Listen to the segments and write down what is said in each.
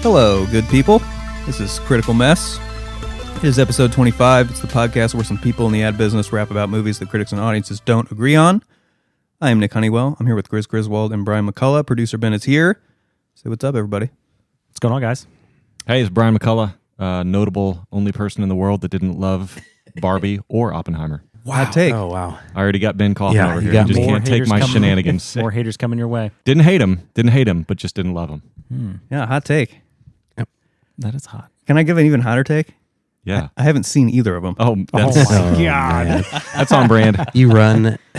Hello, good people. This is Critical Mess. It is episode 25. It's the podcast where some people in the ad business rap about movies that critics and audiences don't agree on. I am Nick Honeywell. I'm here with Kris Griswold and Brian McCullough. Producer Ben is here. Say what's up, everybody. What's going on, guys? Hey, it's Brian McCullough, notable only person in the world that didn't love Barbie or Oppenheimer. Wow. Hot take. Oh, wow. I already got Ben coughing over here. got You just more can't take my haters shenanigans. More haters coming your way. Didn't hate him, but just didn't love him. Yeah, hot take. That is hot. Can I give an even hotter take? Yeah. I haven't seen either of them. Oh, that's, my God. that's on brand. You run a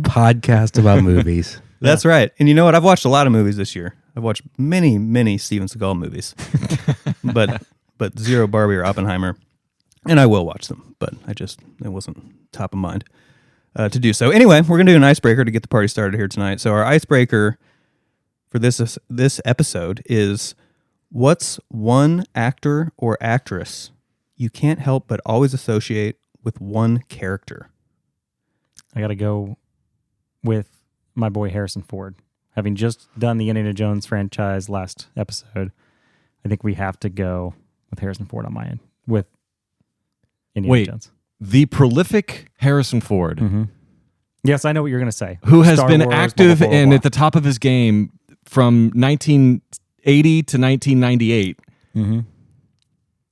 podcast about movies. That's right. And you know what? I've watched a lot of movies this year. I've watched many Steven Seagal movies, but zero Barbie or Oppenheimer. And I will watch them, but it wasn't top of mind to do so. Anyway, we're going to do an icebreaker to get the party started here tonight. So our icebreaker for this episode is, what's one actor or actress you can't help but always associate with one character? I got to go with my boy Harrison Ford. Having just done the Indiana Jones franchise last episode, I think we have to go with Harrison Ford on my end. With Indiana Jones. The prolific Harrison Ford, Mm-hmm. Yes, I know what you're going to say. who has Star been Wars, active blah, blah, blah, and blah. at the top of his game from 1980 to 1998. Mm-hmm.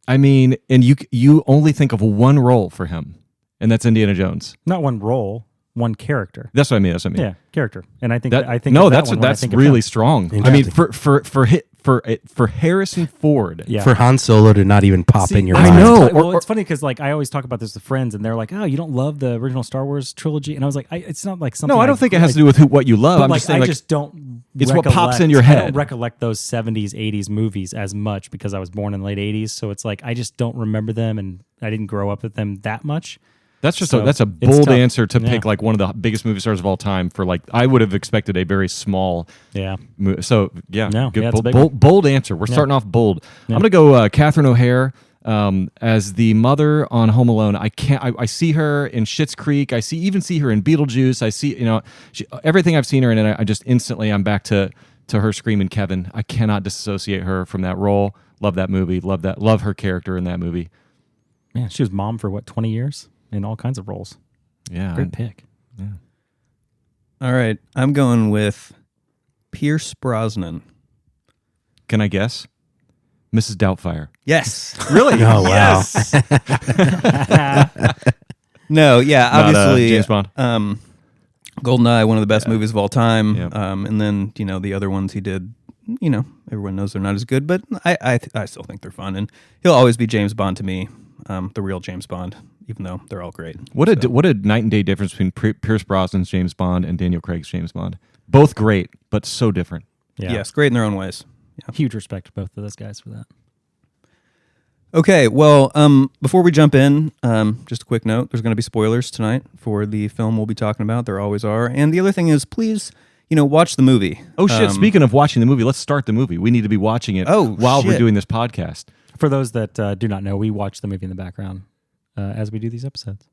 I mean, and you only think of one role for him, and that's Indiana Jones. Not one role, one character. That's what I mean. Yeah, character. And I think That, I think no, of that that's one when I that's think of really him. strong. I mean, for Harrison Ford. Yeah. For Han Solo to not even pop in your I mind. know. Well, it's funny because I always talk about this with friends, and they're like, "Oh, you don't love the original Star Wars trilogy?" And I was like, "It's not like something." No, I don't think it has to do with what you love. But I'm like, just saying, I just don't. it's what pops in your I head. don't recollect those 70s, 80s movies as much because I was born in the late 80s. So it's like I just don't remember them, and I didn't grow up with them that much. That's just So that's a it's bold tough. answer to Yeah. pick like one of the biggest movie stars of all time for like I would have expected a very small. Yeah. So yeah, No, good, yeah, it's a big bold answer. We're starting off bold. Yeah. I'm gonna go Catherine O'Hare as the mother on Home Alone. I see her in Schitt's Creek. I even see her in Beetlejuice. I see everything I've seen her in, and I just instantly I'm back to her screaming Kevin. I cannot disassociate her from that role. Love that movie. Love her character in that movie. Man, she was mom for 20 years in all kinds of roles. Yeah, Great pick. All right. I'm going with Pierce Brosnan. Can I guess? Mrs. Doubtfire. Yes. Really? Oh, wow. No, yeah, Not, obviously. James Bond. GoldenEye, one of the best movies of all time. Yep. And then, the other ones he did, everyone knows they're not as good, but I still think they're fun. And he'll always be James Bond to me, the real James Bond, even though they're all great. What a night and day difference between Pierce Brosnan's James Bond and Daniel Craig's James Bond. Both great, but so different. Yeah. Yes, great in their own ways. Huge respect to both of those guys for that. Okay, well, before we jump in, just a quick note, there's going to be spoilers tonight for the film we'll be talking about. There always are. And the other thing is, please, watch the movie. Oh, shit. Speaking of watching the movie, let's start the movie. We need to be watching it while we're shit. doing this podcast. For those that do not know, we watch the movie in the background as we do these episodes.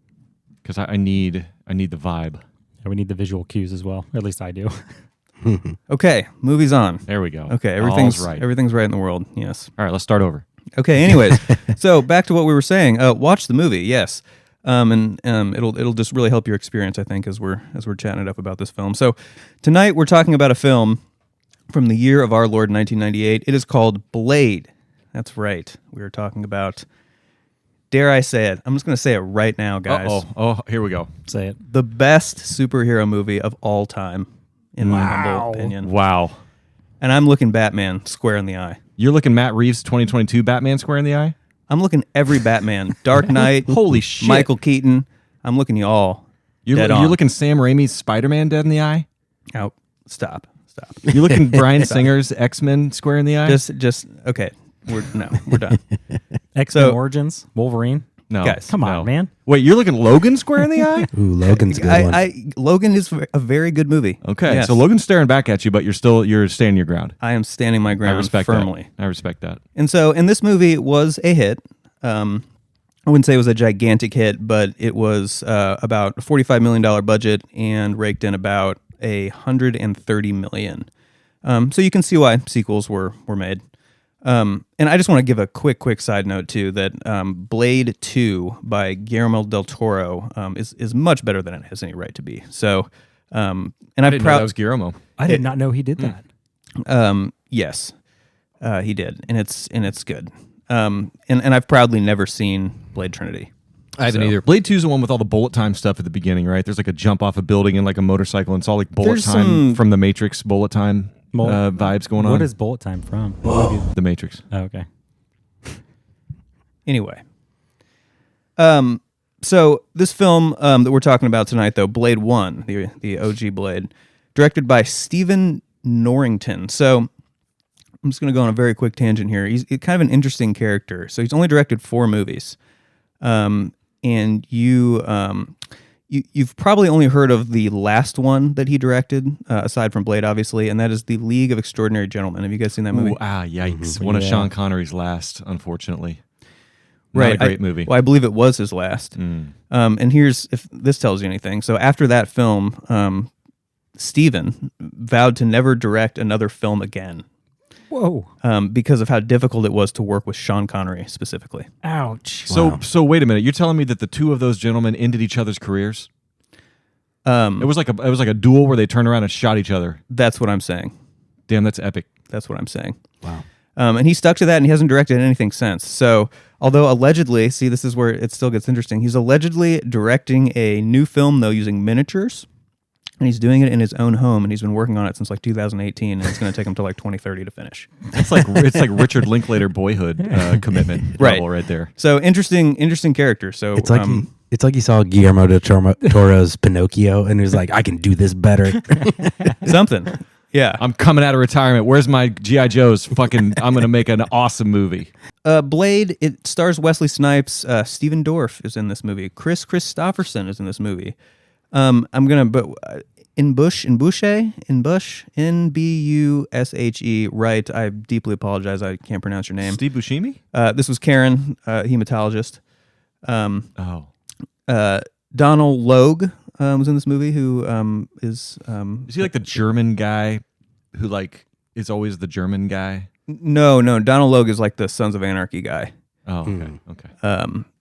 Because I need the vibe. And we need the visual cues as well. Or at least I do. Okay, movie's on. There we go. Okay, All's right. Everything's right in the world, yes. All right, let's start over. Okay, anyways, so back to what we were saying. Watch the movie, yes. And it'll just really help your experience, I think, as we're chatting it up about this film. So tonight we're talking about a film from the year of our Lord 1998. It is called Blade. That's right. We are talking about, dare I say it? I'm just going to say it right now, guys. Oh, here we go. Say it. The best superhero movie of all time, in my humble opinion. Wow. And I'm looking Batman square in the eye. You're looking Matt Reeves' 2022 Batman square in the eye? I'm looking every Batman. Dark Knight. Holy shit. Michael Keaton. I'm looking you all. You're on. looking Sam Raimi's Spider-Man dead in the eye? Out. Stop. You're looking Bryan Singer's X-Men square in the eye? Just okay. We're done. X-Men So- Origins, Wolverine. No. Guys, Come on, No. man. Wait, you're looking Logan square in the eye? Ooh, Logan's a good one. Logan is a very good movie. Okay, Yes. so Logan's staring back at you, but you're standing your ground. I am standing my ground I respect firmly. that. I respect that. And this movie was a hit. I wouldn't say it was a gigantic hit, but it was about a $45 million budget and raked in about $130 million. So you can see why sequels were made. And I just want to give a quick side note too that Blade 2 by Guillermo del Toro is much better than it has any right to be. So, and I didn't know that was Guillermo. I did not know he did that. Yes, he did, and it's good. And I've proudly never seen Blade Trinity. I haven't either. Blade 2 is the one with all the bullet time stuff at the beginning, right? There's like a jump off a building and like a motorcycle, and it's all like bullet time from the Matrix bullet time vibes going on. What is bullet time from? The Matrix? Oh, okay. Anyway, so this film that we're talking about tonight, though, Blade 1, the OG Blade, directed by Stephen Norrington. So I'm just going to go on a very quick tangent here. He's kind of an interesting character. So he's only directed 4 movies. And you've probably only heard of the last one that he directed, aside from Blade, obviously, and that is The League of Extraordinary Gentlemen. Have you guys seen that movie? Ooh, yikes. One of Sean Connery's last, unfortunately. Right. Not a great movie. Well, I believe it was his last. And here's, if this tells you anything. So after that film, Stephen vowed to never direct another film again. Whoa. Because of how difficult it was to work with Sean Connery specifically. Ouch. So wait a minute. You're telling me that the two of those gentlemen ended each other's careers? It was like a duel where they turned around and shot each other. That's what I'm saying. Damn, that's epic. That's what I'm saying. Wow. And he stuck to that, and he hasn't directed anything since. So, although allegedly, see, this is where it still gets interesting. He's allegedly directing a new film, though, using miniatures. And he's doing it in his own home, and he's been working on it since like 2018, and it's going to take him till like 2030 to finish. It's like Richard Linklater Boyhood commitment level right there. So interesting character. So It's like he saw Guillermo del Toro's Pinocchio, and he was like, "I can do this better." something. Yeah. I'm coming out of retirement. Where's my G.I. Joe's? Fucking, I'm going to make an awesome movie. Blade, it stars Wesley Snipes. Stephen Dorff is in this movie. Kris Kristofferson is in this movie. N-B-U-S-H-E, right. I deeply apologize. I can't pronounce your name. Steve Buscemi? This was Karen, hematologist. Oh. Donald Logue was in this movie, who is he like the German guy who like is always the German guy? No. Donald Logue is like the Sons of Anarchy guy. Oh, okay.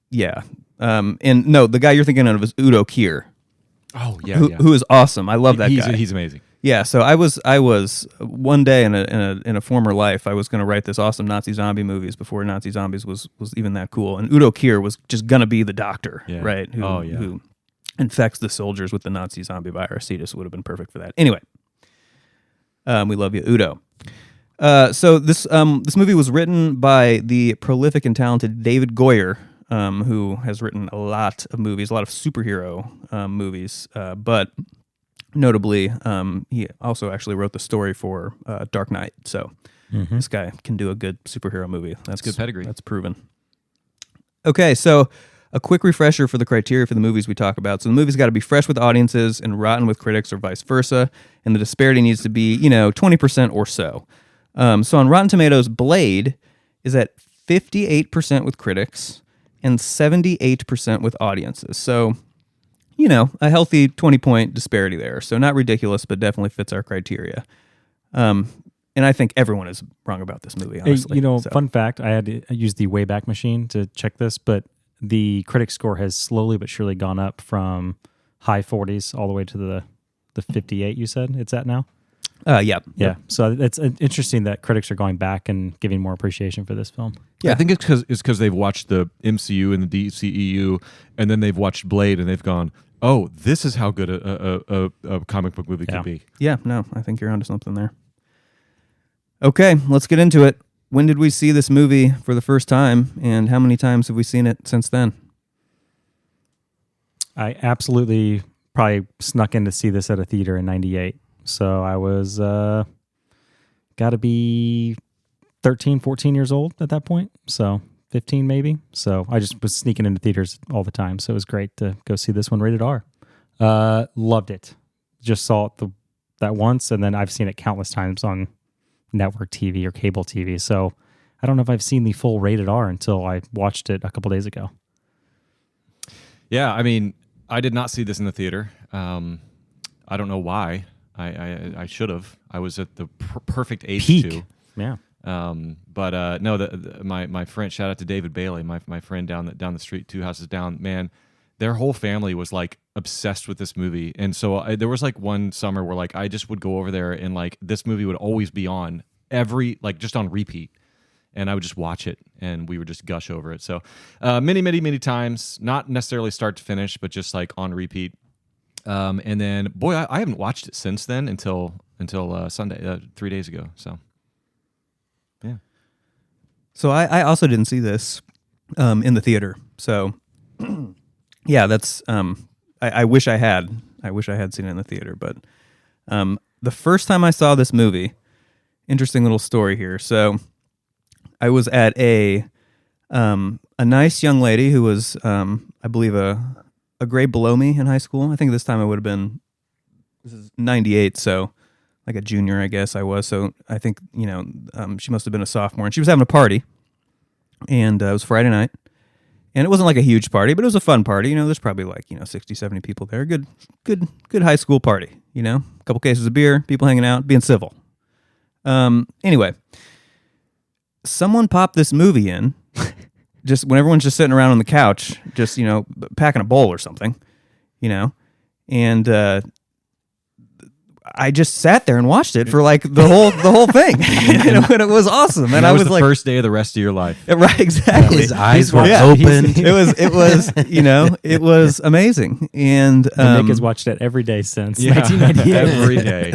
Yeah. And no, the guy you're thinking of is Udo Kier. Oh, yeah, who is awesome. I love that guy. He's amazing. Yeah, so I was one day in a former life, I was going to write this awesome Nazi zombie movies before Nazi zombies was even that cool. And Udo Kier was just going to be the doctor, right? Who infects the soldiers with the Nazi zombie virus. He just would have been perfect for that. Anyway, we love you, Udo. So this movie was written by the prolific and talented David Goyer, who has written a lot of movies, a lot of superhero movies, but notably, he also actually wrote the story for Dark Knight. So this guy can do a good superhero movie. That's good pedigree. That's proven. Okay, so a quick refresher for the criteria for the movies we talk about. So the movie's got to be fresh with audiences and rotten with critics, or vice versa, and the disparity needs to be 20% or so. So on Rotten Tomatoes, Blade is at 58% with critics and 78% with audiences. So, a healthy 20-point disparity there. So not ridiculous, but definitely fits our criteria. And I think everyone is wrong about this movie, honestly. Fun fact, I had to use the Wayback Machine to check this, but the critic score has slowly but surely gone up from high 40s all the way to the 58, you said it's at now? Yeah. So it's interesting that critics are going back and giving more appreciation for this film. Yeah, I think it's because they've watched the MCU and the DCEU, and then they've watched Blade, and they've gone, "Oh, this is how good a comic book movie could be." Yeah, no, I think you're onto something there. Okay, let's get into it. When did we see this movie for the first time, and how many times have we seen it since then? I absolutely probably snuck in to see this at a theater in '98. So I was got to be 13, 14 years old at that point. So 15 maybe. So I just was sneaking into theaters all the time. So it was great to go see this one rated R. Loved it. Just saw it that once, and then I've seen it countless times on network TV or cable TV. So I don't know if I've seen the full rated R until I watched it a couple days ago. Yeah, I mean, I did not see this in the theater. I don't know why. I should have. I was at the perfect age Peak. to. Yeah. But no, my friend, shout out to David Bailey, my friend down the street, 2 houses down. Man, their whole family was like obsessed with this movie, and so there was like one summer where like I just would go over there and like this movie would always be on just on repeat. And I would just watch it, and we would just gush over it. So many times, not necessarily start to finish, but just like on repeat. And then, boy, I haven't watched it since then until Sunday, 3 days ago. So, yeah. So I also didn't see this in the theater. So, yeah, that's I wish I had. I wish I had seen it in the theater. But the first time I saw this movie, interesting little story here. So I was at a nice young lady who was, I believe, a grade below me in high school. I think this time I would have been, this is 98, so like a junior, I guess I was. So I think, she must have been a sophomore, and she was having a party, and it was Friday night. And it wasn't like a huge party, but it was a fun party. There's probably like, 60, 70 people there. Good high school party, a couple cases of beer, people hanging out, being civil. Anyway, someone popped this movie in just when everyone's just sitting around on the couch, just, packing a bowl or something, and I just sat there and watched it for like the whole thing. And it was awesome. And I I was was the like, first day of the rest of your life. right, exactly. His eyes were Yeah. open. It was amazing. And Nick has watched it every day since Yeah, 1998. every day.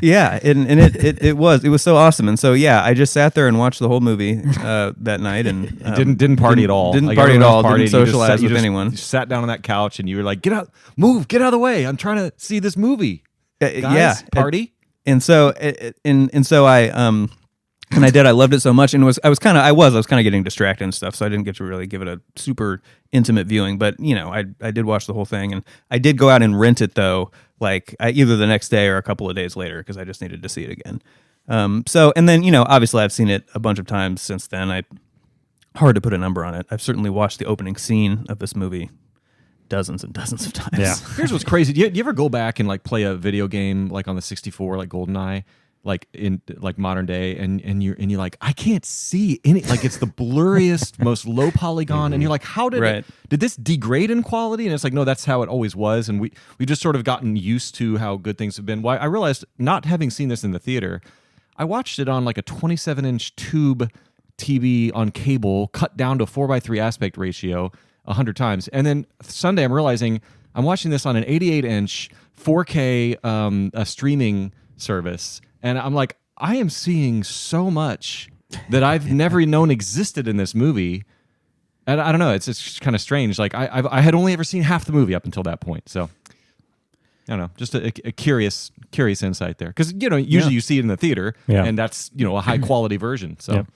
yeah, and it was so awesome. And so yeah, I just sat there and watched the whole movie that night, and Didn't party at all. Didn't Like, party at everyone all. else partied, Didn't you just socialize sat- you with just anyone. Sat down on that couch and you were like, get out of the way. I'm trying to see this movie. Guys, Yeah, party. And so I loved it so much, and I was kind of getting distracted and stuff, so I didn't get to really give it a super intimate viewing. But I did watch the whole thing, and I did go out and rent it though, like either the next day or a couple of days later, because I just needed to see it again. So and then obviously I've seen it a bunch of times since then. Hard to put a number on it. I've certainly watched the opening scene of this movie dozens and dozens of times. Yeah. Here's what's crazy. Do you ever go back and like play a video game like on the 64, like GoldenEye, like in like modern day, and you're like, I can't see any, like it's the blurriest, most low polygon, and you're like, how did this degrade in quality? And it's like, no, that's how it always was, and we just sort of gotten used to how good things have been. Well, I realized, not having seen this in the theater, I watched it on like a 27-inch tube TV on cable, cut down to a 4:3 aspect ratio 100 times. And then Sunday, I'm realizing I'm watching this on an 88-inch 4K a streaming service. And I'm like, I am seeing so much that I've never known existed in this movie. And I don't know, it's just kind of strange. Like I had only ever seen half the movie up until that point. So I don't know, just a curious insight there. Because, usually you see it in the theater, and that's, a high quality version. So. Yep.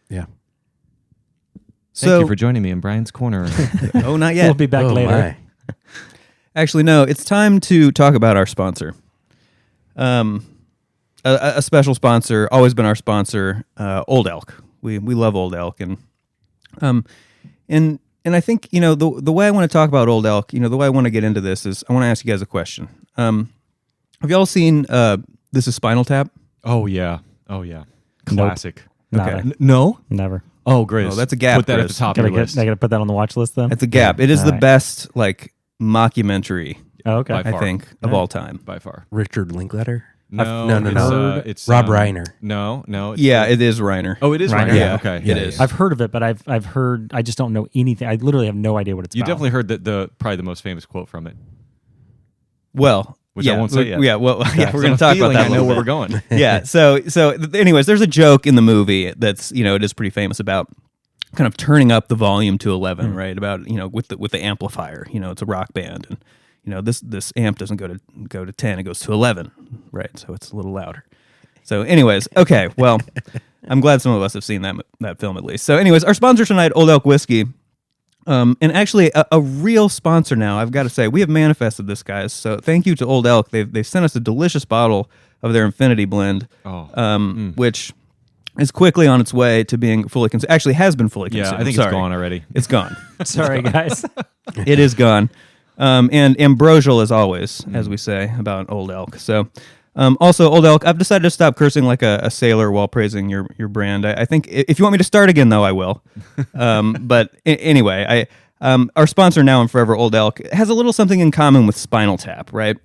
Yeah. Thank you for joining me in Brian's Corner. Oh, not yet. We'll be back later. My. Actually, no. It's time to talk about our sponsor. A special sponsor, always been our sponsor, Old Elk. We love Old Elk, and I think the way I want to talk about Old Elk, the way I want to get into this is I want to ask you guys a question. Have y'all seen This Is Spinal Tap? Oh yeah, classic. Never. Okay. No. Never. Oh, great. Oh, that's a gap, Put that at the Chris. top of your list. I gotta put that on the watch list then. It's a gap. It is All the right. best mockumentary, Oh, okay. By I far. think, of all time. By far. Richard Linklater? No, No. It's Rob Reiner. No. It's, Yeah, it is Reiner. Oh, it is Reiner. Reiner. Yeah, Okay. it is. I've heard of it, but I've heard. I just don't know anything. I literally have no idea what it's You about. definitely heard the probably the most famous quote from it. Well, Which yeah, I won't say yet. Yeah, well, yeah, we're So going I'm to talk about feeling that. I know where we're going. Yeah. So, anyways, there's a joke in the movie that's it is pretty famous about kind of turning up the volume to 11, right? About with the amplifier. It's a rock band, and this amp doesn't go to 10, it goes to 11, right? So it's a little louder. So, anyways, okay, well, I'm glad some of us have seen that film at least. So, anyways, our sponsor tonight, Old Elk Whiskey. And actually, a real sponsor now. I've got to say, we have manifested this, guys. So thank you to Old Elk. They've sent us a delicious bottle of their Infinity Blend, which is quickly on its way to being fully consumed. Actually, has been fully consumed. Yeah, I think Sorry. it's gone already. It's gone. Sorry, guys. It is gone. And ambrosial as always, as we say about Old Elk. So Also, Old Elk, I've decided to stop cursing like a sailor while praising your brand. I think if you want me to start again, though, I will. But anyway, our sponsor now and forever, Old Elk, has a little something in common with Spinal Tap, right?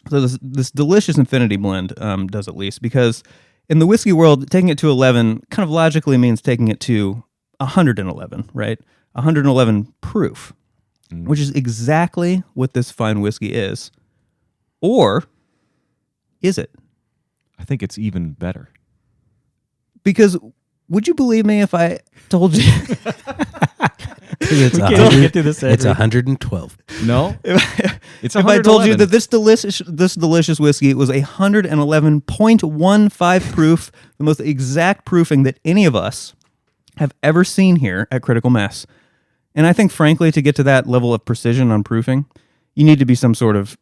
So this delicious Infinity Blend does at least, because in the whiskey world, taking it to 11 kind of logically means taking it to 111, right? 111 proof, which is exactly what this fine whiskey is. Or is it? I think it's even better. Because would you believe me if I told you? It's We can't even get through this. It's 112. No, it's If I told you 111. that this delicious whiskey was 111.15 proof, the most exact proofing that any of us have ever seen here at Critical Mass. And I think, frankly, to get to that level of precision on proofing, you need to be some sort of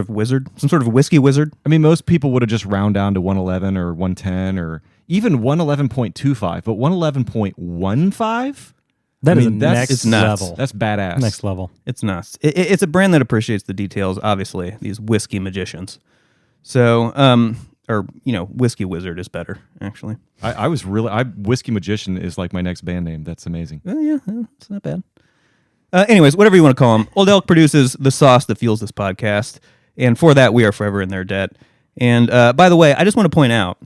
wizard, some sort of whiskey wizard. I mean, most people would have just round down to 111 or 110 or even 111.25, but 111.15? That is that's next level. That's badass. Next level. It's nuts. It's a brand that appreciates the details, obviously, these whiskey magicians. So, Whiskey Wizard is better, actually. Whiskey Magician is like my next band name. That's amazing. Yeah, it's not bad. Anyways, whatever you want to call them, Old Elk produces the sauce that fuels this podcast, and for that, we are forever in their debt. And by the way, I just want to point out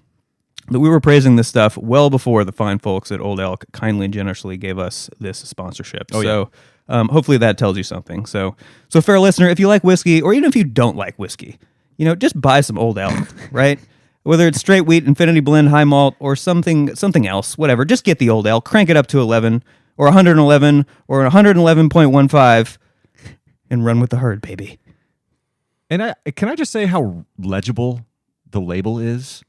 that we were praising this stuff well before the fine folks at Old Elk kindly and generously gave us this sponsorship. So hopefully that tells you something. So fair listener, if you like whiskey, or even if you don't like whiskey, just buy some Old Elk, right? Whether it's straight wheat, Infinity Blend, high malt, or something else, whatever, just get the Old Elk, crank it up to 11, or 111, or 111.15, and run with the herd, baby. And can I just say how legible the label is?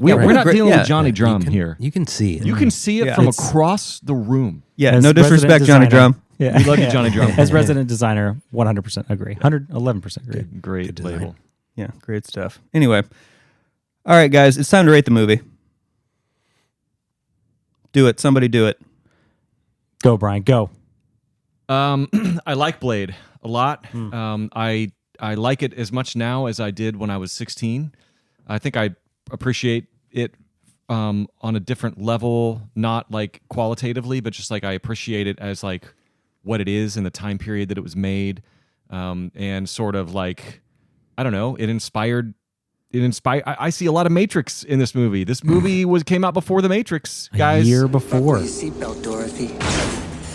Yeah, We're not great- dealing yeah. with Johnny Drum here. You can see it. You can see it Yeah. from It's- across the room. Yeah, As no disrespect, resident Johnny designer- Drum. Yeah. We love you, Johnny Drum. As resident designer, 100% agree. 111% agree. Great design. label. Yeah, great stuff. Anyway, all right, guys, it's time to rate the movie. Do it. Somebody do it. Go, Brian, go. I like Blade a lot. I like it as much now as I did when I was 16. I think I appreciate it on a different level, not like qualitatively, but just like I appreciate it as like what it is in the time period that it was made, and sort of like, I don't know, it inspired. I see a lot of Matrix in this movie. This movie came out before the Matrix, guys. A year before. Buckle your seatbelt, Dorothy.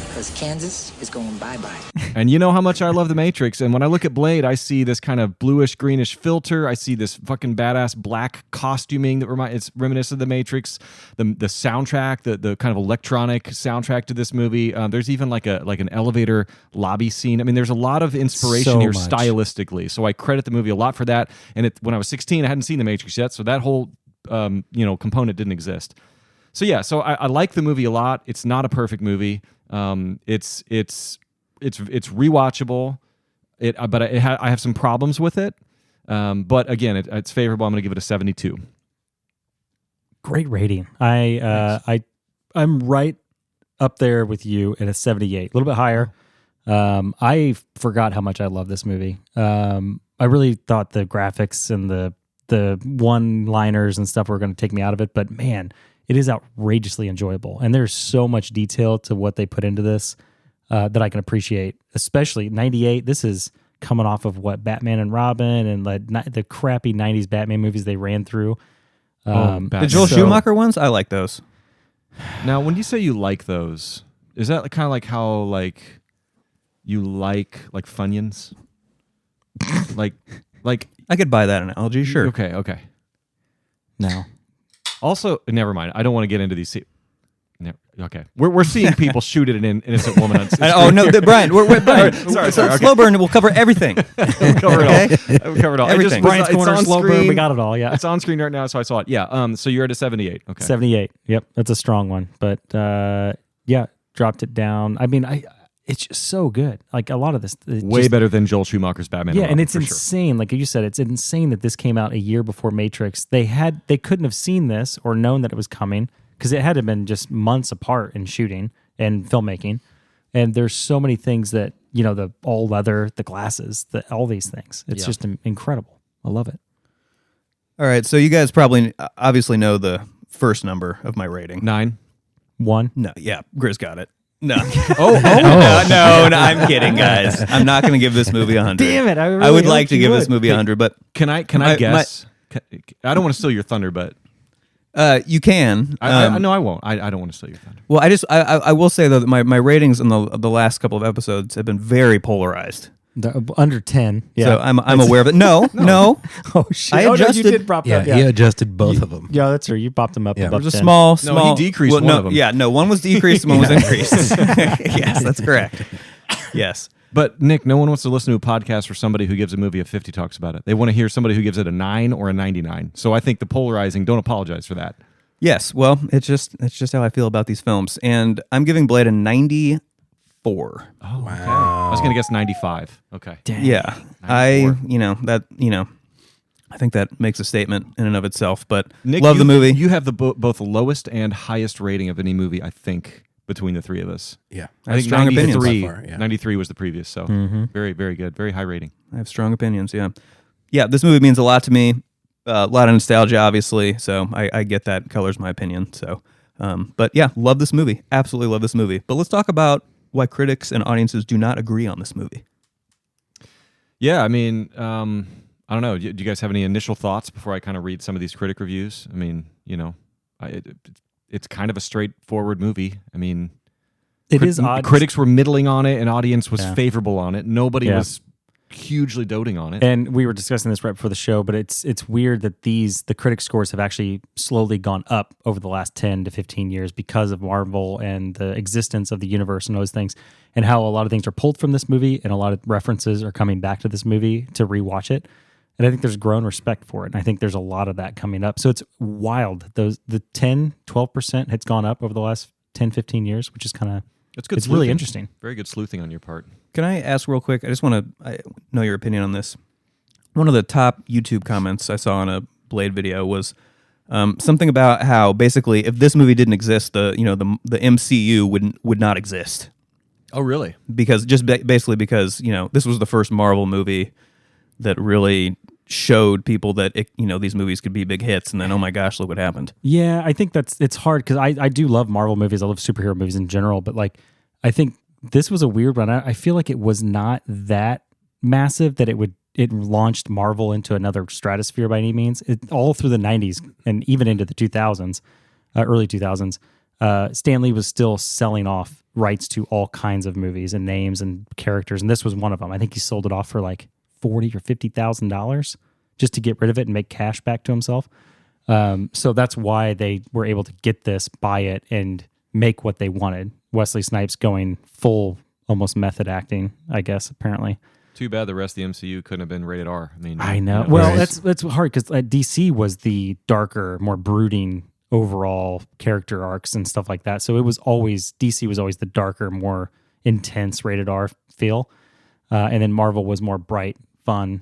Because Kansas is going bye-bye. And you know how much I love the Matrix. And when I look at Blade, I see this kind of bluish greenish filter. I see this fucking badass black costuming that it's reminiscent of the Matrix. The soundtrack, the kind of electronic soundtrack to this movie. There's even like an elevator lobby scene. I mean, there's a lot of inspiration So here much. stylistically. So I credit the movie a lot for that. And when I was 16, I hadn't seen the Matrix yet, so that whole component didn't exist. So yeah, I like the movie a lot. It's not a perfect movie. It's rewatchable. But I have some problems with it. But again, it's favorable. I'm going to give it a 72. Great rating. I'm right up there with you at a 78, a little bit higher. I forgot how much I love this movie. I really thought the graphics and the one-liners and stuff were going to take me out of it, but man, it is outrageously enjoyable. And there's so much detail to what they put into this that I can appreciate, especially 98. This is coming off of what Batman and Robin and the crappy 90s Batman movies they ran through. The Joel Schumacher ones, I like those. Now, when you say you like those, is that kind of like how like you like Funyuns? like I could buy that analogy, sure. Okay. No. Also, never mind. I don't want to get into these. Okay, we're seeing people shoot at an innocent woman. On Oh no, Brian, we're Brian. Sorry, Slow okay. burn. We'll cover everything. We'll cover it all. We'll cover it all. Everything. Brian's It's Corner, on slow burn, screen. we got it all, yeah. It's on screen right now, so I saw it. Yeah. So you're at a 78. Okay. 78. Yep, that's a strong one. But yeah, dropped it down. I mean, it's just so good. Like a lot of this, Way better than Joel Schumacher's Batman. Yeah, and and Robin, it's for sure. insane. Like you said, it's insane that this came out a year before Matrix. They couldn't have seen this or known that it was coming because it had to have been just months apart in shooting and filmmaking. And there's so many things that, the all leather, the glasses, all these things. It's just incredible. I love it. All right, so you guys probably obviously know the first number of my rating. 9. 1. No, yeah, Grizz got it. No. Oh, No, I'm kidding, guys. I'm not going to give this movie 100. Damn it! I would like to give this movie 100, but Can I guess? I don't want to steal your thunder, but you can. no, I won't. I don't want to steal your thunder. Well, I will say though that my ratings in the last couple of episodes have been very polarized. Under 10. Yeah. So I'm aware of it. No. Oh shit! I Oh, no, adjusted- you did prop Yeah, up. he adjusted both of them. Yeah, that's true. You popped them up. It above was a 10. small. No, he decreased one no, of them. Yeah, no, one was decreased and one was increased. Yes, that's correct. Yes. But Nick, no one wants to listen to a podcast where somebody who gives a movie a 50 talks about it. They want to hear somebody who gives it a 9 or a 99. So I think the polarizing. Don't apologize for that. Yes. Well, it's just how I feel about these films, and I'm giving Blade a 94. Oh, wow. Okay. I was gonna guess 95. Okay. Yeah, 94. I think that makes a statement in and of itself. But Nick, love the movie. You have the both the lowest and highest rating of any movie, I think, between the three of us. Yeah. I have think strong opinions. 93, By far, yeah. 93 was the previous, so very, very good. Very high rating. I have strong opinions. Yeah. This movie means a lot to me. A lot of nostalgia, obviously. So I get that colors my opinion. So, but yeah, love this movie. Absolutely love this movie. But let's talk about why critics and audiences do not agree on this movie. Yeah, I mean, I don't know. Do you guys have any initial thoughts before I kind of read some of these critic reviews? I mean, it's kind of a straightforward movie. I mean, It is odd. Critics were middling on it, and audience was Yeah. favorable on it. Nobody Yeah. was hugely doting on it. And we were discussing this right before the show, but it's weird that the critic scores have actually slowly gone up over the last 10 to 15 years because of Marvel and the existence of the universe and those things, and how a lot of things are pulled from this movie and a lot of references are coming back to this movie to rewatch it. And I think there's grown respect for it. And I think there's a lot of that coming up. So it's wild. The 10, 12% has gone up over the last 10, 15 years, which is kind of, It's good. it's really sleuthing. interesting. Very good sleuthing on your part. Can I ask real quick? I just want to know your opinion on this. One of the top YouTube comments I saw on a Blade video was something about how basically if this movie didn't exist, the MCU would not exist, Oh, really? because basically because this was the first Marvel movie that really showed people that these movies could be big hits, and then oh my gosh, look what happened. Yeah, I think it's hard because I do love Marvel movies. I love superhero movies in general, but like I think this was a weird one. I feel like it was not that massive that it launched Marvel into another stratosphere by any means. All through the 90s and even into the 2000s, early 2000s, Stan Lee was still selling off rights to all kinds of movies and names and characters, and this was one of them. I think he sold it off for like $40,000 or $50,000 just to get rid of it and make cash back to himself. So that's why they were able to get this, buy it, and make what they wanted. Wesley Snipes going full, almost method acting, I guess, apparently. Too bad the rest of the MCU couldn't have been rated R. I mean, I know. Well, that's hard because DC was the darker, more brooding overall character arcs and stuff like that. So DC was always the darker, more intense rated R feel. And then Marvel was more bright, fun,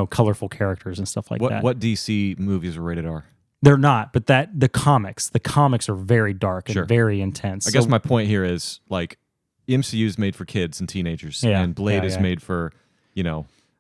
colorful characters and stuff like that. What DC movies are rated R? They're not, but the comics are very dark and Sure. very intense. I guess my point here is like MCU is made for kids and teenagers, Yeah, and Blade yeah, is yeah. made for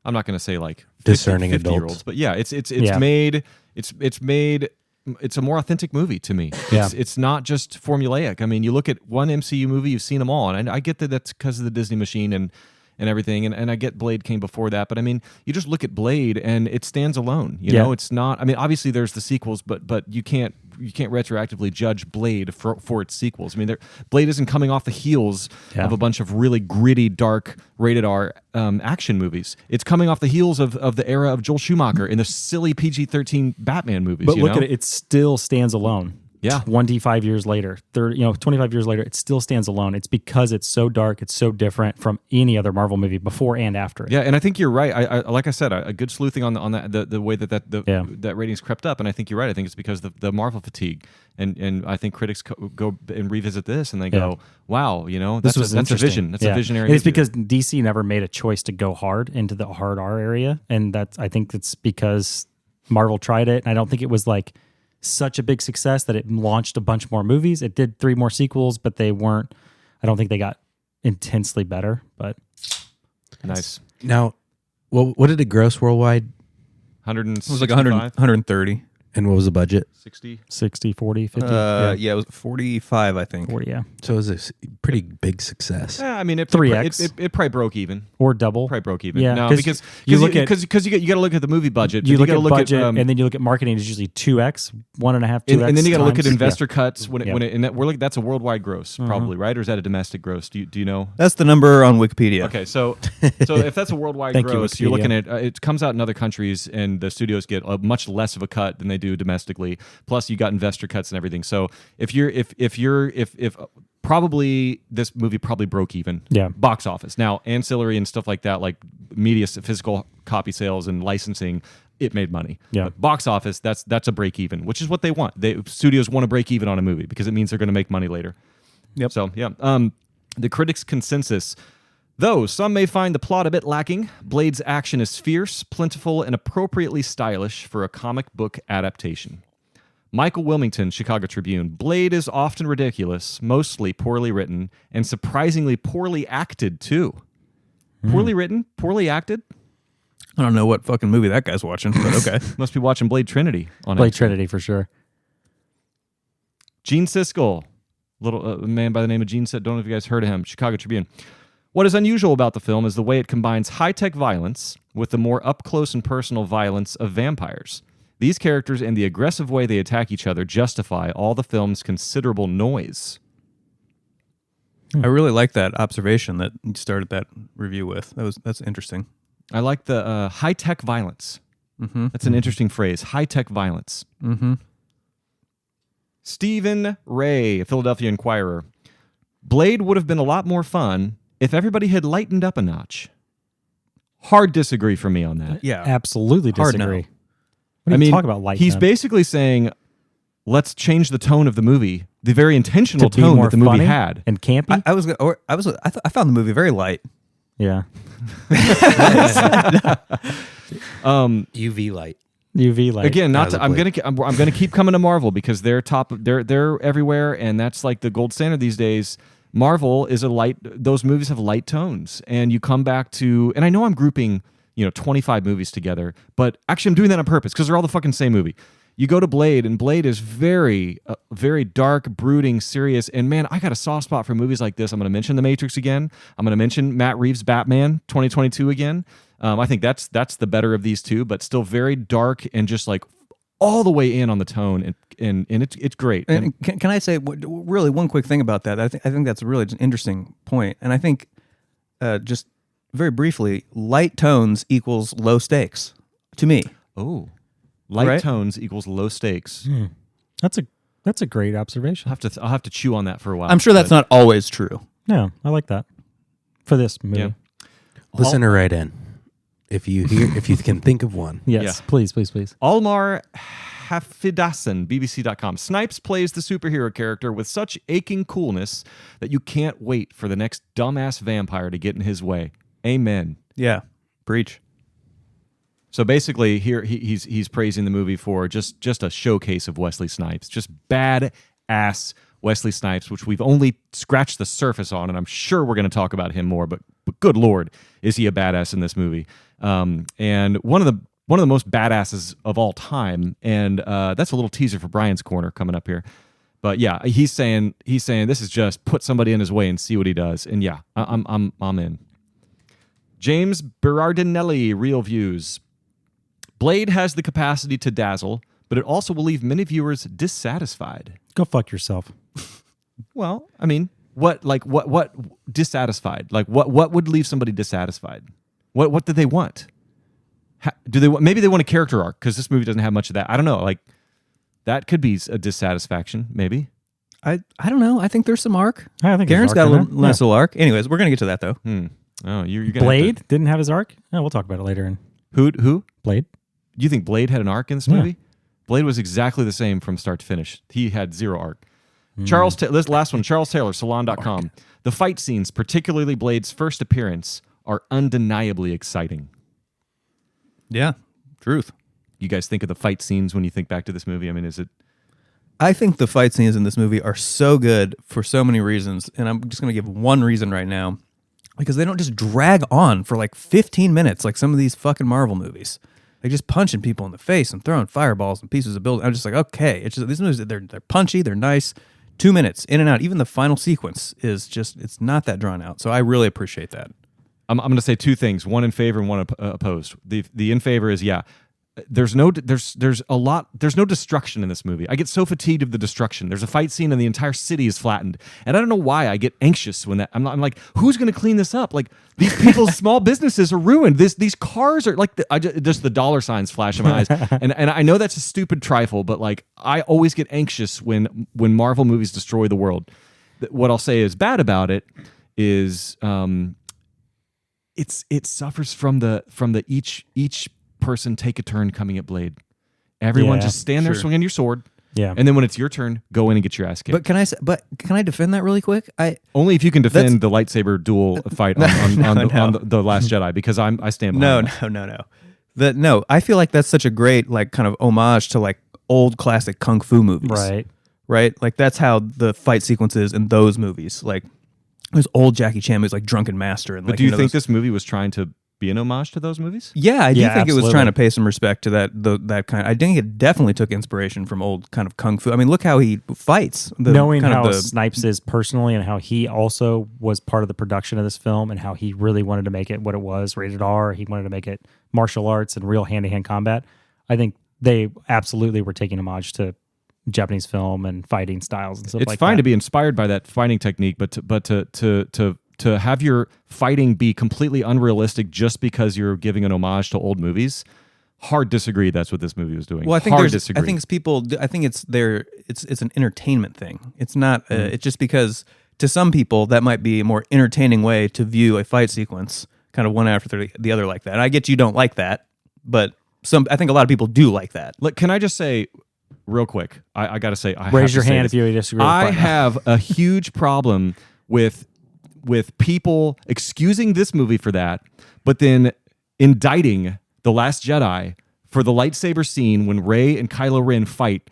I'm not going to say like 50, Discerning 50-year-olds, adults. but yeah, it's Yeah. made. It's a more authentic movie to me. Yeah. It's not just formulaic. I mean, you look at one MCU movie, you've seen them all, and I get that that's because of the Disney machine and everything, and I get Blade came before that, but I mean, you just look at Blade and it stands alone. You know, it's not. I mean, obviously there's the sequels, but you can't retroactively judge Blade for its sequels. I mean, Blade isn't coming off the heels of a bunch of really gritty, dark, rated R action movies. It's coming off the heels of the era of Joel Schumacher in the silly PG-13 Batman movies. But look at it; it still stands alone. Yeah. 25 years later, 25 years later, it still stands alone. It's because it's so dark, it's so different from any other Marvel movie before and after it. Yeah, and I think you're right. I like I said, a good sleuthing on that the way that ratings crept up, and I think you're right. I think it's because the Marvel fatigue, and I think critics go and revisit this and they go, wow, that's a vision. That's a visionary. And it's movie. because DC never made a choice to go hard into the hard R area, and I think it's because Marvel tried it, and I don't think it was like such a big success that it launched a bunch more movies. It did 3 more sequels, but they weren't. I don't think they got intensely better. But nice. Now, what did it gross worldwide? It was like 100, 130. And what was the budget? 60. 60, 40, 50. Yeah, it was 45, I think. 40, yeah. So it was a pretty big success. Yeah, I mean, it 3X. It probably broke even. Or double. Probably broke even. Yeah, No, 'cause because you you got to look at the movie budget. You look gotta at budget, at, and then you look at marketing is usually 2x, 1.5, 2x. and then you got to look at times. investor cuts when Yeah. that's a worldwide gross, probably, right? Or is that a domestic gross? Do you know? That's the number on Wikipedia. Okay, so if that's a worldwide Thank you, gross, you're looking Wikipedia. at it comes out in other countries, and the studios get a much less of a cut than they do domestically. Plus, you got investor cuts and everything. So if probably this movie probably broke even. Yeah. Box office. Now ancillary and stuff like that, like media, physical copy sales and licensing, it made money. Yeah. But box office, that's a break even, which is what they want. Studios want to break even on a movie because it means they're going to make money later. Yep. So yeah. The critics' consensus. Though some may find the plot a bit lacking, Blade's action is fierce, plentiful, and appropriately stylish for a comic book adaptation. Michael Wilmington, Chicago Tribune. Blade is often ridiculous, mostly poorly written, and surprisingly poorly acted, too. Poorly written? Poorly acted? I don't know what fucking movie that guy's watching, but okay. Must be watching Blade Trinity on Blade it. Trinity for sure. Gene Siskel, little man by the name of Gene Siskel. Don't know if you guys heard of him. Chicago Tribune. What is unusual about the film is the way it combines high-tech violence with the more up-close and personal violence of vampires. These characters and the aggressive way they attack each other justify all the film's considerable noise. I really like that observation that you started that review with. That's interesting. I like the high-tech violence. Mm-hmm. That's an interesting phrase, high-tech violence. Mm-hmm. Stephen Ray, Philadelphia Inquirer. Blade would have been a lot more fun if everybody had lightened up a notch. Hard disagree for me on that. Yeah. Absolutely Hard no. disagree. What do you talk about light? He's then? basically saying, let's change the tone of the movie, the very intentional to be tone more that the movie funny had. and campy. I found the movie very light. Yeah. UV light. UV light. Again, not As to, a I'm Blade. gonna keep coming to Marvel because they're top. They're everywhere, and that's like the gold standard these days. Marvel is a light. Those movies have light tones, and you come back to. And I know I'm grouping 25 movies together, but actually I'm doing that on purpose because they're all the fucking same movie. You go to Blade, and Blade is very, very dark, brooding, serious. And man, I got a soft spot for movies like this. I'm going to mention The Matrix again. I'm going to mention Matt Reeves' Batman 2022 again. I think that's the better of these two, but still very dark and just like all the way in on the tone, and it's great. And can I say really one quick thing about that? I think that's a really interesting point, and I think just very briefly, light tones equals low stakes to me. Oh, light Right? tones equals low stakes. That's a great observation. I'll have to chew on that for a while. I'm sure that's not always true. No, I like that for this movie. Yeah. Listener, write in if you can think of one. Yes, Yeah. please. Almar Hafidasan, BBC.com. Snipes plays the superhero character with such aching coolness that you can't wait for the next dumbass vampire to get in his way. Amen. Yeah, breach. So basically, here he's praising the movie for just a showcase of Wesley Snipes, just badass Wesley Snipes, which we've only scratched the surface on, and I'm sure we're going to talk about him more. But good Lord, is he a badass in this movie? And one of the most badasses of all time. And that's a little teaser for Brian's Corner coming up here. But yeah, he's saying this is just put somebody in his way and see what he does. And yeah, I'm in. James Berardinelli, Real Views. Blade has the capacity to dazzle, but it also will leave many viewers dissatisfied. Go fuck yourself. Well, I mean, what dissatisfied? Like what would leave somebody dissatisfied? What do they want? Maybe they want a character arc because this movie doesn't have much of that. I don't know. Like that could be a dissatisfaction. Maybe. I don't know. I think there's some arc. I think Garen's there's got a arc in little, there. nice little arc. Anyways, we're gonna get to that though. Oh, you're gonna Blade didn't have his arc. No, we'll talk about it later. In Who? Blade. Do you think Blade had an arc in this Yeah. movie? Blade was exactly the same from start to finish. He had zero arc. This last one, Charles Taylor, Salon.com. The fight scenes, particularly Blade's first appearance, are undeniably exciting. Yeah, truth. You guys think of the fight scenes when you think back to this movie? I mean, is it? I think the fight scenes in this movie are so good for so many reasons, and I'm just gonna give one reason right now, because they don't just drag on for like 15 minutes like some of these fucking Marvel movies. like just punching people in the face and throwing fireballs and pieces of building. I'm just like, okay, it's just these movies. They're punchy, they're nice. 2 minutes in and out. Even the final sequence is just it's not that drawn out. So I really appreciate that. I'm going to say two things: one in favor and one opposed. The in favor is there's no destruction in this movie. I get so fatigued of the destruction. There's a fight scene and the entire city is flattened, and I don't know why I get anxious when that. I'm like, who's going to clean this up? Like these people's small businesses are ruined. These cars are like just the dollar signs flash in my eyes, and I know that's a stupid trifle, but like I always get anxious when Marvel movies destroy the world. What I'll say is bad about it is it suffers from the each person take a turn coming at Blade. Everyone just stand there swinging your sword. Yeah. And then when it's your turn, go in and get your ass kicked. But can I defend that really quick? Only if you can defend the lightsaber duel fight on the Last Jedi, because I stand behind that. No. I feel like that's such a great like kind of homage to like old classic kung fu movies. Right? Like that's how the fight sequences in those movies. Like there's old Jackie Chan movies like Drunken Master. And but do you think this movie was trying to be an homage to those movies? Yeah, I do think absolutely. it was trying to pay some respect to that kind. I think it definitely took inspiration from old kind of kung fu. I mean, look how he fights. Knowing how Snipes is personally and how he also was part of the production of this film and how he really wanted to make it what it was, rated R. He wanted to make it martial arts and real hand-to-hand combat. I think they absolutely were taking homage to Japanese film and fighting styles and stuff like that. It's fine to be inspired by that fighting technique, but to have your fighting be completely unrealistic just because you're giving an homage to old movies, hard disagree. That's what this movie was doing. Well, I think disagree. I think it's people. I think it's an entertainment thing. It's not. It's just because to some people that might be a more entertaining way to view a fight sequence, kind of one after the other like that. And I get you don't like that, but I think a lot of people do like that. Look, can I just say real quick? I got to say, raise your hand if you disagree. I have a huge problem with people excusing this movie for that, but then indicting The Last Jedi for the lightsaber scene when Rey and Kylo Ren fight.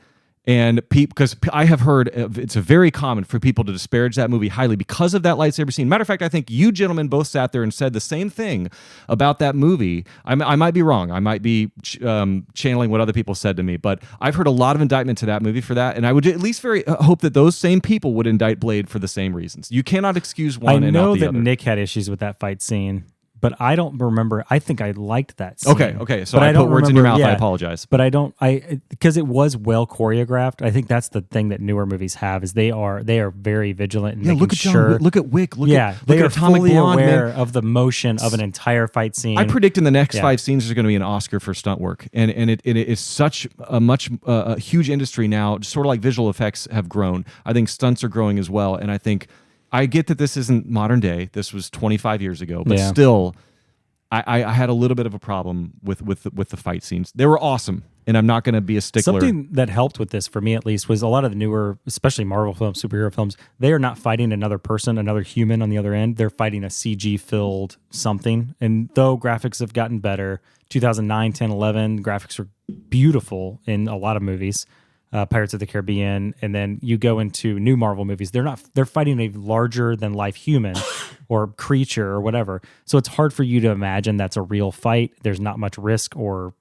And because I have heard it's very common for people to disparage that movie highly because of that lightsaber scene. Matter of fact, I think you gentlemen both sat there and said the same thing about that movie. I might be wrong. I might be channeling what other people said to me, but I've heard a lot of indictment to that movie for that. And I would at least hope that those same people would indict Blade for the same reasons. You cannot excuse one and not the other. I know that Nick had issues with that fight scene, but I don't remember. I think I liked that scene. Okay. So I put words in your mouth. I apologize. But I don't. Because it was well choreographed. I think that's the thing that newer movies have is they are very vigilant. And look at John. Look at Wick. Look at Atomic fully Blonde, aware man. of the motion of an entire fight scene. I predict in the next 5 scenes there's going to be an Oscar for stunt work, and it is such a huge industry now. Sort of like visual effects have grown. I think stunts are growing as well, and I think I get that this isn't modern day. This was 25 years ago, but still. I had a little bit of a problem with the fight scenes. They were awesome, and I'm not going to be a stickler. Something that helped with this, for me at least, was a lot of the newer, especially Marvel films, superhero films, they are not fighting another person, another human on the other end. They're fighting a CG-filled something. And though graphics have gotten better, 2009, 10, 11, graphics were beautiful in a lot of movies. Pirates of the Caribbean, and then you go into new Marvel movies. They're fighting a larger than life human or creature or whatever. So it's hard for you to imagine that's a real fight. There's not much risk or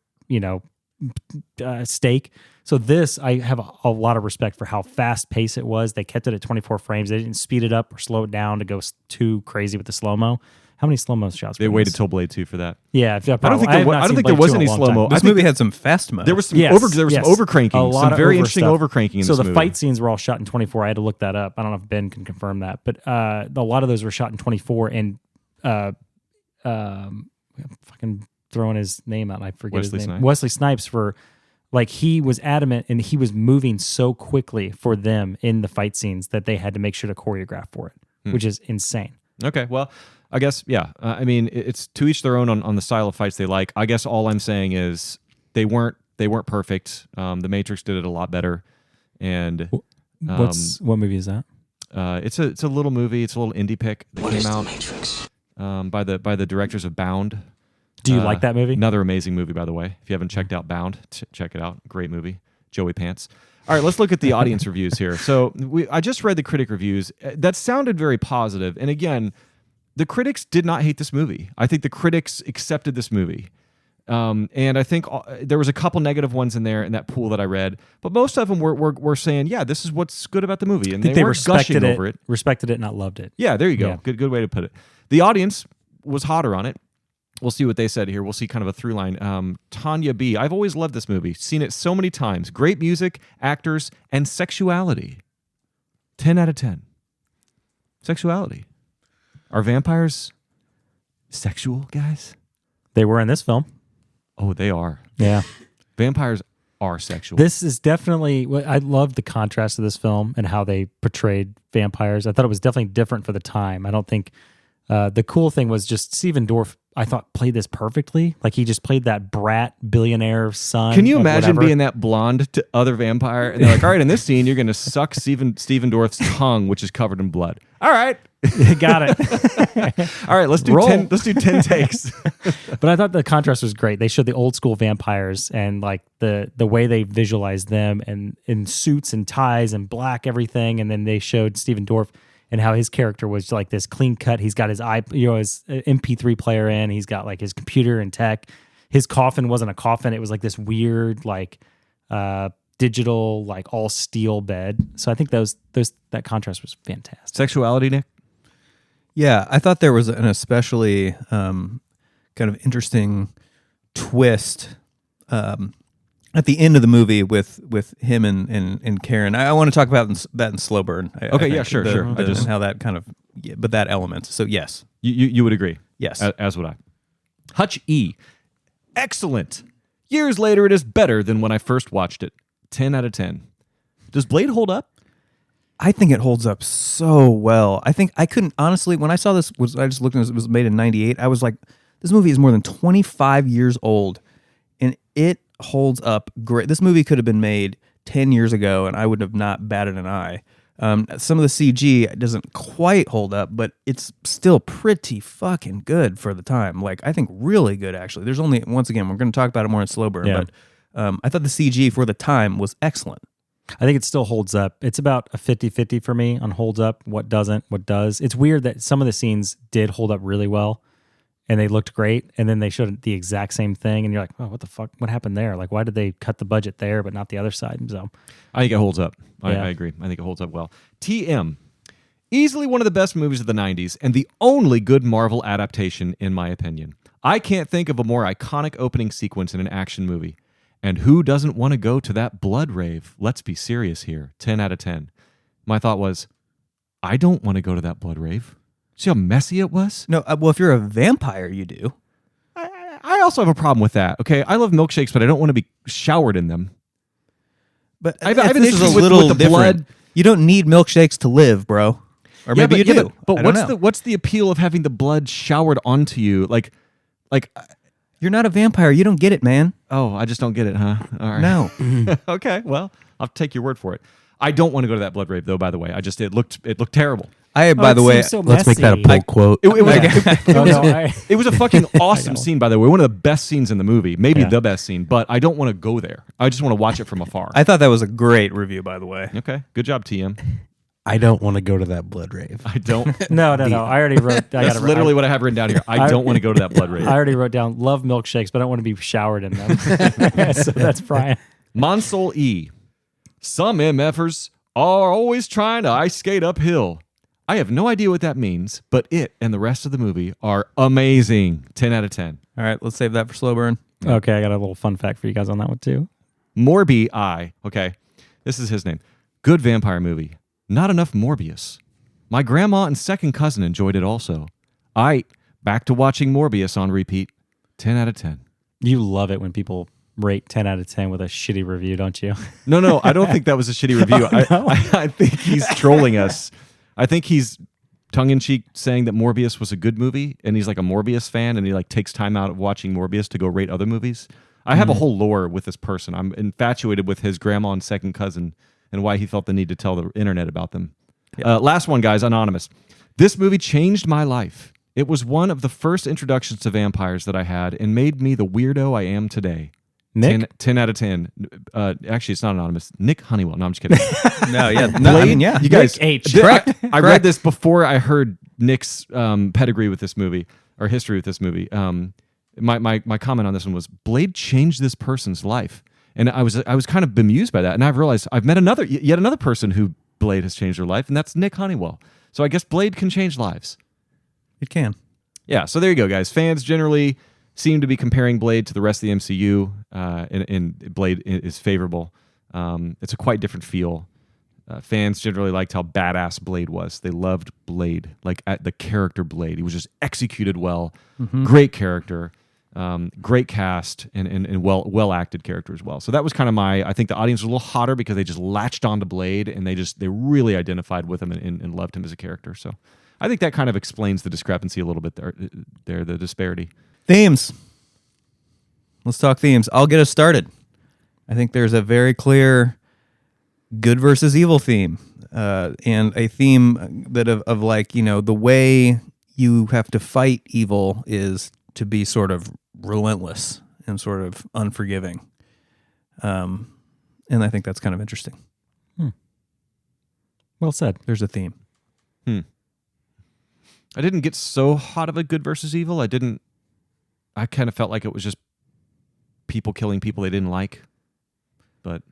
stake. So this, I have a lot of respect for how fast paced it was. They kept it at 24 frames. They didn't speed it up or slow it down to go too crazy with the slow mo. How many slow mo shots? They waited till Blade 2 for that. Yeah, I don't think there was any slow mo. This movie had some fast mo. There was some overcranking, some very interesting overcranking in this movie. So the fight scenes were all shot in 24. I had to look that up. I don't know if Ben can confirm that, but a lot of those were shot in 24. And fucking throwing his name out, and I forget his name. Snipes. Wesley Snipes he was adamant, and he was moving so quickly for them in the fight scenes that they had to make sure to choreograph for it, which is insane. Okay, well, I guess, yeah. I mean, it's to each their own on the style of fights they like. I guess all I'm saying is they weren't perfect. The Matrix did it a lot better. And what movie is that? It's a little movie. It's a little indie pick that came out Matrix? by the directors of Bound. Do you like that movie? Another amazing movie, by the way. If you haven't checked out Bound, check it out. Great movie. Joey Pants. All right, let's look at the audience reviews here. So I just read the critic reviews. That sounded very positive. And again, the critics did not hate this movie. I think the critics accepted this movie. And I think there was a couple negative ones in there in that pool that I read, but most of them were saying, yeah, this is what's good about the movie, and I think they they weren't gushing over it. Respected it, not loved it. Yeah, there you go. Yeah. Good way to put it. The audience was hotter on it. We'll see what they said here. We'll see kind of a through line. Tanya B. I've always loved this movie. Seen it so many times. Great music, actors, and sexuality. 10 out of 10. Sexuality. Are vampires sexual, guys? They were in this film. Oh, they are. Yeah. Vampires are sexual. This is definitely, I love the contrast of this film and how they portrayed vampires. I thought it was definitely different for the time. I don't think, the cool thing was just Steven Dorff, I thought, played this perfectly. Like, he just played that brat billionaire son. Can you imagine whatever. being that blonde to other vampire? And they're like, all right, in this scene, you're going to suck Steven Dorff's tongue, which is covered in blood. All right. Got it. All right, let's do Roll. 10 takes. But I thought the contrast was great. They showed the old school vampires and like the way they visualized them and in suits and ties and black everything. And then they showed Steven Dorff and how his character was like this clean cut. He's got his his MP3 player in. He's got like his computer and tech. His coffin wasn't a coffin. It was like this weird like digital like all steel bed. So I think that contrast was fantastic. Sexuality, Nick? Yeah, I thought there was an especially kind of interesting twist at the end of the movie with him and Karen. I want to talk about that in Slow Burn. Okay, yeah, sure. And how that kind of, but that element. So yes, You would agree? yes. As would I. Hutch E. Excellent. Years later, it is better than when I first watched it. 10 out of 10. Does Blade hold up? I think it holds up so well. I think I couldn't honestly, when I saw this, I just looked at it was made in 98. I was like, this movie is more than 25 years old and it holds up great. This movie could have been made 10 years ago and I would have not batted an eye. Some of the CG doesn't quite hold up, but it's still pretty fucking good for the time. Like, I think really good, actually. There's only, once again, we're going to talk about it more in Slow Burn, Yeah. but I thought the CG for the time was excellent. I think it still holds up. It's about a 50-50 for me on holds up, what doesn't, what does. It's weird that some of the scenes did hold up really well and they looked great, and then they showed the exact same thing, and you're like, oh, what the fuck? What happened there? Like, why did they cut the budget there but not the other side? So I think it holds up. I Yeah. agree. I think it holds up well. TM. Easily one of the best movies of the 90s and the only good Marvel adaptation, in my opinion. I can't think of a more iconic opening sequence in an action movie. And who doesn't want to go to that blood rave? Let's be serious here. 10 out of 10. My thought was, I don't want to go to that blood rave. See how messy it was? No, well, if you're a vampire, you do. I also have a problem with that. Okay, I love milkshakes, but I don't want to be showered in them. But I have an this is issue a with little the different. blood. You don't need milkshakes to live, bro. Or maybe you do. But I don't know. what's the appeal of having the blood showered onto you? Like, You're not a vampire. You don't get it, man. oh, I just don't get it, huh? All right. No. Okay, well, I'll take your word for it. I don't want to go to that blood rave, though. By the way, it looked terrible. By the way, Let's make that a pull quote. It was a fucking awesome scene, by the way. One of the best scenes in the movie, maybe Yeah. the best scene. But I don't want to go there. I just want to watch it from afar. I thought that was a great review, by the way. Okay, good job, TM. I don't want to go to that blood rave. I don't. No. I already wrote. That's literally what I have written down here. I don't want to go to that blood rave. I already wrote down love milkshakes, but I don't want to be showered in them. So that's Brian. Monsol E. Some MFers are always trying to ice skate uphill. I have no idea what that means, but it and the rest of the movie are amazing. 10 out of 10. All right, let's save that for Slow Burn. Okay, I got a little fun fact for you guys on that one too. Morbi I. Okay, this is his name. Good vampire movie. Not enough Morbius. My grandma and second cousin enjoyed it also. Back to watching Morbius on repeat. 10 out of 10. You love it when people rate 10 out of 10 with a shitty review, don't you? No, I don't think that was a shitty review. I think he's trolling us. I think he's tongue-in-cheek saying that Morbius was a good movie, and he's like a Morbius fan, and he like takes time out of watching Morbius to go rate other movies. I have a whole lore with this person. I'm infatuated with his grandma and second cousin and why he felt the need to tell the internet about them. Last one, guys, Anonymous. This movie changed my life. It was one of the first introductions to vampires that I had and made me the weirdo I am today. Nick? 10 out of 10. Actually, it's not anonymous. Nick Honeywell. No, I'm just kidding. No, yeah. No, I mean, yeah. You guys, Nick H. I read this before I heard Nick's pedigree with this movie or history with this movie. my comment on this one was Blade changed this person's life, and I was kind of bemused by that, and I've realized I've met yet another person who Blade has changed their life, and that's Nick Honeywell. So I guess Blade can change lives. It can. Yeah, so there you go, guys. Fans generally seem to be comparing Blade to the rest of the MCU, and Blade is favorable. It's a quite different feel. Fans generally liked how badass Blade was. They loved Blade, like the character Blade. He was just executed well. Great character, great cast, and well acted character as well. So that was kind of I think the audience was a little hotter because they just latched onto Blade and they really identified with him and loved him as a character. So I think that kind of explains the discrepancy a little bit there, the disparity. Themes. Let's talk themes. I'll get us started. I think there's a very clear good versus evil theme, and a theme that of like, the way you have to fight evil is to be sort of relentless and sort of unforgiving. And I think that's kind of interesting. Well said. There's a theme. I didn't get so hot of a good versus evil. I kind of felt like it was just people killing people they didn't like. But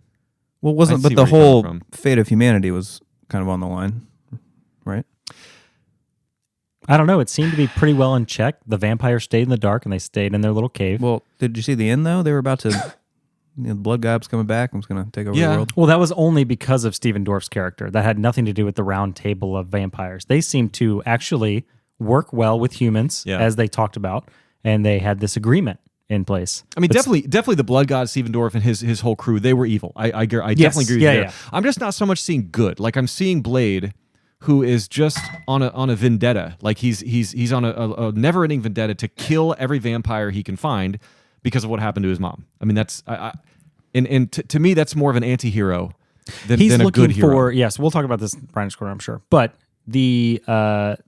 but the whole fate of humanity was kind of on the line, right? I don't know. It seemed to be pretty well in check. The vampires stayed in the dark and they stayed in their little cave. Well, did you see the end though? They were about to. The blood gob's coming back and was going to take over the world. Well, that was only because of Stephen Dorff's character. That had nothing to do with the round table of vampires. They seemed to actually work well with humans, as they talked about, and they had this agreement in place. I mean, definitely the blood god Stephen Dorff and his whole crew, they were evil. I definitely agree with you there. I'm just not so much seeing good. Like I'm seeing Blade, who is just on a vendetta. Like he's on a never-ending vendetta to kill every vampire he can find because of what happened to his mom. I mean, that's to me that's more of an anti-hero than a good hero. Yes, we'll talk about this in Brian's Corner, I'm sure. But the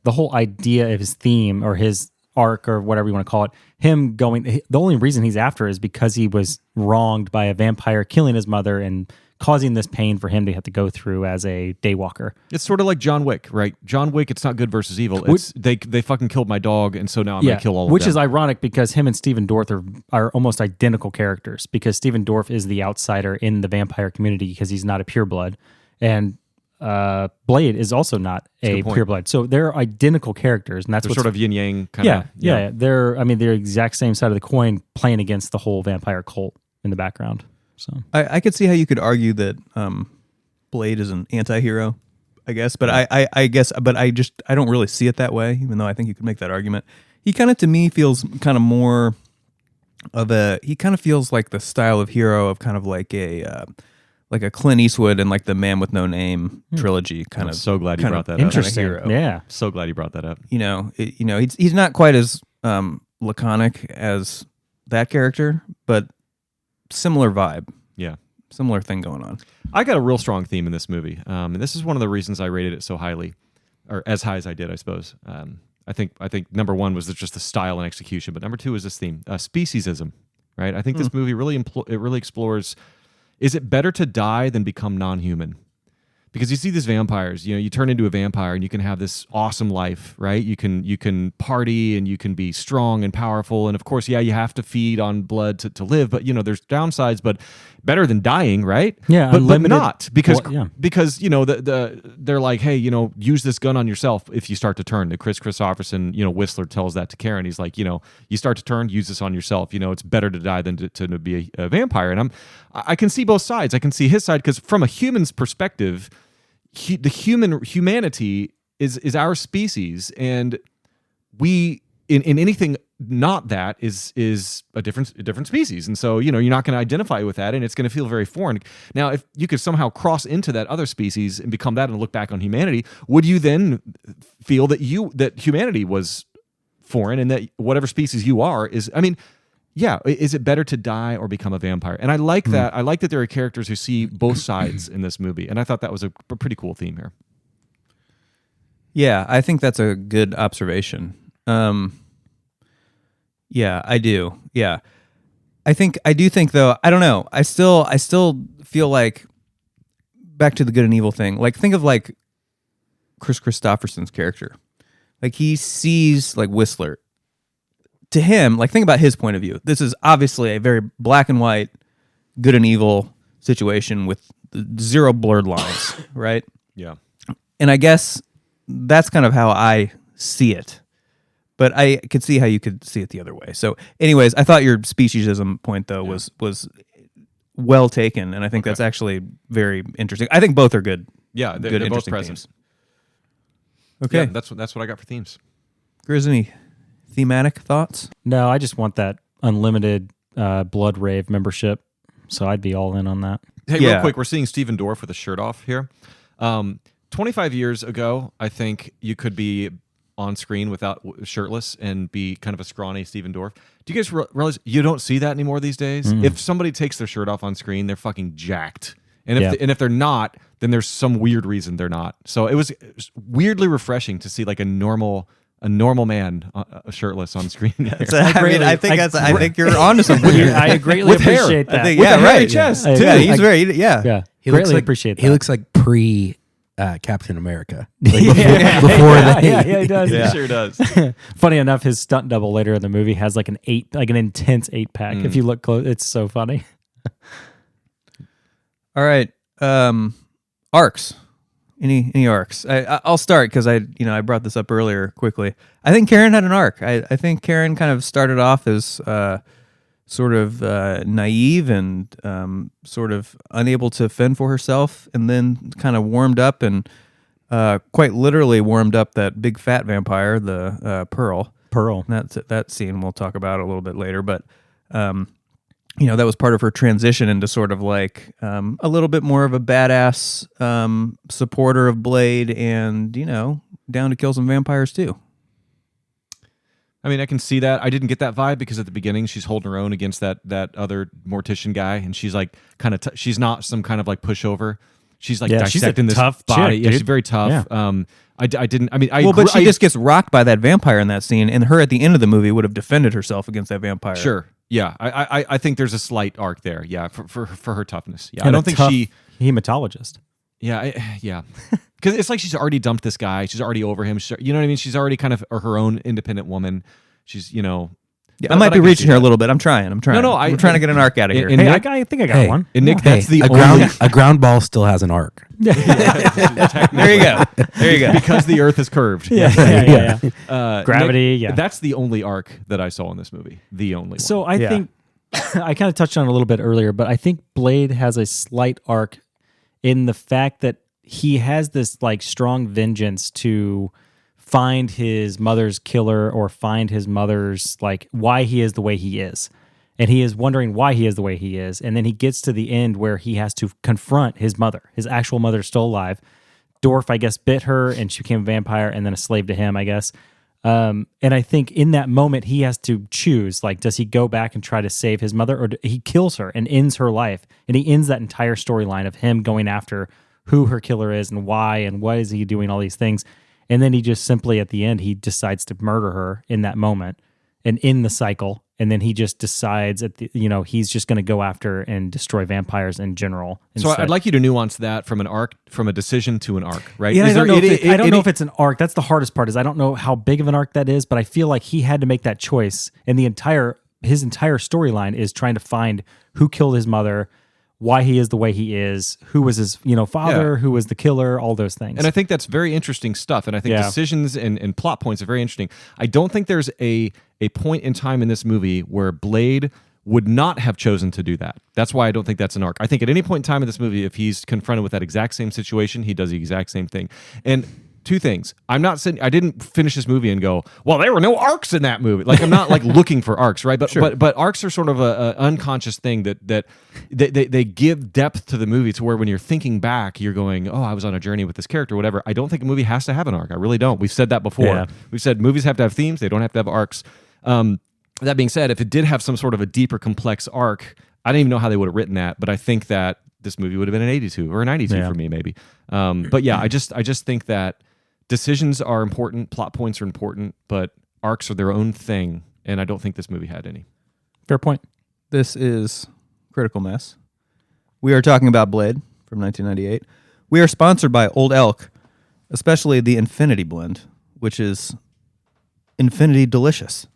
whole idea of his theme or his arc or whatever you want to call it, the only reason he's after is because he was wronged by a vampire killing his mother and causing this pain for him to have to go through as a daywalker. It's sort of like John Wick, right? John Wick, it's not good versus evil. It's they fucking killed my dog, and so now I'm going to kill all of them. Which is ironic because him and Stephen Dorff are almost identical characters, because Stephen Dorff is the outsider in the vampire community because he's not a pureblood, and Blade is also not a pureblood. So they're identical characters, and that's sort of yin-yang kind of. Yeah. They're the exact same side of the coin playing against the whole vampire cult in the background. So I could see how you could argue that Blade is an anti-hero, I guess, but I don't really see it that way, even though I think you could make that argument. He kind of, to me, feels kind of more of he kind of feels like the style of hero of kind of like a Clint Eastwood and like the Man with No Name trilogy kind I'm of. So glad you brought that interesting. up. Yeah, so glad you brought that up. He's not quite as laconic as that character, but similar vibe. Yeah. Similar thing going on. I got a real strong theme in this movie. And this is one of the reasons I rated it so highly, or as high as I did, I suppose. I think number one was just the style and execution, but number two is this theme, speciesism, right? I think this movie really explores, is it better to die than become non-human? Because you see these vampires, you turn into a vampire and you can have this awesome life, right? You can party and you can be strong and powerful. And of course, you have to feed on blood to live, but there's downsides, but better than dying, right? Yeah. But not because they're like, hey, use this gun on yourself if you start to turn. The Kris Kristofferson, Whistler tells that to Karen. He's like, you start to turn, use this on yourself. It's better to die than to be a vampire. And I can see both sides. I can see his side because from a human's perspective, humanity is our species, and we in anything not that is a different species, and so you're not going to identify with that, and it's going to feel very foreign. Now, if you could somehow cross into that other species and become that and look back on humanity, would you then feel that humanity was foreign and that whatever species you are is? I mean. Yeah, is it better to die or become a vampire? And I like that. I like that there are characters who see both sides in this movie, and I thought that was a pretty cool theme here. Yeah, I think that's a good observation. Yeah, I do. Yeah, I do think though. I don't know. I still feel like back to the good and evil thing. Like think of like Kris Kristofferson's character. Like he sees like Whistler to him, like think about his point of view. This is obviously a very black and white, good and evil situation with zero blurred lines, right? Yeah. And I guess that's kind of how I see it. But I could see how you could see it the other way. So, anyways, I thought your speciesism point though was well taken, and I think that's actually very interesting. I think both are good. Yeah, they're both interesting present. themes. Okay, Yeah, that's what I got for themes. Grizz, any thematic thoughts? No, I just want that unlimited Blood Rave membership. So I'd be all in on that. Hey, Yeah. real quick, we're seeing Steven Dorff with a shirt off here. 25 years ago, I think you could be on screen without shirtless and be kind of a scrawny Steven Dorff. Do you guys realize you don't see that anymore these days? If somebody takes their shirt off on screen, they're fucking jacked. And if they're not, then there's some weird reason they're not. So it was weirdly refreshing to see like a normal man shirtless on screen. I think you're onto something. I greatly With hair. appreciate that. I think, With yeah, a hairy right. chest, Yeah, too. he's very Yeah, He greatly looks like, appreciate that. He looks like pre Captain America. Like Yeah. before yeah, he does. He sure does. Funny enough, his stunt double later in the movie has like an intense 8-pack. If you look close, it's so funny. All right. Arcs. Any arcs? I'll start because I brought this up earlier quickly. I think Karen had an arc. I think Karen kind of started off as sort of naive and sort of unable to fend for herself, and then kind of warmed up and quite literally warmed up that big fat vampire, the Pearl. That scene we'll talk about a little bit later, but that was part of her transition into sort of like a little bit more of a badass supporter of Blade, and down to kill some vampires too. I mean, I can see that. I didn't get that vibe because at the beginning she's holding her own against that other mortician guy, and she's like kind of she's not some kind of like pushover. She's like dissecting this tough body. chick, Yeah, dude. she's very tough. Yeah. I didn't. I mean, But she just gets rocked by that vampire in that scene, and her at the end of the movie would have defended herself against that vampire. Sure. Yeah, I think there's a slight arc there. Yeah, for her toughness. Yeah, And I don't a think tough she. hematologist. Yeah. Because it's like she's already dumped this guy. She's already over him. You know what I mean? She's already kind of her own independent woman. She's Yeah, but- I might but be can reaching see here a that. little bit. I'm trying. I'm trying to get an arc out of here. And Hey, Nick- I think I got Hey. one. And Nick, that's the a only ground ball still has an arc. There you go. There you go. because the Earth is curved. Yeah. Nick, Gravity, yeah. That's the only arc that I saw in this movie. The only one. So I think I kind of touched on it a little bit earlier, but I think Blade has a slight arc in the fact that he has this like strong vengeance to find his mother's killer or find his mother's like why he is the way he is. And he is wondering why he is the way he is. And then he gets to the end where he has to confront his mother. His actual mother is still alive. Dorff, I guess, bit her and she became a vampire and then a slave to him, I guess. And I think in that moment, he has to choose, like, does he go back and try to save his mother, or he kills her and ends her life? And he ends that entire storyline of him going after who her killer is and why and what is he doing, all these things. And then he just simply, at the end, he decides to murder her in that moment and in the cycle. And then he just decides he's just going to go after and destroy vampires in general. So I'd like you to nuance that from an arc, from a decision to an arc, right? Yeah, Is I don't, there- know, if I don't it- know if it's an arc. That's the hardest part. Is I don't know how big of an arc that is, but I feel like he had to make that choice, and his entire storyline is trying to find who killed his mother, why he is the way he is, who was his father, Yeah. who was the killer, all those things. And I think that's very interesting stuff. And I think Yeah. decisions and plot points are very interesting. I don't think there's a point in time in this movie where Blade would not have chosen to do that. That's why I don't think that's an arc. I think at any point in time in this movie, if he's confronted with that exact same situation, he does the exact same thing. And two things. I didn't finish this movie and go, well, there were no arcs in that movie. Like I'm not like looking for arcs, right? But arcs are sort of a unconscious thing that they give depth to the movie to where when you're thinking back, you're going, oh, I was on a journey with this character, whatever. I don't think a movie has to have an arc. I really don't. We've said that before. Yeah. We've said movies have to have themes. They don't have to have arcs. That being said, if it did have some sort of a deeper, complex arc, I don't even know how they would have written that, but I think that this movie would have been an 82 or a 92 for me, maybe. But yeah, I just think that decisions are important, plot points are important, but arcs are their own thing, and I don't think this movie had any. Fair point. This is Critical Mess. We are talking about Blade from 1998. We are sponsored by Old Elk, especially the Infinity Blend, which is Infinity Delicious.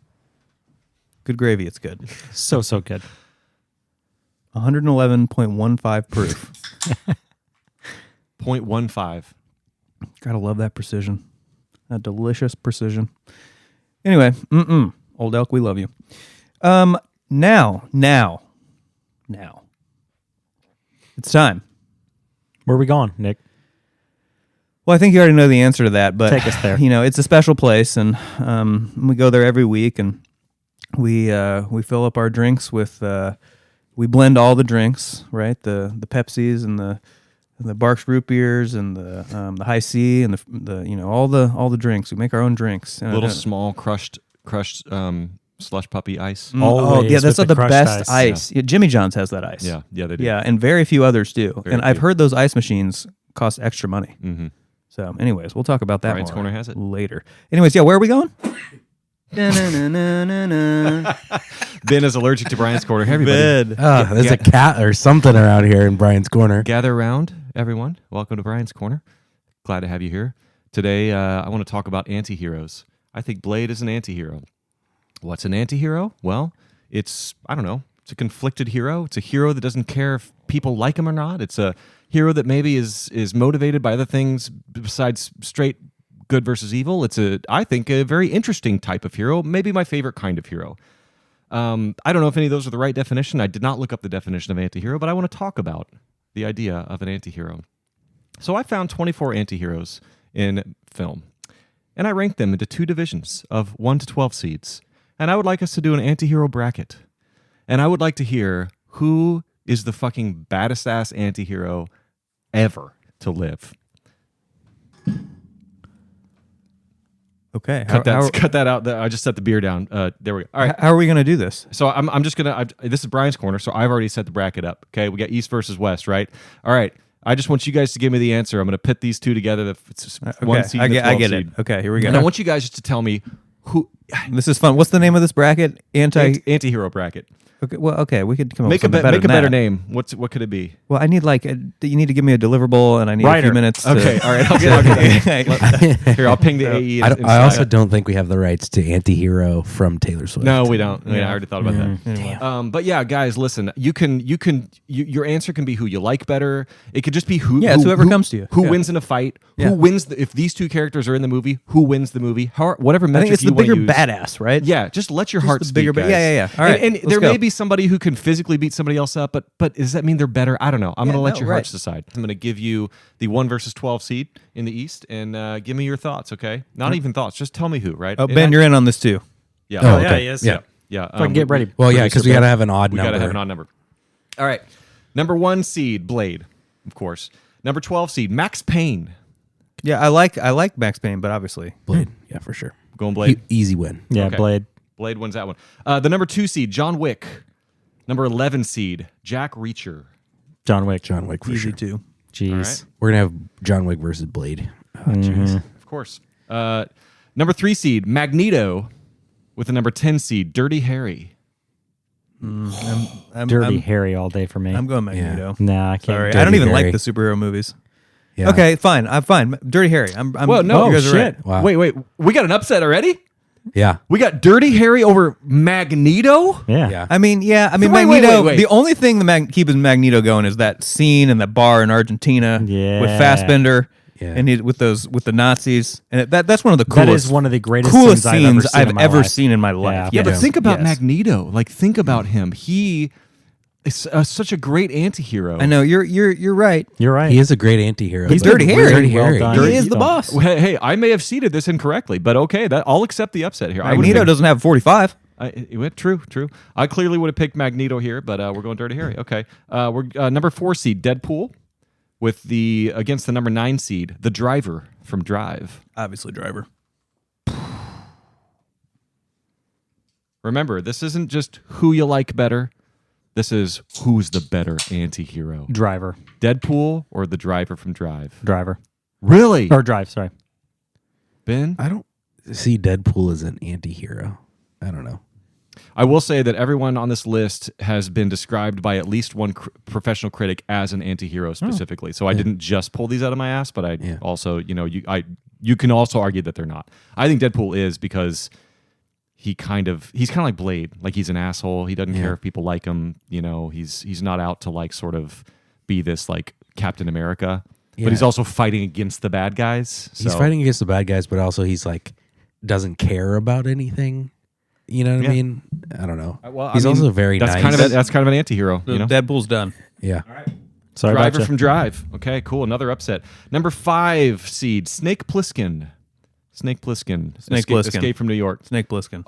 Good gravy. It's good. So good. 111.15 proof. 0.15. Gotta love that precision. That delicious precision. Anyway, Old Elk, we love you. Now. It's time. Where are we going, Nick? Well, I think you already know the answer to that, but Take us there. You know, it's a special place, and we go there every week, and we fill up our drinks with we blend all the drinks, right? The Pepsis and the Barks root beers and the High C and the you know all the drinks. We make our own drinks. Little small crushed slush puppy ice. Always yeah, that's with the crushed best ice. ice. Yeah, Jimmy John's has that ice. Yeah, they do. Yeah, and very few others do. Very and I've few. heard those ice machines cost extra money. Mm-hmm. So, anyways, we'll talk about that Brian's more Corner has it. later. Anyways, yeah, where are we going? Ben is allergic to Brian's Corner. Hey, everybody. There's a cat or something around here in Brian's corner. Gather around, everyone. Welcome to Brian's Corner. Glad to have you here. Today, I want to talk about anti-heroes. I think Blade is an anti-hero. What's an anti-hero? Well, it's a conflicted hero. It's a hero that doesn't care if people like him or not. It's a hero that maybe is motivated by other things besides straight good versus evil. It's I think a very interesting type of hero, maybe my favorite kind of hero. I don't know if any of those are the right definition. I did not look up the definition of anti-hero, but I want to talk about the idea of an anti-hero. So I found 24 anti-heroes in film, and I ranked them into two divisions of 1 to 12 seeds. And I would like us to do an anti-hero bracket. And I would like to hear who is the fucking baddest ass anti-hero ever to live. Okay. Cut that out. I just set the beer down. There we go. All right. How are we going to do this? So I'm just gonna. This is Brian's Corner, so I've already set the bracket up. Okay, we got East versus West, right? All right. I just want you guys to give me the answer. I'm gonna pit these two together. It's one seed. I and a get 12 it. seed. Okay, here we go. And I want you guys just to tell me who This is fun. What's the name of this bracket? anti-hero bracket. Okay, well, okay, we could come up Make with a something better make a than better that. name. What could it be? Well, I need you need to give me a deliverable, and I need a Writer. few minutes. Okay, all right. I'll get that. Here, I'll ping the AE. I also don't think we have the rights to anti-hero from Taylor Swift. No, we don't. I Yeah. already thought about that. Damn. But yeah, guys, listen. Your answer can be who you like better. It could just be who. Yeah, it's whoever comes to you. Who Yeah. wins in a fight? Yeah. Who wins? If these two characters are in the movie, who wins the movie? Whatever I metric think it's you the want to bigger use. badass, right? Yeah, just let your Just heart the speak, bigger guys. yeah. All right, and let's there go. may be somebody who can physically beat somebody else up, but does that mean they're better? I don't know. I'm going to let your hearts decide. I'm going to give you the 1 versus 12 seed in the East, and give me your thoughts. Okay, not even thoughts. Just tell me who. Right? Oh, Ben, you're in on this too. Yeah. Oh, Yeah, okay. he is. Yeah. Yeah. So I can get ready. Well, yeah, because we got to Ben, have an odd we number. got to have an odd number. All right. Number 1 seed, Blade, of course. Number 12 seed, Max Payne. Yeah, I like Max Payne, but obviously Blade. Yeah, for sure. Going Blade. Easy win. Yeah, Okay. Blade. Blade wins that one. The number 2 seed, John Wick. Number 11 seed, Jack Reacher. John Wick. John Wick for easy sure. too. Jeez. All right. We're going to have John Wick versus Blade. Oh, jeez. Of course. Number 3 seed, Magneto. With the number 10 seed, Dirty Harry. Dirty Harry all day for me. I'm going Magneto. Nah, I can't. Sorry, do I don't it. even Harry. like the superhero movies. Yeah. Okay, fine. I'm fine. Dirty Harry. I'm Well, no, you guys are shit. right. Wow. Wait. We got an upset already? Yeah. We got Dirty Harry over Magneto? Yeah. Yeah. I mean, Wait, Magneto. wait. The only thing that keeps Magneto going is that scene in the bar in Argentina Yeah. with Fassbender, Yeah. and with the Nazis, and that's one of the That coolest. is one of the greatest coolest scenes I've ever seen in my life. Yeah. Yeah, but Yes. think about Yes. Magneto. Like, think about him. He is such a great anti-hero. I know you're right. You're right. He is a great anti-hero. He's but Dirty Harry. Dirty Well Harry. done. He Dirty- is the boss. Well, hey, I may have seeded this incorrectly, but okay, I'll accept the upset here. Magneto doesn't have 45. True. I clearly would have picked Magneto here, but we're going Dirty Harry. Okay, we're number 4 seed Deadpool with against the number 9 seed the Driver from Drive. Obviously, Driver. Remember, this isn't just who you like better. This is who's the better anti-hero. Driver. Deadpool or the Driver from Drive? Driver. Really? Or Drive, sorry. Ben? I don't see Deadpool as an anti-hero. I don't know. I will say that everyone on this list has been described by at least one professional critic as an anti-hero specifically. So I didn't just pull these out of my ass, but I also, you can also argue that they're not. I think Deadpool is because he's kind of like Blade. Like he's an asshole. He doesn't care if people like him. You know, he's not out to like sort of be this like Captain America, but he's also fighting against the bad guys. So. He's fighting against the bad guys, but also he's like doesn't care about anything. You know what I mean? I don't know. Well, he's also very that's nice. That's kind of an anti-hero. You know? Deadpool's done. Yeah. All right. Sorry Driver about you. from Drive. Okay, cool. Another upset. Number 5 seed, Snake Plissken. Snake Plissken. Escape from New York. Snake Plissken.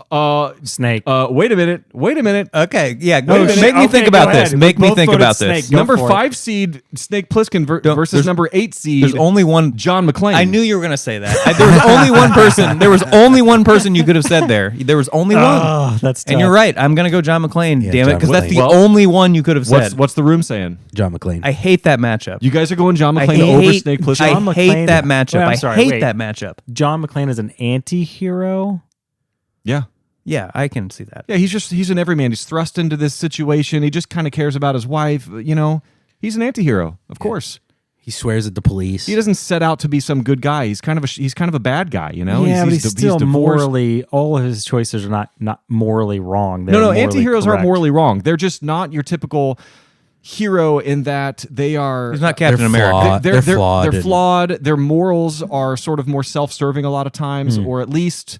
Snake. Wait a minute. Okay, yeah. Oh, shit. Make me Okay, think go about ahead. this. Make We me both think voted about Snake. this. Go Number for it. 5 seed, Snake Plissken versus there's- number 8 seed, There's only one. John McClane. I knew you were going to say that. There was only one person. There was only one person you could have said there. There was only one. Oh, that's tough. And you're right. I'm going to go John McClane. Yeah, Damn it, John because that's the McClane. only one you could have said. What's the room saying? John McClane. I hate that matchup. You guys are going John I McClane over hate, Snake Plissken? John I hate McClane- that matchup. Wait, I'm I sorry, hate wait. that matchup. John McClane is an anti-hero. Yeah. Yeah, I can see that. Yeah, he's an everyman. He's thrust into this situation. He just kind of cares about his wife. You know, he's an anti-hero, of course. He swears at the police. He doesn't set out to be some good guy. He's kind of a bad guy, you know? Yeah, but he's he's still divorced. morally. All of his choices are not morally wrong. They're No, morally anti-heroes aren't correct. morally wrong. They're just not your typical hero in that they are... He's not Captain America. flawed. They're flawed They're and- flawed. Their morals are sort of more self-serving a lot of times, or at least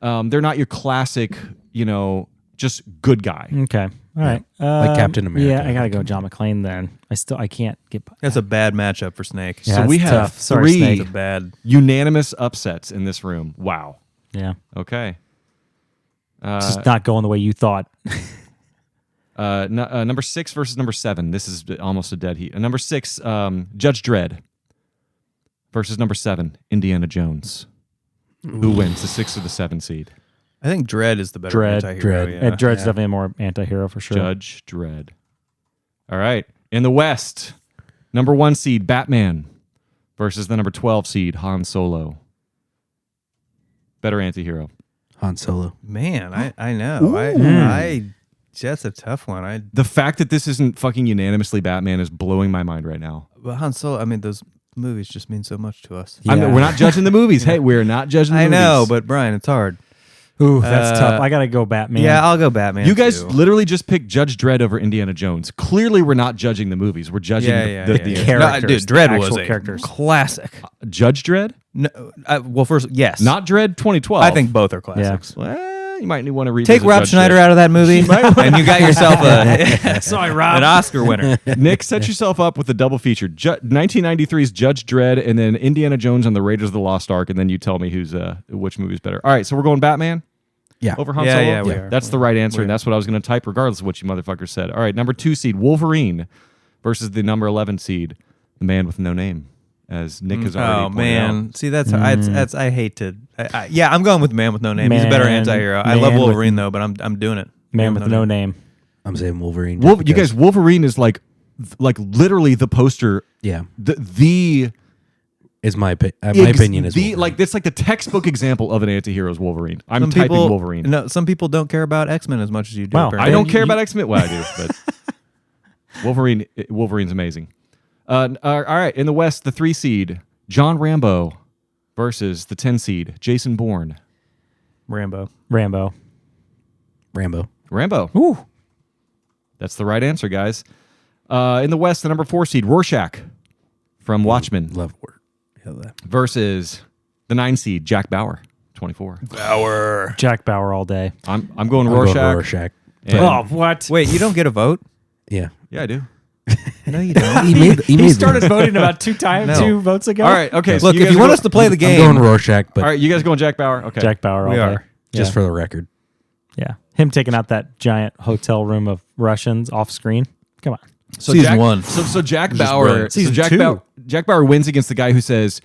they're not your classic, you know, just good guy. Okay, all right. Like Captain America. Yeah, I gotta go John McClane then. I can't get. That's a bad matchup for Snake. Yeah, So we that's have tough. Sorry, 3 Snake. It's a bad. unanimous upsets in this room. Wow. Yeah, Okay. it's just not going the way you thought. Number 6 versus number 7. This is almost a dead heat. Number 6, Judge Dredd versus number 7, Indiana Jones. Who wins, the 6 or the 7 seed? I think Dredd is the better Dredd. anti-hero. Dredd. Yeah. And Dredd's definitely a more anti-hero for sure. Judge Dredd. All right. In the West, number 1 seed, Batman versus the number 12 seed, Han Solo. Better anti-hero. Han Solo. Man, I know. I that's a tough one. The fact that this isn't fucking unanimously Batman is blowing my mind right now. But Han Solo. I mean, those movies just mean so much to us. Yeah. We're not judging the movies. Hey, we're not judging the I movies. know, but Brian, it's hard. Ooh, that's tough. I gotta go Batman. Yeah, I'll go Batman. You guys too. literally just picked Judge Dredd over Indiana Jones. Clearly, we're not judging the movies. We're judging the characters, No, dude, Dredd the was actual a characters. classic. Judge Dredd, No, well, first, yes, not Dredd 2012. I think both are classics. Well, you might want to read. Take Rob Schneider out of that movie, and you got yourself Sorry, Rob. an Oscar winner. Nick, set yourself up with a double feature: 1993's Judge Dredd, and then Indiana Jones and the Raiders of the Lost Ark. And then you tell me which movie's better. All right, so we're going Batman. Yeah. Over Han Yeah, Solo? yeah, we are. That's the right answer, and that's what I was going to type regardless of what you motherfuckers said. All right, number 2 seed, Wolverine versus the number 11 seed, the man with no name, as Nick has already Oh pointed man, out. see that's I hate to. Yeah, I'm going with Man with No Name. He's a better Man- anti-hero. I love Man with- Wolverine though, but I'm doing it. Man with no name. I'm saying Wolverine. You guys, Wolverine is like literally the poster, Yeah. the Is my opinion is the Wolverine. like that's like the textbook example of an anti-hero is Wolverine. I'm Some typing people, Wolverine. No, some people don't care about X-Men as much as you do. Wow. apparently. I don't care about X-Men. Well, I do, but Wolverine's amazing. All right, in the West, the 3 seed, John Rambo versus the 10 seed, Jason Bourne. Rambo. Rambo. Rambo. Ooh. That's the right answer, guys. In the West, the number 4 seed, Rorschach from Watchmen Love word. Yeah, that. versus the 9 seed, Jack Bauer, 24. Jack Bauer all day. I'm going I'll Rorschach. go Rorschach. and- Oh, what? Wait, you don't get a vote? Yeah. Yeah, I do. No, you don't. He made started voting about 2 votes ago. All right, okay. so Look, if guys you are want go- us to play the I'm game, going Rorschach, but all right, you guys going Jack Bauer? Okay. Jack Bauer all we day. are. just Yeah. for the record. Yeah. Him taking out that giant hotel room of Russians off screen. Come on. So Season Jack, 1. So Jack Just Bauer. brilliant. So Season Jack 2. Jack Bauer wins against the guy who says,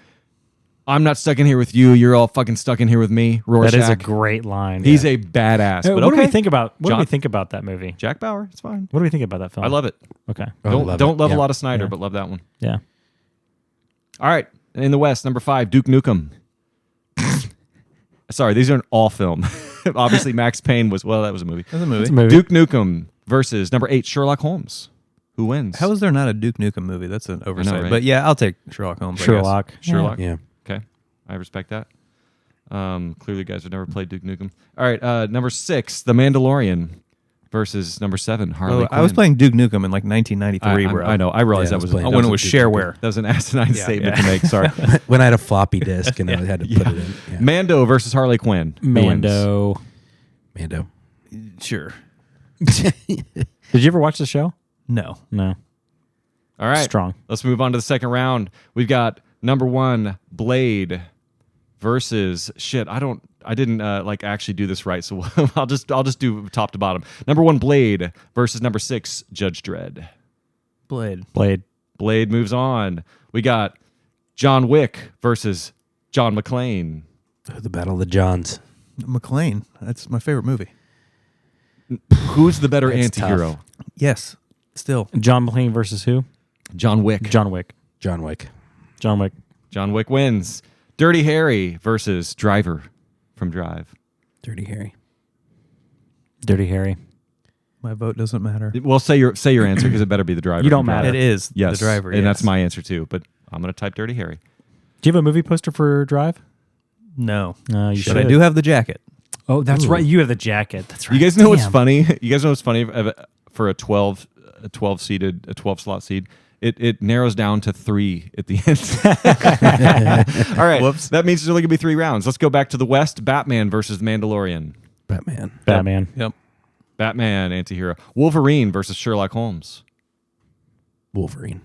"I'm not stuck in here with you. You're all fucking stuck in here with me." Rorschach. That is a great line. He's a badass. Hey, But what do okay. we think about John- that movie? Jack Bauer. It's fine. What do we think about that film? I love it. Okay. Oh, Don't love a Yeah. lot of Snyder, Yeah. but love that one. Yeah. All right. In the West, number 5, Duke Nukem. Sorry, these aren't all film. Obviously, Max Payne was, well, that was a movie. That's a movie. It's a movie. Duke Nukem versus number 8, Sherlock Holmes. Who wins? How is there not a Duke Nukem movie? That's an oversight. right? But yeah, I'll take Sherlock Holmes. I guess. Sherlock. Sherlock? Yeah. Okay. I respect that. Clearly, you guys have never played Duke Nukem. All right, number 6, The Mandalorian versus number 7, Harley Quinn. I was playing Duke Nukem in like 1993, bro. I know. I realized Yeah, that was playing- when it was a- shareware. That was an asinine statement to make. Sorry. When I had a floppy disk and I had to put it in. Yeah. Mando versus Harley Quinn. Who wins? Mando. Sure. Did you ever watch the show? No. No. All right. Strong. Let's move on to the second round. We've got number 1, Blade versus I didn't actually do this right, so I'll just do top to bottom. Number 1, Blade versus number 6, Judge Dredd. Blade. Blade moves on. We got John Wick versus John McClane. The Battle of the Johns. McClane. That's my favorite movie. Who's the better That's anti-hero? tough. Yes. Still. John McClane versus who? John Wick. John Wick. John Wick. John Wick. John Wick wins. Dirty Harry versus Driver from Drive. Dirty Harry. Dirty Harry. My vote doesn't matter. Well, say your answer because it better be the Driver. You don't from Drive. matter. It is Yes, the driver. and that's yes. my answer too. But I'm going to type Dirty Harry. Do you have a movie poster for Drive? No. No, you But should. I do have the jacket. Oh, that's right. You have the jacket. That's right. You guys know what's Damn. funny? You guys know what's funny for a 12 slot seed? It narrows down to 3 at the end. All right. Whoops. That means there's only going to be 3 rounds. Let's go back to the West. Batman versus the Mandalorian. Batman. Batman. Yep. Batman, antihero. Wolverine versus Sherlock Holmes. Wolverine.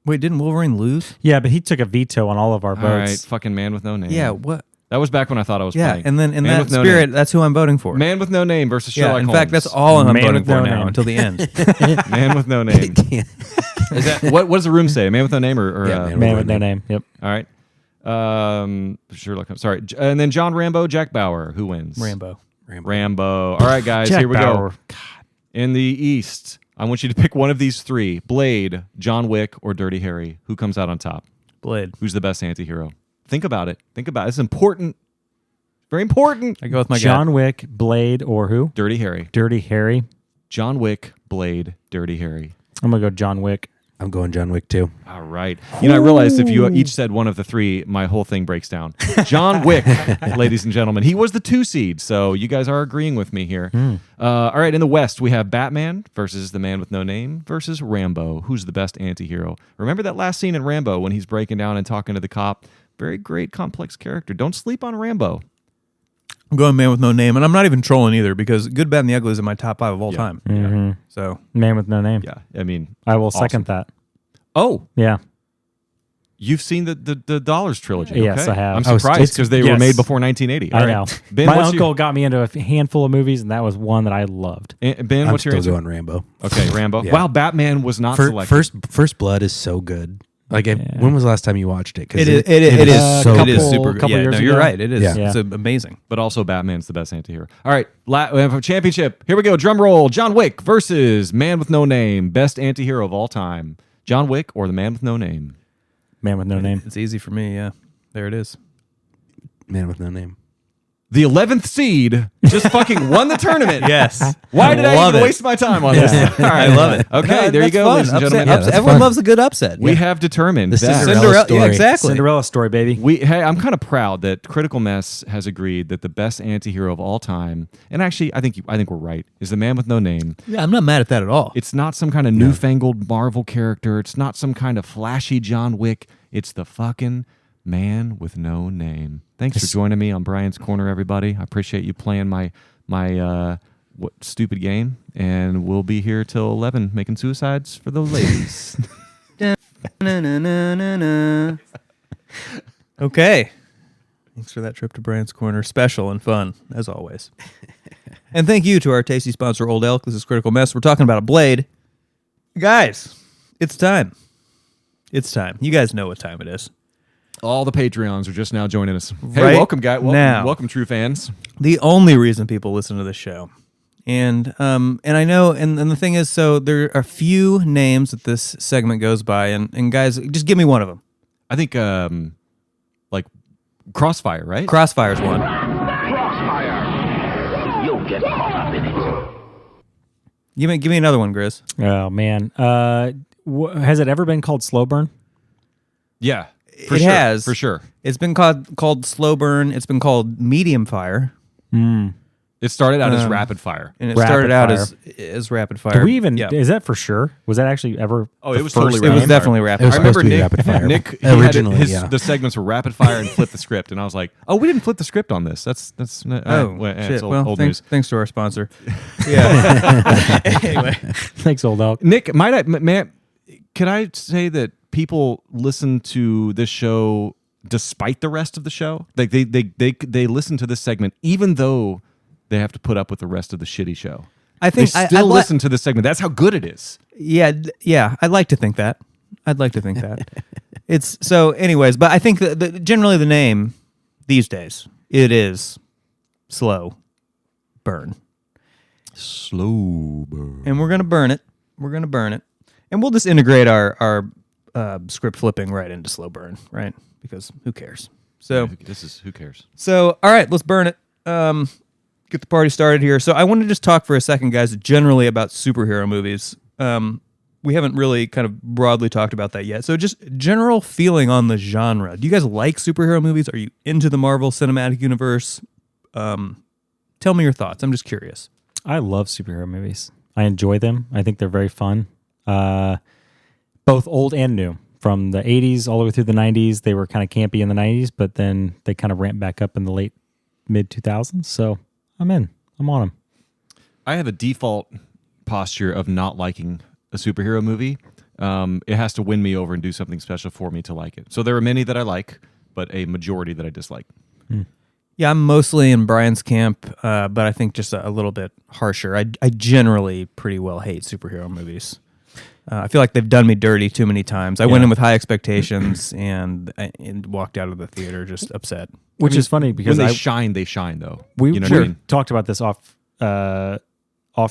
Wait, didn't Wolverine lose? Yeah, but he took a veto on all of our All right. votes. Fucking Man with No Name. Yeah. What? That was back when I thought I was Yeah. playing. And then in Man that with No spirit, Name. that's who I'm voting for. Man with No Name versus yeah. Sherlock In Holmes. fact, that's all I'm Man voting with for no now name. until the end. Man with No Name. Is that what does the room say? Man with No Name or Yeah, Man with no name. Yep. all right. Sherlock Holmes. Sorry. And then John Rambo, Jack Bauer. Who wins? Rambo. Rambo. All right, guys. Jack Here we Bauer. go. In the East, I want you to pick one of these 3: Blade, John Wick, or Dirty Harry. Who comes out on top? Blade. Who's the best anti-hero? Think about it. It's important. Very important. I go with my John Wick, Blade, or who? Dirty Harry. Dirty Harry. John Wick, Blade, Dirty Harry. I'm gonna go John Wick. I'm going John Wick too. All right. You know, I realized if you each said one of the 3, my whole thing breaks down. John Wick, ladies and gentlemen. He was the 2 seed, so you guys are agreeing with me here. All right, in the West, we have Batman versus the Man with No Name versus Rambo. Who's the best anti-hero? Remember that last scene in Rambo when he's breaking down and talking to the cop? Very great, complex character. Don't sleep on Rambo. I'm going Man with No Name, and I'm not even trolling either because Good, Bad, and the Ugly is in my top 5 of all Yeah. time. Mhm. So Man with no name. Yeah, I mean, I will Awesome. second that. oh, Yeah. you've seen the Dollars trilogy. Yes, okay. I have. I'm I was- surprised because they were yes. made before 1980. I All know. right. Ben, My what's uncle got me into a handful of movies, and that was one that I loved. Ben, I'm what's your still answer? going Rambo. Okay, Rambo. Yeah. Wow, Batman was not selected. First Blood is so good. Like, Yeah. when was the last time you watched it? 'Cause it is so it is good. super good. couple Yeah, years no, you're ago. right. It is. Yeah. It's amazing. But also Batman's the best anti-hero. All right, we have a championship. Here we go. Drum roll. John Wick versus Man with No Name. Best anti-hero of all time. John Wick or the Man with No Name? Man with no name. It's easy for me. Yeah, there it is. Man with No Name. The 11th seed just fucking won the tournament. Yes. Why did I Love even it. waste my time on this? All right. I love it. Okay, No, there you that's go, fun. ladies and Upset- gentlemen. Yeah, upset- that's everyone fun. loves a good upset. We have determined This is that Cinderella story. Yeah, exactly. Cinderella story, baby. Hey, I'm kind of proud that Critical Mess has agreed that the best anti-hero of all time, and actually I think we're right, is the Man with No Name. Yeah, I'm not mad at that at all. It's not some kind of newfangled Marvel character. It's not some kind of flashy John Wick. It's the fucking Man with No Name. Thanks for joining me on Brian's Corner, everybody. I appreciate you playing my what stupid game, and we'll be here till 11 making suicides for those ladies. Okay. Thanks for that trip to Brian's Corner. Special and fun, as always. And thank you to our tasty sponsor, Old Elk. This is Critical Mess. We're talking about a blade. Guys, it's time. It's time. You guys know what time it is. All the Patreons are just now joining us. Hey, Right welcome, guys. Welcome, now. welcome, true fans. The only reason people listen to this show. And I know, and the thing is, so there are a few names that this segment goes by, and guys, just give me one of them. I think, like Crossfire, right? Crossfire's one. Crossfire. You'll get caught up in it. Give me another one, Grizz. Oh man, has it ever been called Slow Burn? Yeah. For it sure, has. for sure. It's been called slow burn. It's been called medium fire. It started out as rapid fire. And it Rapid started out fire. as rapid fire. Do we even? Yeah. Is that for sure? Was that actually ever? Oh, the it was first totally It rapid was fire. definitely rapid It was fire. I remember supposed to be Nick, rapid fire. Nick he had Originally, his, yeah. the segments were rapid fire and flip the script, and I was like, "Oh, we didn't flip the script on this. That's Oh, it's shit. old, Well, old thanks, news." thanks to our sponsor. Yeah. Anyway. Thanks, old dog. Nick, can I say that people listen to this show despite the rest of the show? Like they listen to this segment even though they have to put up with the rest of the shitty show. I think They still listen to this segment. That's how good it is. Yeah. I'd like to think that. It's so. Anyways, but I think that generally the name these days it is slow burn, Slow burn. and we're gonna burn it. And we'll just integrate our script flipping right into slow burn, right? Because who cares? So Who cares? all right, let's burn it. Get the party started here. So I want to just talk for a second, guys, generally about superhero movies. We haven't really kind of broadly talked about that yet. So just general feeling on the genre. Do you guys like superhero movies? Are you into the Marvel Cinematic Universe? Tell me your thoughts. I'm just curious. I love superhero movies. I enjoy them. I think they're very fun. Both old and new. From the 80s all the way through the 90s, they were kind of campy in the 90s, but then they kind of ramped back up in the late mid 2000s. So I'm in. I'm on them. I have a default posture of not liking a superhero movie. It has to win me over and do something special for me to like it. So there are many that I like, but a majority that I dislike. Yeah, I'm mostly in Brian's camp, but I think just a little bit harsher. I generally pretty well hate superhero movies. I feel like they've done me dirty too many times. I went in with high expectations and walked out of the theater just upset. Which is funny because When they shine though. we you know what I mean? talked about this off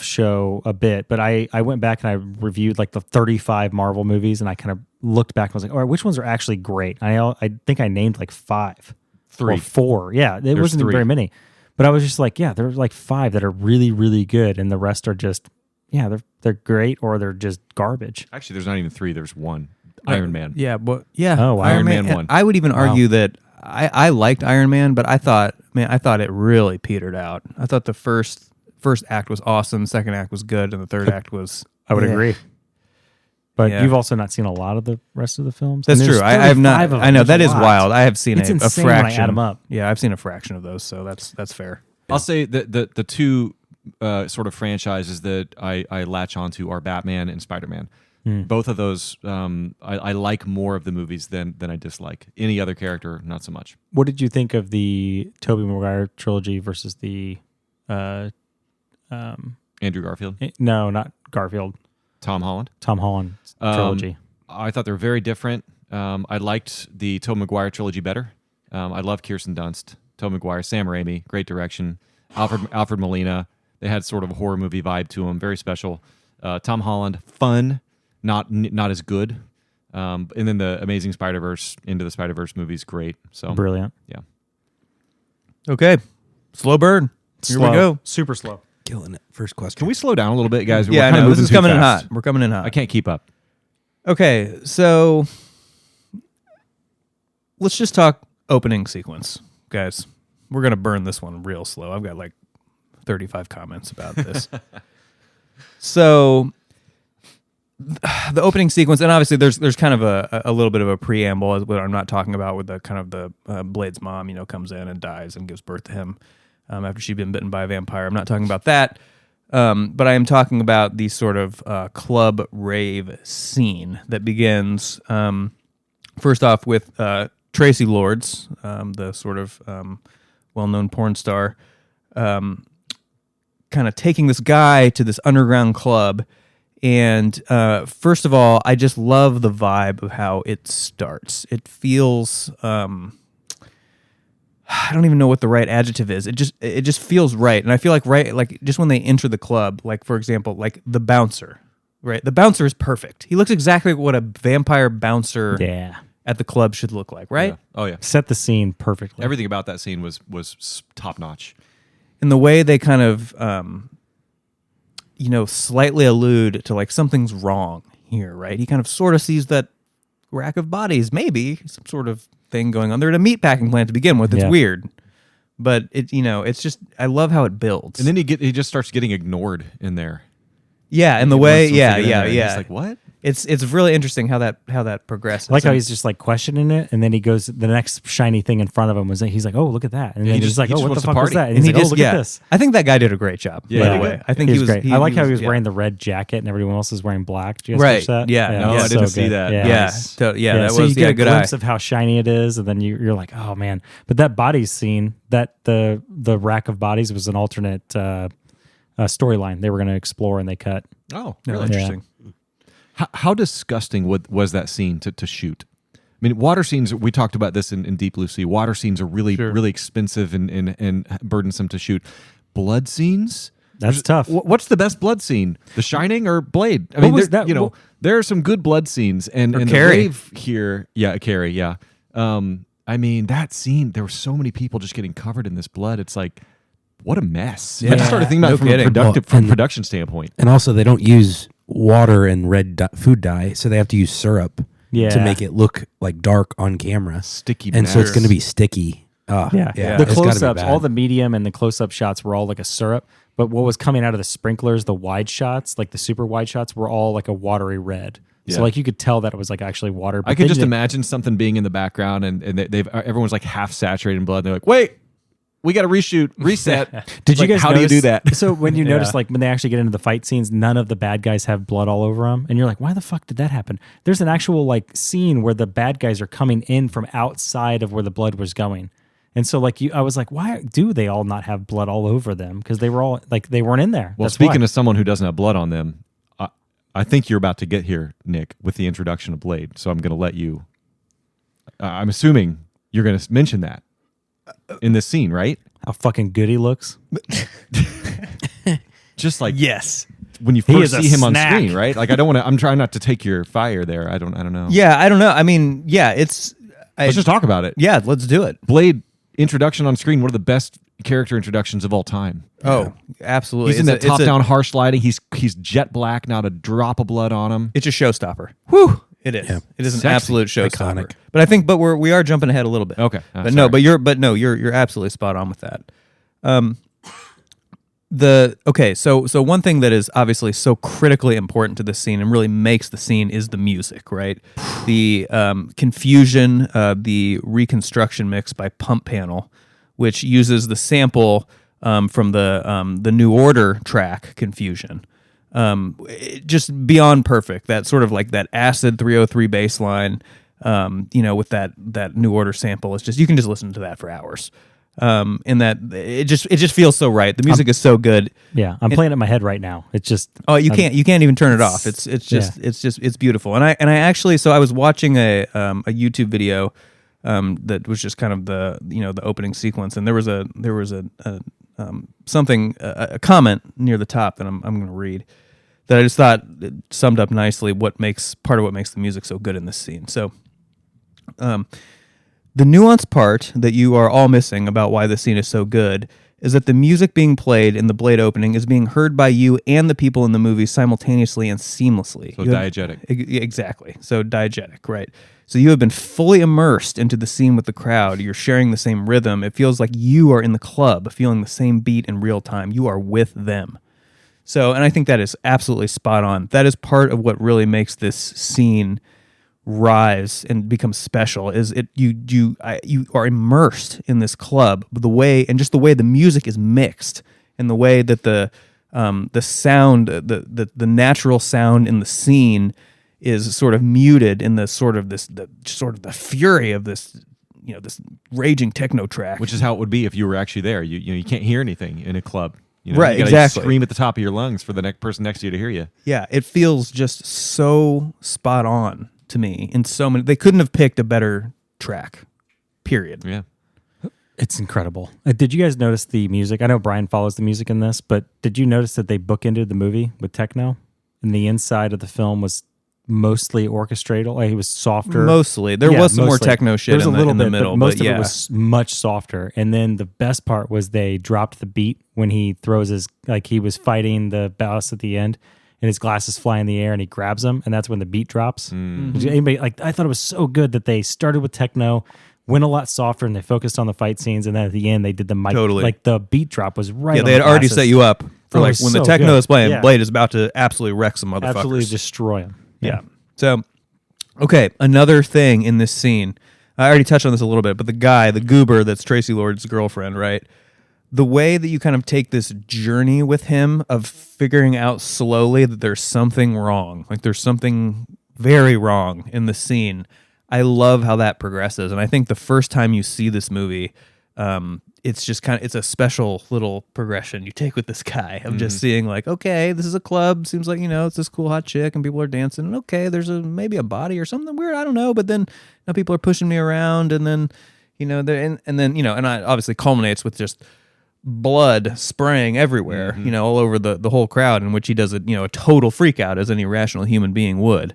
show a bit, but I went back and I reviewed like the 35 Marvel movies, and I kind of looked back and was like, all right, which ones are actually great? I think I named like 5. 3. Or 4. Yeah, it wasn't 3. very many. But I was just like, yeah, there's like 5 that are really, really good, and the rest are just, yeah, they're great or they're just garbage. Actually, there's not even 3. There's 1. Iron Man. Yeah, but yeah. Oh, wow. Iron Man and 1. I would even argue that I liked Iron Man, but I thought it really petered out. I thought the first act was awesome, second act was good, and the third act was. I would agree. But Yeah. you've also not seen a lot of the rest of the films. That's And there's true. I have 35 not. of them. I know There's that a is lot. wild. I have seen It's a insane when I fraction. add 'em up. Yeah, I've seen a fraction of those, so that's fair. I'll say that the two sort of franchises that I latch onto are Batman and Spider-Man. Both of those, I like more of the movies than I dislike. Any other character, not so much. What did you think of the Tobey Maguire trilogy versus the Andrew Garfield, no, not Garfield, Tom Holland. Tom Holland trilogy? I thought they were very different. I liked the Tobey Maguire trilogy better. I love Kirsten Dunst, Tobey Maguire, Sam Raimi, great direction. Alfred Molina, they had sort of a horror movie vibe to them, very special. Tom Holland, fun, not as good. And then the Amazing Spider-Verse, Into the Spider-Verse movies, great. So Brilliant. yeah. Okay, slow burn. Here we go. Super slow. Killing it. First question. Can we slow down a little bit, guys? Yeah, I kinda know this moving is too coming in fast. hot. We're coming in hot. I can't keep up. Okay, so let's just talk opening sequence, guys. We're gonna burn this one real slow. I've got like 35 comments about this. So the opening sequence, and obviously there's kind of a little bit of a preamble, as what I'm not talking about, with the kind of the Blade's mom, comes in and dies and gives birth to him after she'd been bitten by a vampire. I'm not talking about that. But I am talking about the sort of club rave scene that begins first off with Tracy Lords, the sort of well-known porn star, kind of taking this guy to this underground club. And first of all, I just love the vibe of how it starts. It feels... I don't even know what the right adjective is. It just feels right. And I feel like just when they enter the club, like for example, like the bouncer, right? The bouncer is perfect. He looks exactly what a vampire bouncer at the club should look like, right? Yeah. Oh yeah. Set the scene perfectly. Everything about that scene was top notch. And the way they kind of slightly allude to like something's wrong here, right? He kind of sort of sees that rack of bodies, maybe some sort of thing going on. They're at a meat packing plant to begin with. It's Yeah. weird, but it's just I love how it builds. And then he just starts getting ignored in there. yeah, and the He way wants yeah something in yeah there, and yeah. he's like, what? It's really interesting how that progresses. I like how And- he's just like questioning it, and then he goes. The next shiny thing in front of him was he's like, "Oh, look at that!" And Yeah, then he he's just- like, he "Oh, just what the wants to fuck was party. that?" And and he's he like, "Oh, just look at this." I think that guy did a great job. Yeah, by he the way, did. I think He he was was great. I like how he was yeah. wearing the red jacket, and everyone else is wearing black. Did you guys Right, catch that? yeah. No, I didn't see good. that. Yeah. Yeah, Nice. that So was you get a good glimpse eye. of how shiny it is, and then you're like, "Oh man!" But that bodies scene, that the rack of bodies was an alternate storyline they were going to explore, and they cut. Oh, No, really? interesting. How disgusting was that scene to shoot? I mean, water scenes, we talked about this in Deep Blue Sea. Water scenes are really, really expensive and burdensome to shoot. Blood scenes? That's tough. What's the best blood scene? The Shining or Blade? I mean, was there, that? there are some good blood scenes. And the Carrie. rave here, Carrie, yeah. I mean, that scene, there were so many people just getting covered in this blood. It's like, what a mess. I just started thinking about No it from kidding. from a production standpoint. And also, they don't use water and red food dye, so they have to use syrup Yeah. to make it look like dark on camera. Sticky And so it's mess. going to be sticky. Yeah. yeah. The it's gotta be close-ups, bad. all the medium and the close-up shots were all like a syrup. But what was coming out of the sprinklers, the wide shots, like the super wide shots, were all like a watery red. Yeah. So like you could tell that it was like actually water. But I could then just they- imagine something being in the background, and everyone's like half saturated in blood. And they're like, "Wait, we got to reshoot, reset." Did you Like, guys? How do you do notice- that? So when you Yeah. notice, like when they actually get into the fight scenes, none of the bad guys have blood all over them, and you're like, why the fuck did that happen? There's an actual like scene where the bad guys are coming in from outside of where the blood was going. And so, like I was like, why do they all not have blood all over them? Because they were all like they weren't in there. Well, That's speaking why. of someone who doesn't have blood on them, I think you're about to get here, Nick, with the introduction of Blade. So I'm going to let you. I'm assuming you're going to mention that in this scene, right? how fucking good he looks. Just like Yes. when you He first is a see him on snack. screen, right? Like I don't want to. I'm trying not to take your fire there. I don't know. Yeah, I don't know. I mean, yeah, it's. Let's just talk about it. Yeah, let's do it. Blade introduction on screen, one of the best character introductions of all time. Oh, absolutely. He's in It's that a- it's a- top-down harsh lighting. He's jet black, not a drop of blood on him. It's a showstopper. Whew. It is. Yeah. It is an Sexy. absolute showstopper. Iconic. But I think, we are jumping ahead a little bit. Okay. But no, you're absolutely spot on with that. So one thing that is obviously so critically important to this scene and really makes the scene is the music, right? The confusion, the reconstruction mix by Pump Panel, which uses the sample from the New Order track Confusion. Just beyond perfect. That sort of like that acid 303 bass line, with that New Order sample. It's just, you can just listen to that for hours. And that it just feels so right. The music is so good. Yeah, I'm playing it in my head right now. It's just You can't even turn it off. It's beautiful. And I actually, so I was watching a YouTube video that was just kind of the opening sequence, and there was a comment near the top that I'm going to read that I just thought it summed up nicely part of what makes the music so good in this scene. So, the nuanced part that you are all missing about why this scene is so good is that the music being played in the Blade opening is being heard by you and the people in the movie simultaneously and seamlessly. So You have- diegetic. Exactly. So diegetic, right. So you have been fully immersed into the scene with the crowd. You're sharing the same rhythm. It feels like you are in the club, feeling the same beat in real time. You are with them. So, and I think that is absolutely spot on. That is part of what really makes this scene rise and become special. Is it you are immersed in this club, the way the music is mixed, and the way that the sound, the natural sound in the scene is sort of muted in the sort of the fury of this this raging techno track, Which is how it would be if you were actually there. You can't hear anything in a club. Right, You gotta exactly. scream at the top of your lungs for the next person next to you to hear you. Yeah, it feels just so spot on to me in so many. They couldn't have picked a better track. Period. Yeah. it's incredible. Did you guys notice the music? I know Brian follows the music in this, but did you notice that they bookended the movie with techno? And the inside of the film was mostly orchestral. Like, it was softer. Mostly, there was some more techno shit There's in a little the bit, middle, but most but of yeah. it was much softer. And then the best part was they dropped the beat when he throws his, like he was fighting the boss at the end, and his glasses fly in the air and he grabs them, and that's when the beat drops. Anybody, like, I thought it was so good that they started with techno, went a lot softer, and they focused on the fight scenes, and then at the end they did the mic. Totally. Like the beat drop was right. Yeah, on they the had already glasses. set you up for Oh, like it's when the so techno good. is playing, Yeah. Blade is about to absolutely wreck some motherfuckers. Absolutely destroy him. Yeah. So, okay, another thing in this scene. I already touched on this a little bit, but the guy, the goober that's Tracy Lord's girlfriend, right? The way that you kind of take this journey with him of figuring out slowly that there's something wrong, like there's something very wrong in the scene. I love how that progresses. And I think the first time you see this movie, it's just kind of, it's a special little progression you take with this guy of just seeing like, okay, this is a club. Seems like, it's this cool hot chick and people are dancing. And okay, there's maybe a body or something weird. I don't know. But then now people are pushing me around and then, and then, and I obviously culminates with just blood spraying everywhere, all over the whole crowd, in which he does a total freak out as any rational human being would.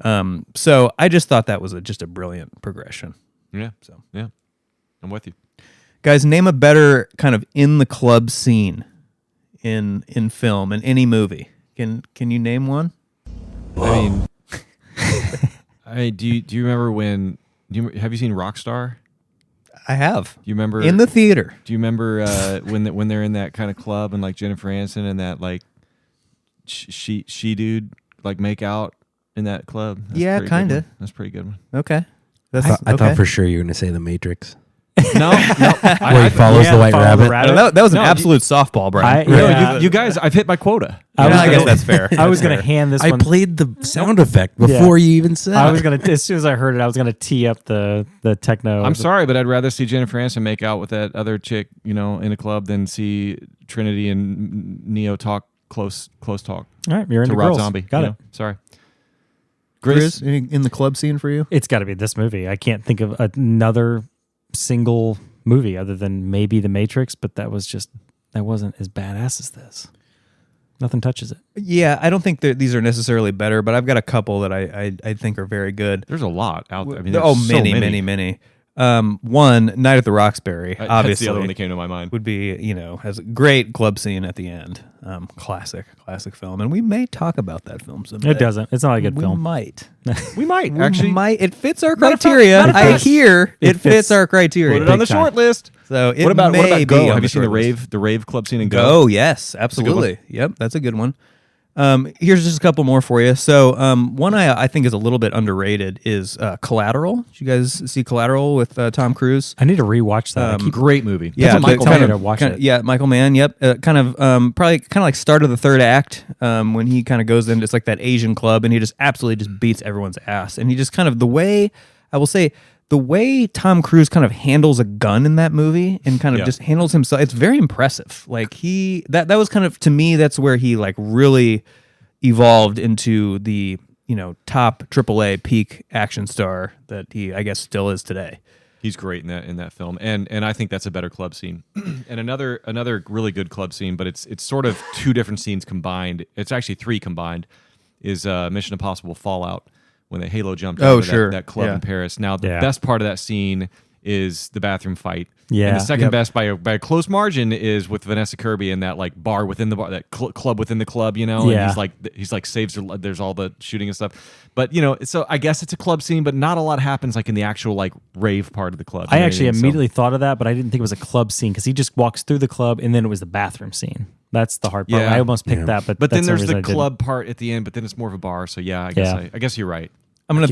So I just thought that was just a brilliant progression. Yeah. So yeah, I'm with you. Guys, name a better kind of in the club scene in film in any movie. Can you name one? I mean, do you remember when? Have you seen Rockstar? I have. Do you remember in the theater? Do you remember when they're in that kind of club and like Jennifer Aniston and that like she dude like make out in that club? That's Yeah, pretty good kinda. one. That's a pretty good one. Okay. I thought for sure you were going to say The Matrix. No, Where he follows the white rabbit. That was an absolute softball, Brian. You guys, I've hit my quota. I guess that's fair. I was going to hand this I one. played the sound effect before you even said I was it. going to, as soon as I heard it, I was going to tee up the techno. I'm sorry, but I'd rather see Jennifer Aniston make out with that other chick, in a club than see Trinity and Neo talk close talk. All right, you're to into Rob girls. Zombie. Got it. Sorry. Grizz, any in the club scene for you? It's got to be this movie. I can't think of another single movie other than maybe The Matrix, but that wasn't as badass as this. Nothing touches it. Yeah, I don't think these are necessarily better, but I've got a couple that I think are very good. There's a lot out there. I mean, many. One, Night at the Roxbury, That's obviously. the other one that came to my mind. Would be, has a great club scene at the end. Classic film. And we may talk about that film someday. It doesn't. It's not a good we film. Might. We might We actually might. It fits our Not a criteria. not a I fest. hear it It fits fits. our criteria. put it on the Big time. short list. So it What about may Go? be on Have you seen the short list. rave club scene in Go? Go, yes, absolutely. Yep, that's a good one. Here's just a couple more for you. So one I think is a little bit underrated is Collateral. Did you guys see Collateral with Tom Cruise? I need to rewatch that. I keep Great movie. Yeah, That's what Michael kind Mann of- to watch kind it. of- Yeah, Michael Mann. Yep, probably kind of like start of the third act when he kind of goes into it's like that Asian club and he just absolutely just beats everyone's ass. And he just kind of the way Tom Cruise kind of handles a gun in that movie and kind of just handles himself, it's very impressive. Like that was kind of, to me, that's where he like really evolved into the top AAA peak action star that he I guess still is today. He's great in that film, and I think that's a better club scene. And another really good club scene, but it's sort of two different scenes combined. It's actually three combined. Is Mission Impossible Fallout when the Halo jumped Oh, over sure. that club Yeah. in Paris. Now the Yeah. best part of that scene is the bathroom fight. Yeah. And the second Yep. best by a close margin is with Vanessa Kirby in that like bar within the bar, that club within the club, Yeah. And he's like saves her. There's all the shooting and stuff, but so I guess it's a club scene, but not a lot happens like in the actual like rave part of the club. I and actually everything, so- immediately thought of that, but I didn't think it was a club scene because he just walks through the club and then it was the bathroom scene. That's the hard part. Yeah. I almost picked that, but But then that's there's reason the I didn't. club part at the end, but then it's more of a bar. So yeah, I guess you're right. I'm gonna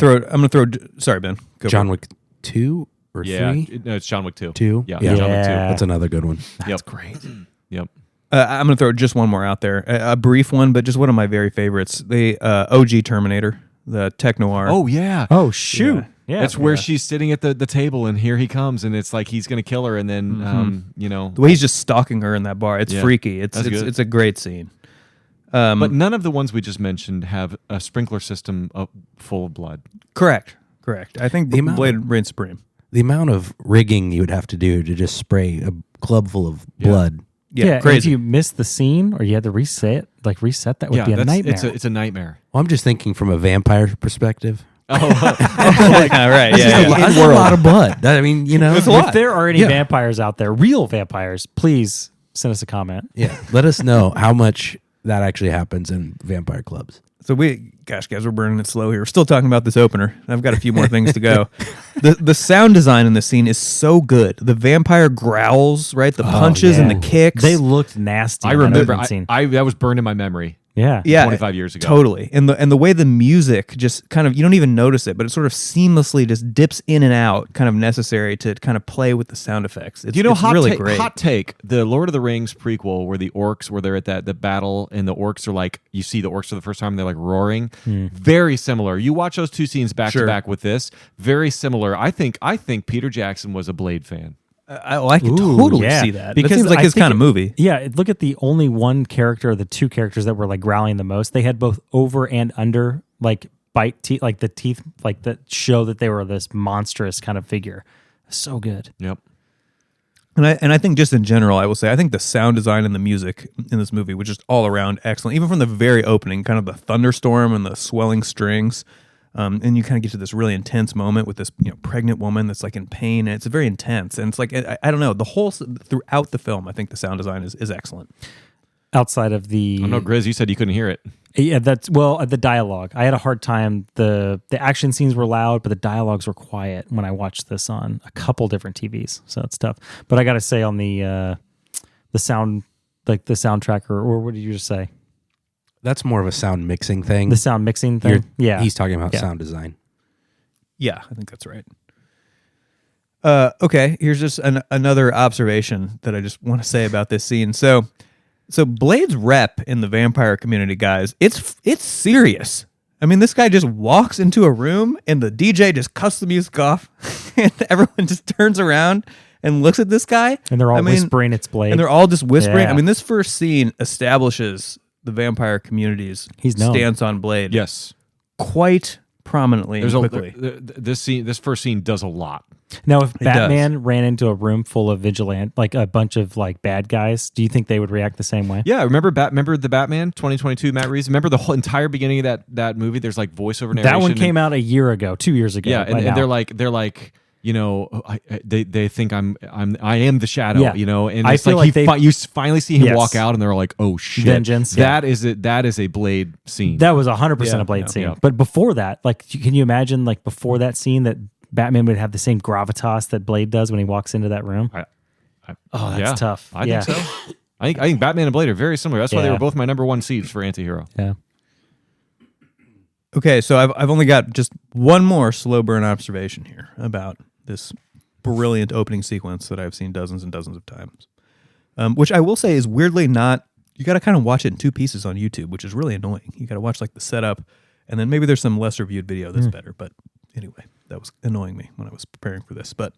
throw. Sorry, Ben. Go John for it. Wick 2 or Yeah, 3? no, it's John Wick 2. 2? Yeah, Yeah. John Wick 2. Yeah. That's another good one. Yep. Great. Yep. I'm gonna throw just one more out there, a brief one, but just one of my very favorites. The OG Terminator, the tech noir. Oh yeah. Oh, shoot. Yeah. That's where she's sitting at the table, and here he comes, and it's like he's gonna kill her, and then the way he's just stalking her in that bar. It's Yeah. freaky. It's That's good. it's a great scene. but none of the ones we just mentioned have a sprinkler system full of blood. Correct. I think The amount- Blade reigns supreme. The amount of rigging you would have to do to just spray a club full of blood. Yeah, and if crazy. you missed the scene or you had to reset that would be a nightmare. It's a nightmare. Well, I'm just thinking from a vampire perspective. All right. Yeah. That's a lot of blood. I mean, It's a lot. If there are any Yeah. vampires out there, real vampires, please send us a comment. Yeah. Let us know how much that actually happens in vampire clubs. So gosh, guys, we're burning it slow here. We're still talking about this opener. I've got a few more things to go. The sound design in this scene is so good. The vampire growls, right? The punches and the kicks. They looked nasty. I in that remember. opening scene. That was burned in my memory. Yeah. 25 years ago. Totally. And the way the music just kind of, you don't even notice it, but it sort of seamlessly just dips in and out, kind of necessary to kind of play with the sound effects. It's, Do you know, it's really great. hot take, the Lord of the Rings prequel where the orcs, where they're at the battle and the orcs are like, you see the orcs for the first time, they're like roaring. Very similar. You watch those two scenes back to back with this. Very similar. I think Peter Jackson was a Blade fan. I can totally see that. Because it seems like his kind of movie. Yeah, look at the only one character, or the two characters that were like growling the most. They had both over and under like bite teeth, like the teeth, like that show that they were this monstrous kind of figure. So good. Yep. And I think just in general, I will say, I think the sound design and the music in this movie was just all around excellent. Even from the very opening, kind of the thunderstorm and the swelling strings. And you kind of get to this really intense moment with this, pregnant woman that's like in pain, and it's very intense. And it's like I don't know, the whole throughout the film, I think the sound design is excellent. Outside of the, Oh no, Grizz, you said you couldn't hear it. Yeah, the dialogue. I had a hard time. The action scenes were loud, but the dialogues were quiet when I watched this on a couple different TVs. So it's tough. But I got to say, on the sound, like the soundtrack, or what did you just say? That's more of a sound mixing thing. The sound mixing thing. Yeah, He's talking about sound design. Yeah, I think that's right. Okay, here's just another observation that I just want to say about this scene. So Blade's rep in the vampire community, guys, it's serious. I mean, this guy just walks into a room and the DJ just cuts the music off, and everyone just turns around and looks at this guy, and they're all whispering it's Blade, and they're all just whispering. Yeah. I mean, this first scene establishes the vampire community's stance on Blade. Yes, quite prominently. Quickly. This first scene does a lot. Now, if Batman ran into a room full of like a bunch of like bad guys, do you think they would react the same way? Yeah, remember the Batman 2022 Matt Reeves? Remember the whole entire beginning of that movie? There's like voiceover narration. That one came out 2 years ago. Yeah, and they're like. They think I am the Shadow, Yeah. and I it's feel like like you finally see him Yes. walk out, and they're like, "Oh shit, Vengeance." That is it. That is a Blade scene. That was 100% a Blade scene. Yeah. But before that, like, can you imagine, like, before that scene that Batman would have the same gravitas that Blade does when he walks into that room? That's tough. I think so. I think Batman and Blade are very similar. That's why they Yeah. were both my number one seeds for antihero. Yeah. Okay, so I've only got just one more slow burn observation here about this brilliant opening sequence that I've seen dozens and dozens of times, which I will say is weirdly not. You got to kind of watch it in two pieces on YouTube, which is really annoying. You got to watch like the setup, and then maybe there's some lesser viewed video that's better. But anyway, that was annoying me when I was preparing for this. But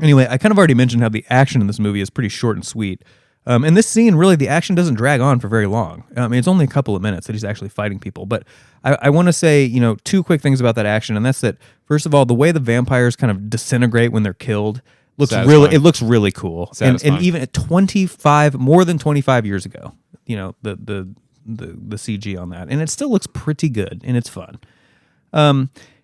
anyway, I kind of already mentioned how the action in this movie is pretty short and sweet. In this scene, really, the action doesn't drag on for very long. I mean, it's only a couple of minutes that he's actually fighting people. But I want to say, two quick things about that action, and that's that. First of all, the way the vampires kind of disintegrate when they're killed looks really cool. And even at more than 25 years ago, the CG on that, and it still looks pretty good and it's fun.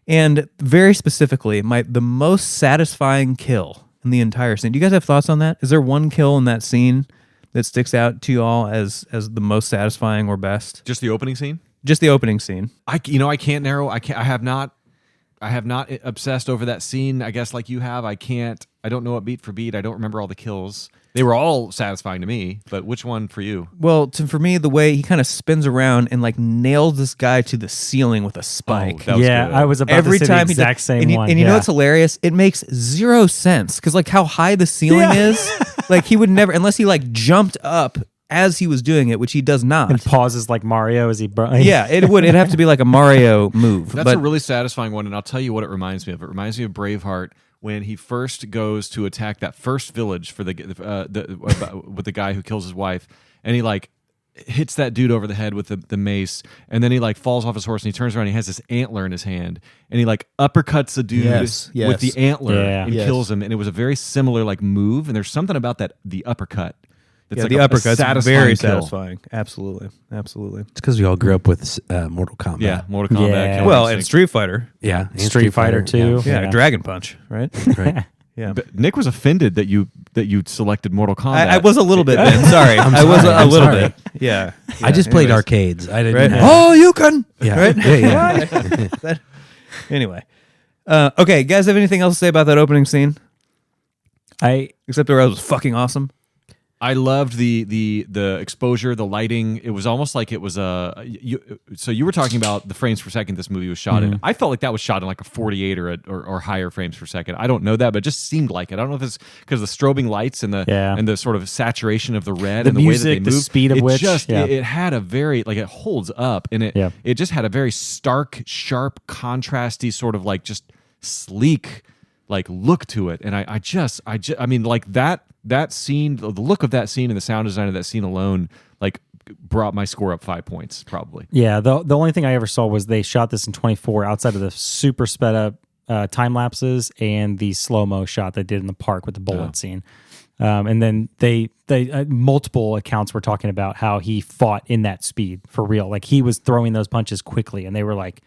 And very specifically, the most satisfying kill in the entire scene. Do you guys have thoughts on that? Is there one kill in that scene that sticks out to you all as the most satisfying or best? Just the opening scene. Just the opening scene. I can't narrow. I have not obsessed over that scene. I guess like you have. I don't know it beat for beat. I don't remember all the kills. They were all satisfying to me, but which one for you? Well, for me, the way he kind of spins around and like nails this guy to the ceiling with a spike. Oh, that was good. I was about Every to say time the exact same and one. And you know what's hilarious? It makes zero sense because like how high the ceiling is. Like he would never, unless he like jumped up as he was doing it, which he does not. And pauses like Mario as he... Yeah, it'd have to be like a Mario move. That's a really satisfying one, and I'll tell you what it reminds me of. It reminds me of Braveheart when he first goes to attack that first village for with the guy who kills his wife, and he like hits that dude over the head with the mace, and then he like falls off his horse and he turns around and he has this antler in his hand, and he like uppercuts the dude with the antler and kills him, and it was a very similar like move, and there's something about the uppercut. It's like the uppercut's very kill. satisfying. Absolutely. It's because we all grew up with Mortal Kombat. Yeah, Mortal Kombat. Yeah. Killer Well, Instinct. and Street Fighter. Yeah. And Street Fighter 2. Yeah, Dragon Punch, right? Right. Yeah. But Nick was offended that you selected Mortal Kombat. I was a little bit, Ben. Sorry. I was a little bit. Yeah. I just played anyways. arcades. I didn't. Right? Have, Oh, you can. yeah. Right? Yeah. Anyway. Okay, guys, have anything else to say about that opening scene? Except the rose was fucking awesome. I loved the exposure, the lighting. It was almost like it was so you were talking about the frames per second this movie was shot in. I felt like that was shot in like a 48 or higher frames per second. I don't know that, but it just seemed like it. I don't know if it's because the strobing lights and the sort of saturation of the red and the music, way that they the move. speed of which, it had a very like it holds up and it just had a very stark, sharp, contrasty sort of like just sleek like look to it. And I mean like that scene, the look of that scene and the sound design of that scene alone, like brought my score up 5 points, probably. Yeah, the only thing I ever saw was they shot this in 24 outside of the super sped up time lapses and the slow mo shot they did in the park with the bullet scene. And then they multiple accounts were talking about how he fought in that speed for real. Like he was throwing those punches quickly, and they were like,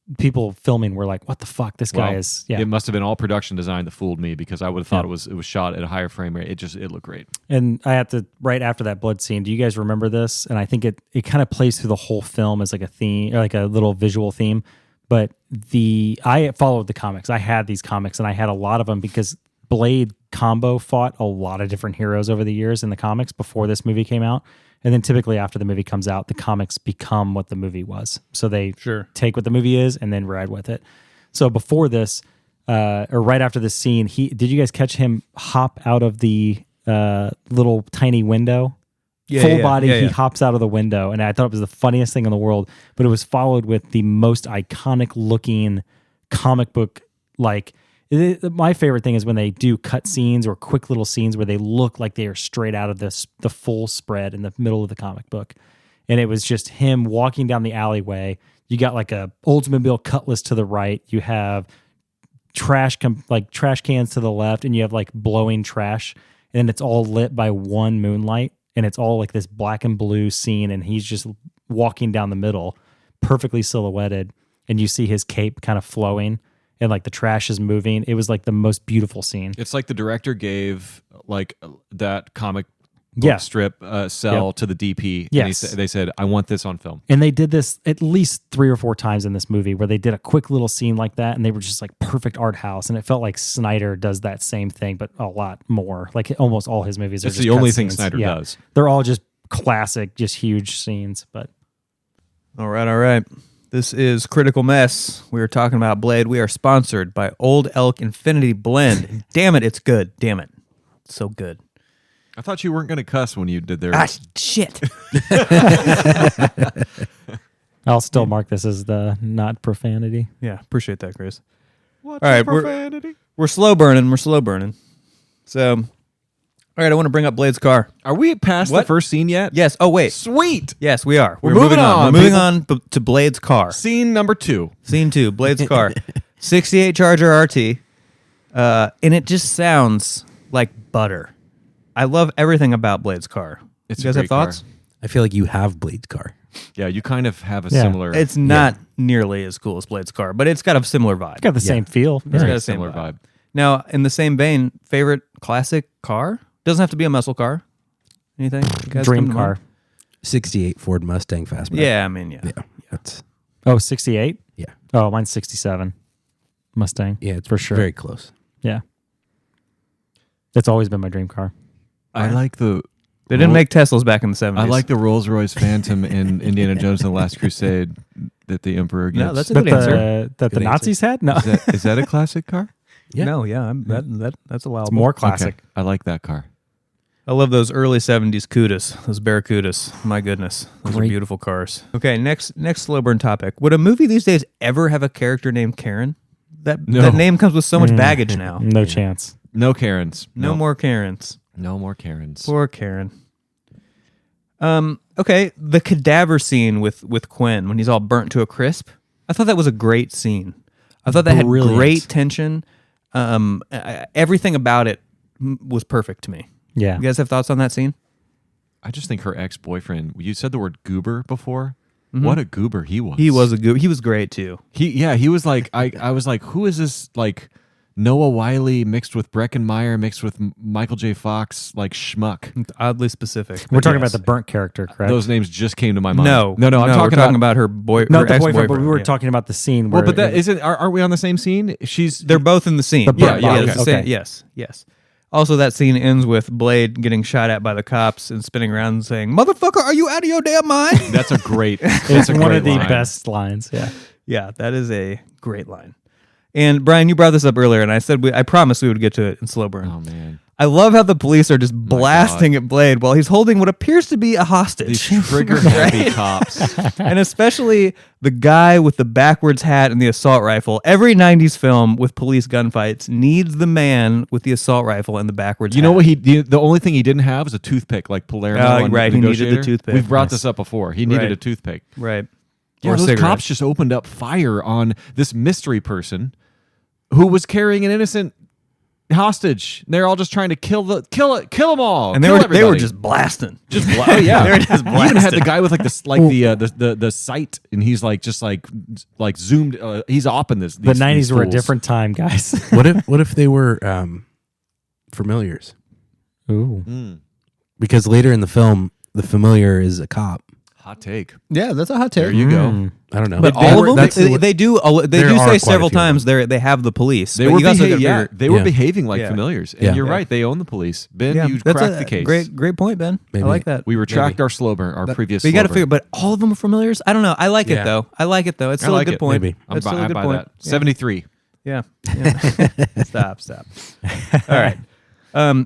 the people filming were like, "What the fuck? This guy is." Yeah, it must have been all production design that fooled me because I would have thought it was shot at a higher frame rate. It looked great. And I have to right after that blood scene. Do you guys remember this? And I think it kind of plays through the whole film as like a theme, or like a little visual theme. But I followed the comics. I had these comics, and I had a lot of them because Blade combo fought a lot of different heroes over the years in the comics before this movie came out. And then typically after the movie comes out, the comics become what the movie was. So they take what the movie is and then ride with it. So before this, or right after this scene, did you guys catch him hop out of the little tiny window? Full body, he hops out of the window. And I thought it was the funniest thing in the world, but it was followed with the most iconic looking comic book. Like my favorite thing is when they do cut scenes or quick little scenes where they look like they are straight out of the full spread in the middle of the comic book. And it was just him walking down the alleyway. You got like a Oldsmobile Cutlass to the right. You have trash cans to the left, and you have like blowing trash. And it's all lit by one moonlight. And it's all like this black and blue scene. And he's just walking down the middle, perfectly silhouetted. And you see his cape kind of flowing. And like the trash is moving. It was like the most beautiful scene. It's like the director gave like that comic book strip cell to the DP. Yes. And they said, I want this on film. And they did this at least 3 or 4 times in this movie where they did a quick little scene like that. And they were just like perfect art house. And it felt like Snyder does that same thing, but a lot more. Like almost all his movies are It's just the only cut thing scenes. Snyder does. They're all just classic, just huge scenes. But All right. This is Critical Mess. We are talking about Blade. We are sponsored by Old Elk Infinity Blend. Damn it, it's good. Damn it. It's so good. I thought you weren't going to cuss when you did their... Shit. I'll still mark this as the not profanity. Yeah, appreciate that, Chris. What's All right, profanity? We're slow burning. So, all right, I want to bring up Blade's car. Are we past the first scene yet? Yes. Oh, wait. Sweet. Yes, we are. We're moving on, We're moving people. on to Blade's car. Scene number 2. Scene 2, Blade's car. 68 Charger RT. And it just sounds like butter. I love everything about Blade's car. It's You guys a have great car. thoughts? I feel like you have Blade's car. Yeah, you kind of have a Yeah. similar... It's not nearly as cool as Blade's car, but it's got a similar vibe. It's got the same feel. It's got very a same similar vibe. vibe. Now, in the same vein, favorite classic car? Doesn't have to be a muscle car. Anything? You guys Dream come to car. mind? 68 Ford Mustang Fastback. Yeah, I mean, yeah. That's, Oh, 68? yeah. Oh, mine's 67. Mustang. Yeah, it's for sure. very close. Yeah. It's always been my dream car. I like the... They didn't make Teslas back in the 70s. I like the Rolls-Royce Phantom in Indiana Jones and the Last Crusade that the Emperor gets. No, that's a That good answer. the Good Nazis had? No. Is that a classic car? Yeah. No, yeah, that's allowable. It's more classic. Okay, I like that car. I love those early 70s Cudas, those Barracudas. My goodness, those are Great. beautiful cars. Okay, next slow burn topic. Would a movie these days ever have a character named Karen? That name comes with so much baggage now. No chance. No Karens. No more Karens. No more Karens. Poor Karen. Okay, the cadaver scene with Quinn when he's all burnt to a crisp. I thought that was a great scene. I thought that Brilliant. had great tension. Everything about it was perfect to me. Yeah. You guys have thoughts on that scene? I just think her ex-boyfriend, you said the word goober before. What a goober he was. He was he was great too. He was like, I was like, who is this like Noah Wiley mixed with Breckenmeyer mixed with Michael J. Fox, like schmuck. It's oddly specific. We're but talking yes. about the burnt character, correct? Those names just came to my mind. No, I'm we're talking about her boy. Not her the boyfriend, but we were yeah. talking about the scene where. Well, but that isn't. Are we on the same scene? They're both in the scene. The burnt body, it's the okay. same- yes. Also, that scene ends with Blade getting shot at by the cops and spinning around and saying, "Motherfucker, are you out of your damn mind?" That's a great. it's a one great of the line. best lines. Yeah. Yeah, that is a great line. And Brian, you brought this up earlier, and I said I promised we would get to it in slow burn. Oh man, I love how the police are just blasting at Blade while he's holding what appears to be a hostage. these trigger happy cops. And especially the guy with the backwards hat and the assault rifle. Every 90s film with police gunfights needs the man with the assault rifle and the backwards You hat. know what the only thing he didn't have was a toothpick, like Palermo. Oh, on right, he needed the Negotiator. toothpick. We've brought Yes. this up before. He needed Right. a toothpick. Right. Yeah, Or those cigarette. cops just opened up fire on this mystery person who was carrying an innocent hostage. They're all just trying to kill them all. And Kill they were everybody. just blasting. just oh yeah. They were just You even had blasting. the guy with like the sight, and he's like just like zoomed. He's opping this. The these 90s were a fools. different time, guys. What if they were familiars? Ooh. Because later in the film, the familiar is a cop. Hot take. Yeah, that's a hot take. There you go. I don't know. But They all were- of them, that's they, the- they do there say are quite a several few of times they have the police. They but were you also gotta behaving. figure- They were Yeah. behaving like Yeah. familiars, and Yeah. you're Yeah. right. They own the police. Ben, Yeah, you that's cracked a the case. great point, Ben. Maybe. I like that. We retract our slow burn, our previous. But you got to slow figure. burn. But all of them are familiars. I don't know. I like it Yeah. though. I like it though. It's I still like a good it. point. Maybe. That's still a I good buy point. that. Yeah. 73. Yeah. Stop. All right.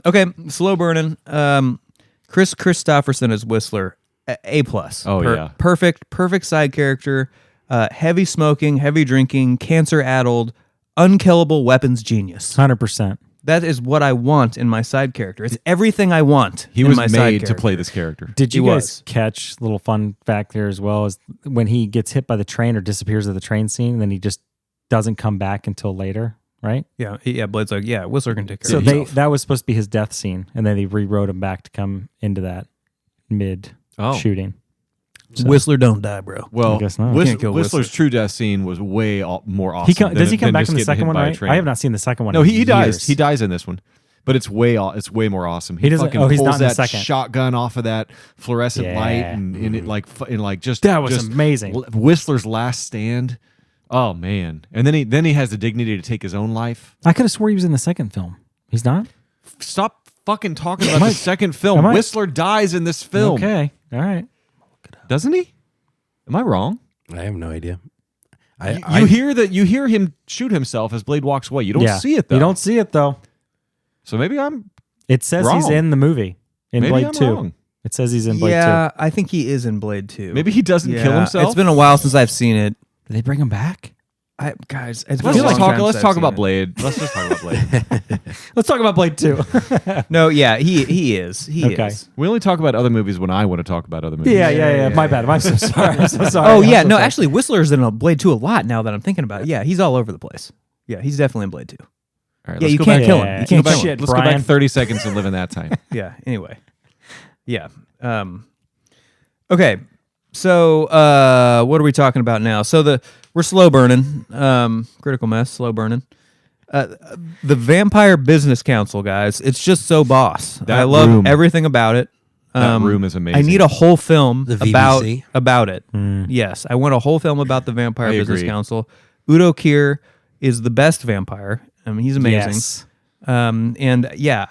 Okay. Slow burning. Kris Kristofferson as Whistler. A plus. Oh, yeah. Perfect side character. Heavy smoking, heavy drinking, cancer addled, unkillable weapons genius. 100%. That is what I want in my side character. It's everything I want. He in was my side made to character. play this character. Did you He guys was. catch little fun fact there as well as when he gets hit by the train or disappears at the train scene, and then he just doesn't come back until later, right? Yeah. Blade's like, yeah, Whistler can take care So of himself. that was supposed to be his death scene, and then they rewrote him back to come into that mid shooting. Whistler don't die, bro. Well, I guess not. Can't kill Whistler's Whistler. true death scene was way more awesome. Does he come than back just in the getting second hit one, by a right? train. I have not seen the second one. No, in he dies. years. He dies in this one, but it's way more awesome. He doesn't- fucking oh, he's pulls not in the that second. shotgun off of that fluorescent Yeah. light, and it like just That was just amazing. Whistler's last stand. Oh man! And then he has the dignity to take his own life. I could have swore he was in the second film. He's not? Stop fucking talking about the second film. Am I- Whistler dies in this film, Okay. All right. doesn't he? Am I wrong? I have no idea. You hear him shoot himself as Blade walks away. You don't see it though. You don't see it, though. So maybe I'm It says he's Wrong. in the movie, in maybe Blade I'm 2. wrong. It says he's in Blade 2. Yeah, I think he is in Blade 2. Maybe he doesn't kill himself. It's been a while since I've seen it. Did they bring him back? Guys, it's been Let's a long just talk. time Let's since talk I've about seen Blade. Let's just talk about Blade. Let's talk about Blade 2. it. No, yeah, he is. He Okay. is. We only talk about other movies when I want to talk about other movies. yeah. My bad. I'm so sorry. I'm so sorry. Oh I'm yeah, so no, sorry. actually, Whistler's in a Blade 2 a lot now that I'm thinking about it. Yeah, he's all over the place. Yeah, he's definitely in Blade 2. All right, Yeah, let's you go can't back- kill him. Yeah, You let's can't go kill back- him. Shit, Let's go back Brian. 30 seconds and live in that time. Yeah. Anyway. Yeah. Okay. So what are we talking about now? So we're slow burning. Critical Mess, slow burning. The Vampire Business Council, guys. It's just so boss. That I love room. everything about it. That room is amazing. I need a whole film The about VBC? it. Yes, I want a whole film about the Vampire I Business agree. Council. Udo Kier is the best vampire. I mean, he's amazing. Yes. And yeah,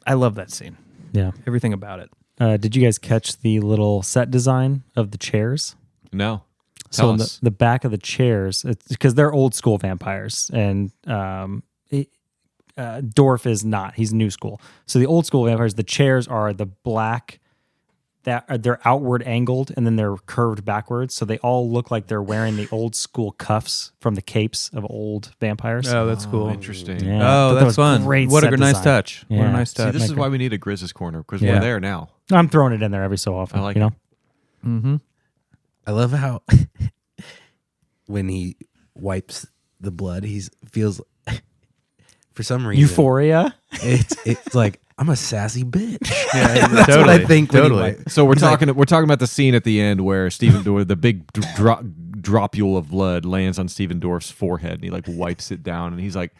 I love that scene. Yeah. Everything about it. Did you guys catch the little set design of the chairs? No. So Tell in us. the back of the chairs, it's because they're old school vampires, and Dorf is not. He's new school. So the old school vampires, the chairs are the black. They're outward angled and then they're curved backwards, so they all look like they're wearing the old school cuffs from the capes of old vampires. Oh, that's cool. Interesting. Yeah, I Oh, thought that that's was fun. great What a set nice design. touch. What Yeah. a nice See, touch. this is why we need a Grizz's Corner, because Yeah. we're there now. I'm throwing it in there every so often. I like you know. Mm-hmm. I love how when he wipes the blood, he feels for some reason Euphoria. It's like I'm a sassy bitch. Yeah, That's what I think. when he Totally. wipes- So we're talking about the scene at the end where the big dropule of blood lands on Stephen Dorff's forehead, and he like wipes it down, and he's like,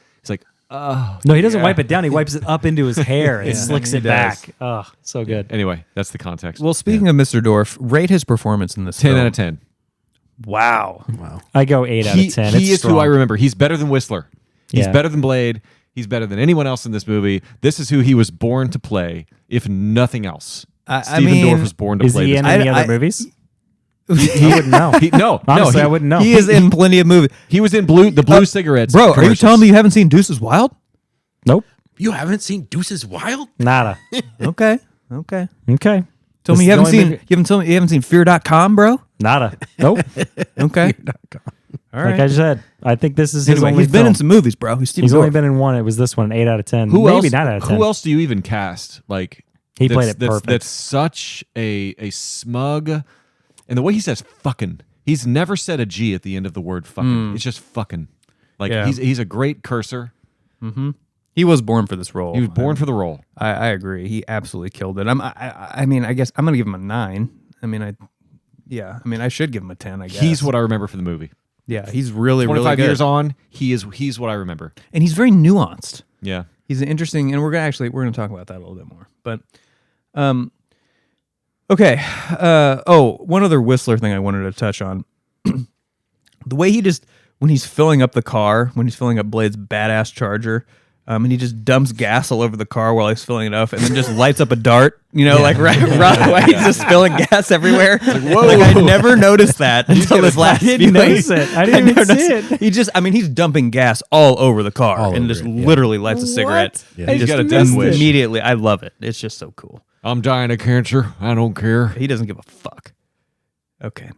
Oh, No, he doesn't wipe it down. He wipes it up into his hair and slicks he it does. back. Oh, so good. Anyway, that's the context. Well, speaking of Mr. Dorff, rate his performance in this 10 film. out of 10. Wow. I go 8 out of 10. He It's is strong. who I remember. He's better than Whistler. He's Yeah. better than Blade. He's better than anyone else in this movie. This is who he was born to play, if nothing else. Stephen mean, Dorff was born to Is play he this in movie. any I- other movies? I wouldn't know. Honestly, I wouldn't know. He is in plenty of movies. He was in the blue cigarettes. Bro, are you commercials. telling me you haven't seen Deuces Wild? Nope. You haven't seen Deuces Wild? Nada. Okay. Okay. Tell This me is you haven't the only seen movie- you haven't told me you haven't seen Fear.com, bro? Nada. Nope. Okay. All right. Like I said, I think this is his Anyway, only he's been film. in some movies, bro. He's only been in one. It was this one, 8 out of 10. Who Maybe else? 9 out of 10. Who else do you even cast? Like He played that's- it that's- perfect. That's such a smug, and the way he says "fucking," he's never said a G at the end of the word "fucking." It's just "fucking." Like Yeah. he's a great cursor. He was born for this role. He was born for the role. I agree. He absolutely killed it. I mean, I guess I'm gonna give him a 9. I mean, I should give him a 10. I guess He's what I remember from the movie. Yeah, he's really 25 good. years on, he's what I remember. And he's very nuanced. Yeah. He's an interesting, and we're gonna talk about that a little bit more. But, okay. One other Whistler thing I wanted to touch on. The way when he's filling up the car, when he's filling up Blade's badass Charger, and he just dumps gas all over the car while he's filling it up, and then just lights up a dart, like right away, he's just spilling gas everywhere. whoa. Like I never noticed that until this last. I viewing. didn't notice it. I didn't even never see noticed- it. He just, he's dumping gas all over the car All and over just it, yeah. literally lights a cigarette. Yeah. And He's just got a death wish. immediately. I love it. It's just so cool. I'm dying of cancer. I don't care. He doesn't give a fuck. Okay.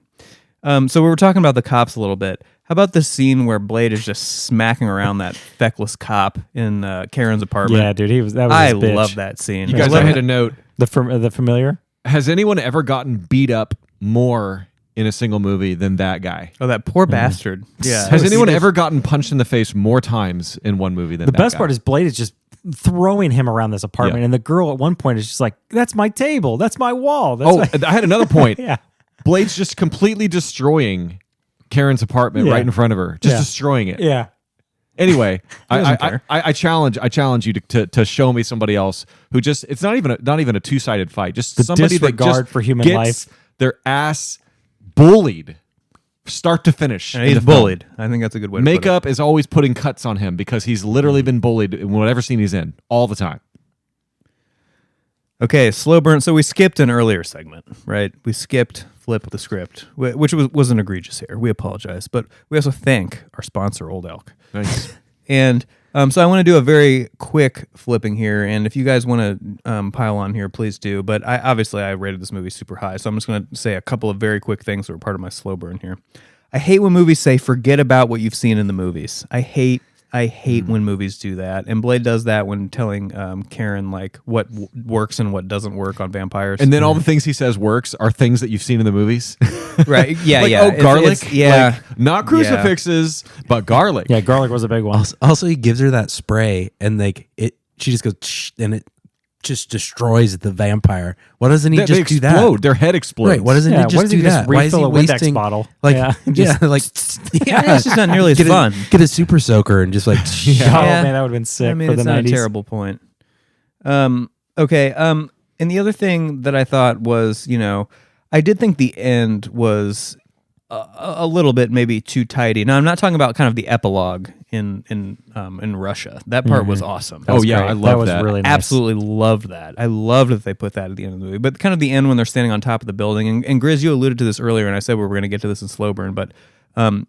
So we were talking about the cops a little bit. How about this scene where Blade is just smacking around that feckless cop in Karen's apartment? Yeah, dude. That was I his bitch. love that scene. You guys, I I love had it. a note. The familiar? Has anyone ever gotten beat up more in a single movie than that guy? Oh, that poor bastard. Yeah. Has anyone ever gotten punched in the face more times in one movie than The that best guy? part is Blade is just throwing him around this apartment, Yeah. and the girl at one point is just like, "That's my table. That's my wall." That's Oh, my-" I had another point. yeah. Blade's just completely destroying Karen's apartment Yeah. right in front of her, just Yeah. destroying it. Yeah. Anyway, doesn't care. I challenge you to show me somebody else who just it's not even a two-sided fight, just The somebody that disregard just for human gets life. their ass bullied, start to finish. And in he's the film. bullied. I think that's a good way to put it. Makeup is always putting cuts on him because he's literally been bullied in whatever scene he's in all the time. Okay, slow burn. So we skipped an earlier segment, right? We flipped the script, which wasn't egregious here. We apologize. But we also thank our sponsor, Old Elk. Nice. And so I want to do a very quick flipping here, and if you guys want to pile on here, please do. But I rated this movie super high, so I'm just going to say a couple of very quick things that were part of my slow burn here. I hate when movies say forget about what you've seen in the movies. I hate when movies do that, and Blade does that when telling Karen like what works and what doesn't work on vampires. And then all the things he says works are things that you've seen in the movies. right, yeah, Like, yeah, oh, garlic. yeah. Like, not crucifixes, but garlic. Yeah, garlic was a big one. Also, he gives her that spray, and she just goes, "Shh," and it just destroys the vampire. Why doesn't he They just do that? explode. Their head explodes. Right? Why doesn't Yeah, he why just doesn't do he just that? Why is he refill a Windex wasting bottle? Like, Yeah, yeah, like It's just not nearly as get fun. get a super soaker and just like Oh Yeah. man, that would have been sick I mean, for it's the not 90s. a terrible point. Okay. And the other thing that I thought was, I did think the end was a little bit maybe too tidy. Now I'm not talking about kind of the epilogue in Russia. That part was awesome. Oh, yeah, Great. I love was that. really nice. Absolutely loved that. I loved that they put that at the end of the movie. But kind of the end when they're standing on top of the building, and Grizz, you alluded to this earlier, and I said we were going to get to this in slow burn, but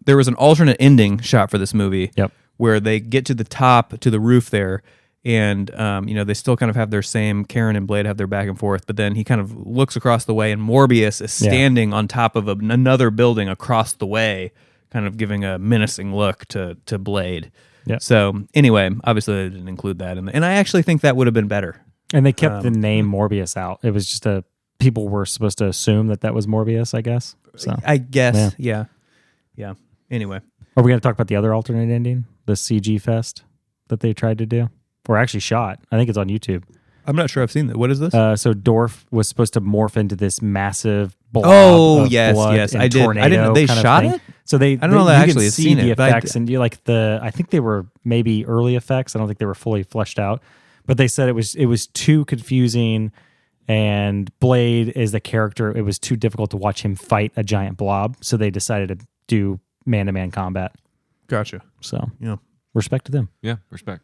there was an alternate ending shot for this movie. Yep. Where they get to the top, to the roof there, and they still kind of have their same, Karen and Blade have their back and forth, but then he kind of looks across the way, and Morbius is standing on top of another building across the way, kind of giving a menacing look to Blade. Yep. So anyway, obviously they didn't include that, and I actually think that would have been better. And they kept the name Morbius out. It was just people were supposed to assume that was Morbius, I guess. So I guess, yeah. Anyway, are we going to talk about the other alternate ending, the CG fest that they tried to do, or actually shot? I think it's on YouTube. I'm not sure I've seen that. What is this? So Dorff was supposed to morph into this massive blob Oh of yes, blood yes, and I did. I didn't. tornado They kind of shot thing. it. So I don't know that I actually have see seen the it, but effects and you like I think they were maybe early effects. I don't think they were fully fleshed out, but they said it was too confusing. And Blade is the character. It was too difficult to watch him fight a giant blob, so they decided to do man-to-man combat. Gotcha. So, Yeah. respect to them. Yeah, respect.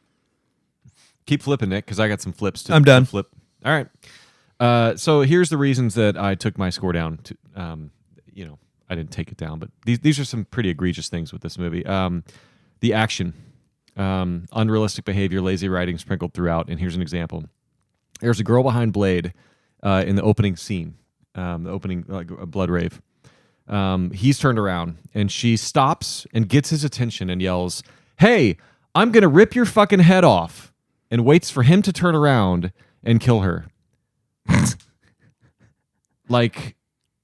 Keep flipping, Nick, because I got some flips to I'm done. to flip. All right. So here's the reasons that I took my score down. To, I didn't take it down, but these are some pretty egregious things with this movie. The action, unrealistic behavior, lazy writing sprinkled throughout. And here's an example. There's a girl behind Blade in the opening scene, the opening blood rave. He's turned around and she stops and gets his attention and yells, "Hey, I'm going to rip your fucking head off," and waits for him to turn around and kill her. Like,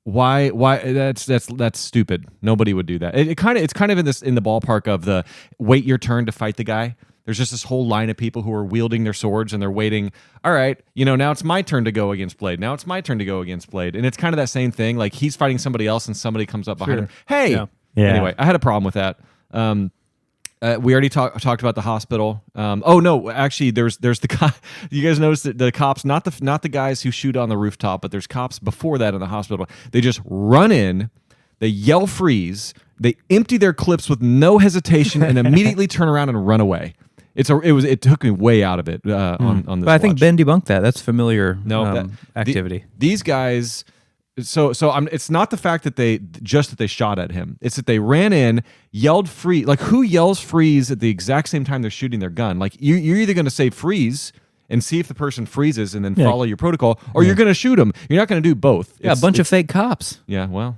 why that's stupid. Nobody would do that. It's kind of in the ballpark of the wait your turn to fight the guy. There's just this whole line of people who are wielding their swords and they're waiting. All right, now it's my turn to go against Blade. Now it's my turn to go against Blade. And it's kind of that same thing. Like he's fighting somebody else and somebody comes up behind him. Hey! Yeah. Yeah. Anyway, I had a problem with that. We already talked about the hospital. Oh no, actually, there's the guy. You guys notice that the cops, not the guys who shoot on the rooftop, but there's cops before that in the hospital. They just run in, they yell freeze, they empty their clips with no hesitation, and immediately turn around and run away. It took me way out of it on this. But I think watch. Ben debunked that. That's familiar No, activity. These guys. So it's not the fact that they shot at him. It's that they ran in, yelled freeze. Like who yells freeze at the exact same time they're shooting their gun? Like you're either going to say freeze and see if the person freezes and then follow your protocol, or you're going to shoot them. You're not going to do both. Yeah, a bunch of fake cops. Yeah, well,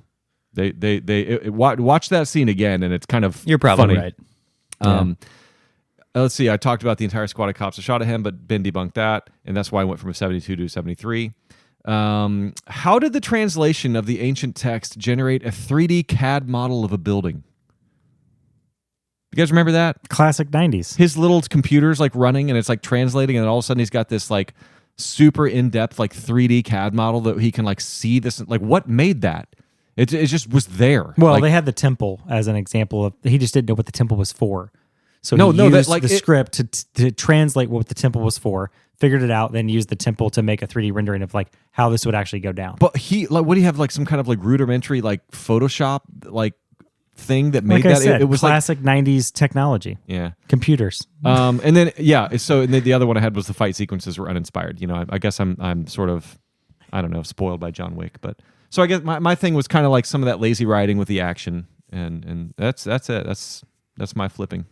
watch that scene again, and it's kind of You're probably funny. right. Let's see. I talked about the entire squad of cops that shot at him, but Ben debunked that, and that's why I went from a 72 to a 73. How did the translation of the ancient text generate a 3D CAD model of a building? You guys remember that? Classic 90s. His little computer's like running and it's like translating, and then all of a sudden he's got this like super in-depth like 3D CAD model that he can like see this. Like what made that? It just was there. Well, like, they had the temple as an example of. He just didn't know what the temple was for. So No, he no, that, used like, the script to translate what the temple was for, figured it out, then used the temple to make a 3D rendering of like how this would actually go down. But he like, what do you have, like some kind of like rudimentary like Photoshop like thing that made like I that? said, It was classic 90s technology. Yeah. Computers. And then so and then the other one I had was the fight sequences were uninspired. I guess I'm sort of, I don't know, spoiled by John Wick, but so I guess my thing was kind of like some of that lazy writing with the action, and that's it. That's my flipping.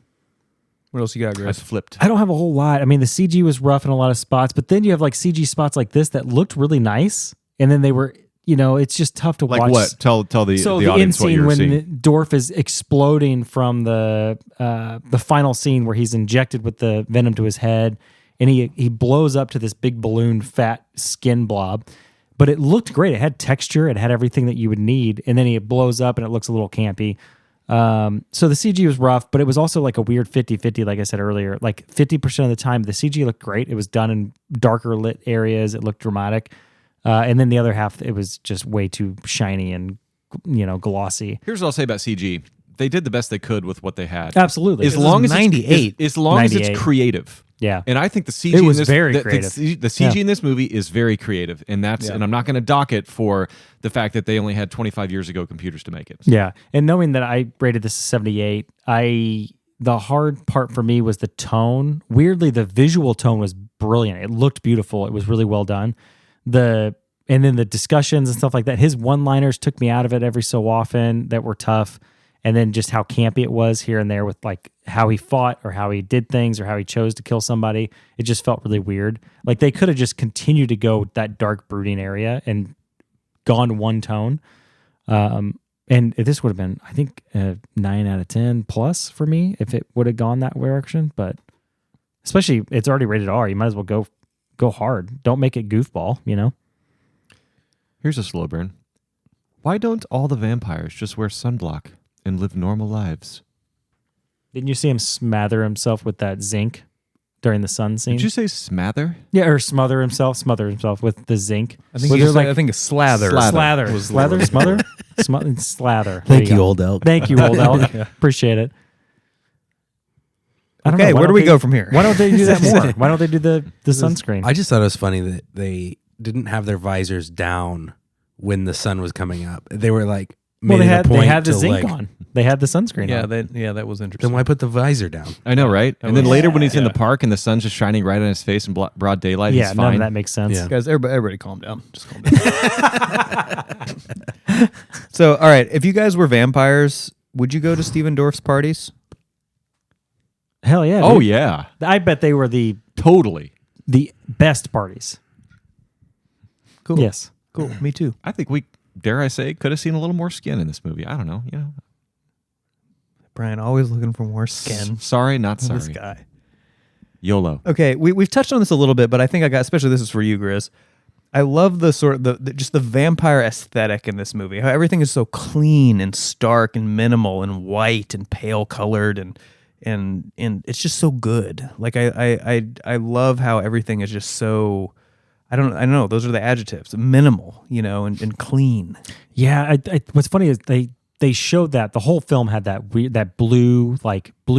What else you got, I Chris? flipped. I don't have a whole lot. I mean, the CG was rough in a lot of spots, but then you have like CG spots like this that looked really nice, and then they were, it's just tough to Like watch. what? Tell the the end audience what scene you were when seeing. Dorf is exploding from the final scene where he's injected with the venom to his head, and he blows up to this big balloon fat skin blob. But it looked great. It had texture. It had everything that you would need, and then he blows up and it looks a little campy. So the CG was rough, but it was also like a weird 50-50, like I said earlier. Like 50% of the time, the CG looked great. It was done in darker lit areas. It looked dramatic. And then the other half, it was just way too shiny and, glossy. Here's what I'll say about CG. They did the best they could with what they had. Absolutely. As long as 98. As long as 98. it's creative. Yeah. And I think the CG It was in this, very the creative. The CG in this movie is very creative, and and I'm not going to dock it for the fact that they only had 25 years ago computers to make it. Yeah. And knowing that I rated this a 78, the hard part for me was the tone. Weirdly, the visual tone was brilliant. It looked beautiful. It was really well done. And then the discussions and stuff like that, his one-liners took me out of it every so often that were tough. And then just how campy it was here and there with like how he fought or how he did things or how he chose to kill somebody. It just felt really weird. Like they could have just continued to go that dark brooding area and gone one tone. And this would have been, I think, a 9 out of 10 plus for me if it would have gone that direction. But especially it's already rated R. You might as well go hard. Don't make it goofball, Here's a slow burn. Why don't all the vampires just wear sunblock and live normal lives? Didn't you see him smother himself with that zinc during the sun scene? Did you say smather? Yeah, or smother himself with the zinc. I think Where you they're said, I think it's slather. Slather. Was Slather? Smother? Slather. There Thank you, go. old elk. Thank you, old elk. Appreciate it. I don't Okay, know. Why where do don't we they- go from here? Why don't they do that more? Why don't they do the sunscreen? I just thought it was funny that they didn't have their visors down when the sun was coming up. They were like, well, made they it a had point the to, zinc like, on. They had the sunscreen Yeah, on. that was interesting. Then why put the visor down? I know, right? And then was- later when he's in the yeah. park and the sun's just shining right on his face in broad daylight, Yeah, he's none of fine. that makes sense. Yeah. Guys, everybody calm down. Just calm down. So, all right, if you guys were vampires, would you go to Steven Dorff's parties? Hell yeah. Oh dude. yeah, I bet they were the totally. best parties. Cool. Yes. Cool. Me too. I think we, dare I say, could have seen a little more skin in this movie. I don't know. You know, Brian, always looking for more skin. Sorry, not This sorry. guy. YOLO. Okay, we've touched on this a little bit, but I think I got, especially this is for you, Grizz. I love the sort of just the vampire aesthetic in this movie. How everything is so clean and stark and minimal and white and pale colored and it's just so good. Like I love how everything is just so I don't know. Those are the adjectives. Minimal, and clean. Yeah. What's funny is they showed that the whole film had that blue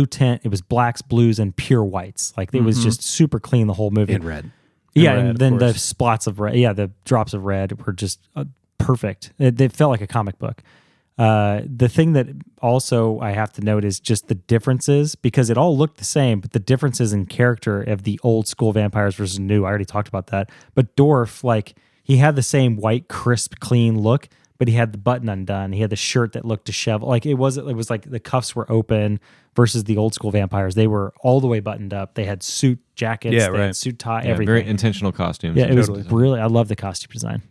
tint. It was blacks, blues, and pure whites. Like it was just super clean the whole movie. In red. Yeah, red, and of then the course. spots of red. Yeah, the drops of red were just perfect. They felt like a comic book. The thing that also I have to note is just the differences, because it all looked the same, but the differences in character of the old school vampires versus new. I already talked about that. But Dorff, he had the same white, crisp, clean look, but he had the button undone. He had the shirt that looked disheveled. Like it was like the cuffs were open versus the old school vampires. They were all the way buttoned up. They had suit jackets, Yeah, they right. had suit tie, Yeah, everything. very intentional costumes. Yeah, it was Totally. really. I love the costume design.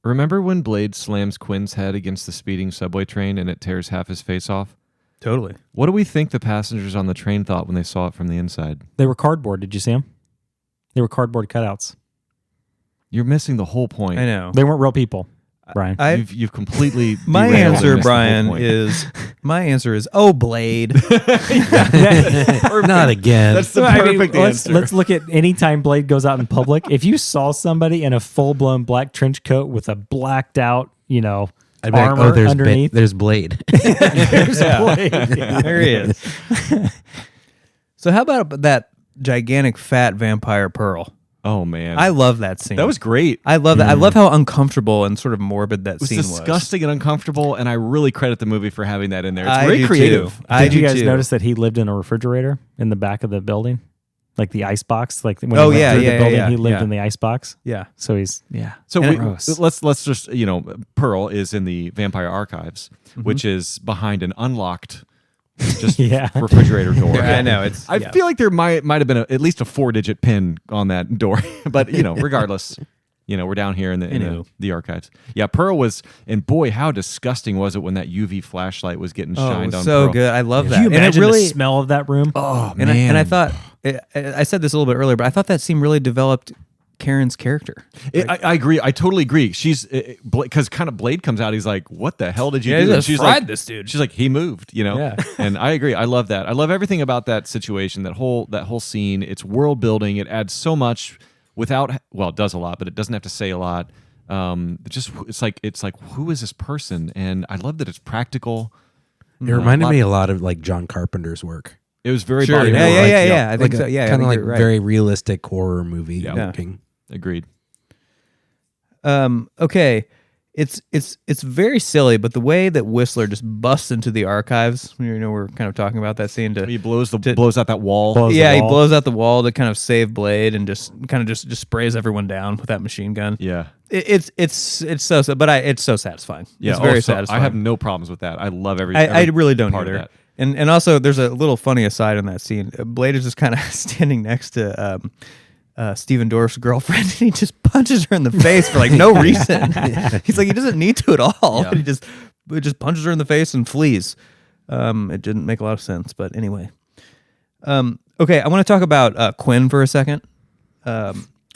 Remember when Blade slams Quinn's head against the speeding subway train and it tears half his face off? Totally. What do we think the passengers on the train thought when they saw it from the inside? They were cardboard. Did you see them? They were cardboard cutouts. You're missing the whole point. I know. They weren't real people, Brian. You've completely My derailed and answer, missed the whole Brian, point. is oh Blade. Not again. That's the I mean, perfect let's, answer. let's look at any time Blade goes out in public. If you saw somebody in a full blown black trench coat with a blacked out, I'd be like, armor there's underneath, there's Blade. there's Blade. Yeah. There he is. So how about that gigantic fat vampire Pearl? Oh man, I love that scene. that was great. I love that. I love how uncomfortable and sort of morbid that It was scene disgusting and uncomfortable, and I really credit the movie for having that in there. It's I very do creative. too. I Did you do guys too. notice that he lived in a refrigerator in the back of the building, like the ice box? Like when Oh, he went yeah, through yeah, the building, yeah, he lived yeah. in the ice box. Yeah. So he's So And let's just Pearl is in the Vampire Archives, which is behind an unlocked just Yeah. refrigerator door. Yeah, I know. It's. I feel like there might have been at least a 4-digit pin on that door, but regardless, we're down here in Anywho. the archives. Yeah, Pearl was, and boy, how disgusting was it when that UV flashlight was getting Oh, it shined was on so Pearl. good. I love that. Can you And it imagine really. the smell of that room? Oh and man, I thought I said this a little bit earlier, but I thought that scene really developed Karen's character. I agree. I totally agree. She's because kind of Blade comes out. He's like, "What the hell did you Yeah, do?" he And just she's fried like, this dude. She's like, "He moved," Yeah. And I agree. I love that. I love everything about that situation. That whole scene. It's world building. It adds so much without. Well, it does a lot, but it doesn't have to say a lot. It's like who is this person? And I love that it's practical. It reminded me a lot of like John Carpenter's work. It was very Sure. body Yeah, horror. yeah, Like, yeah, yeah. I think so. Yeah, I kind think of like you're right. very realistic horror movie Yeah. looking. Agreed. Okay. It's very silly, but the way that Whistler just busts into the archives, we're kind of talking about that scene He blows out that wall. Blows the he wall. blows out the wall to kind of save Blade and just sprays everyone down with that machine gun. Yeah. It's so but it's so satisfying. Yeah, it's very also, satisfying. I have no problems with that. I love every I really don't part of either. that. And also, there's a little funny aside in that scene. Blade is just kind of standing next to Steven Dorff's girlfriend, and he just punches her in the face for like no reason. He's like, he doesn't need to at all. Yeah. He just punches her in the face and flees. It didn't make a lot of sense, but anyway. Okay, I want to talk about Quinn for a second.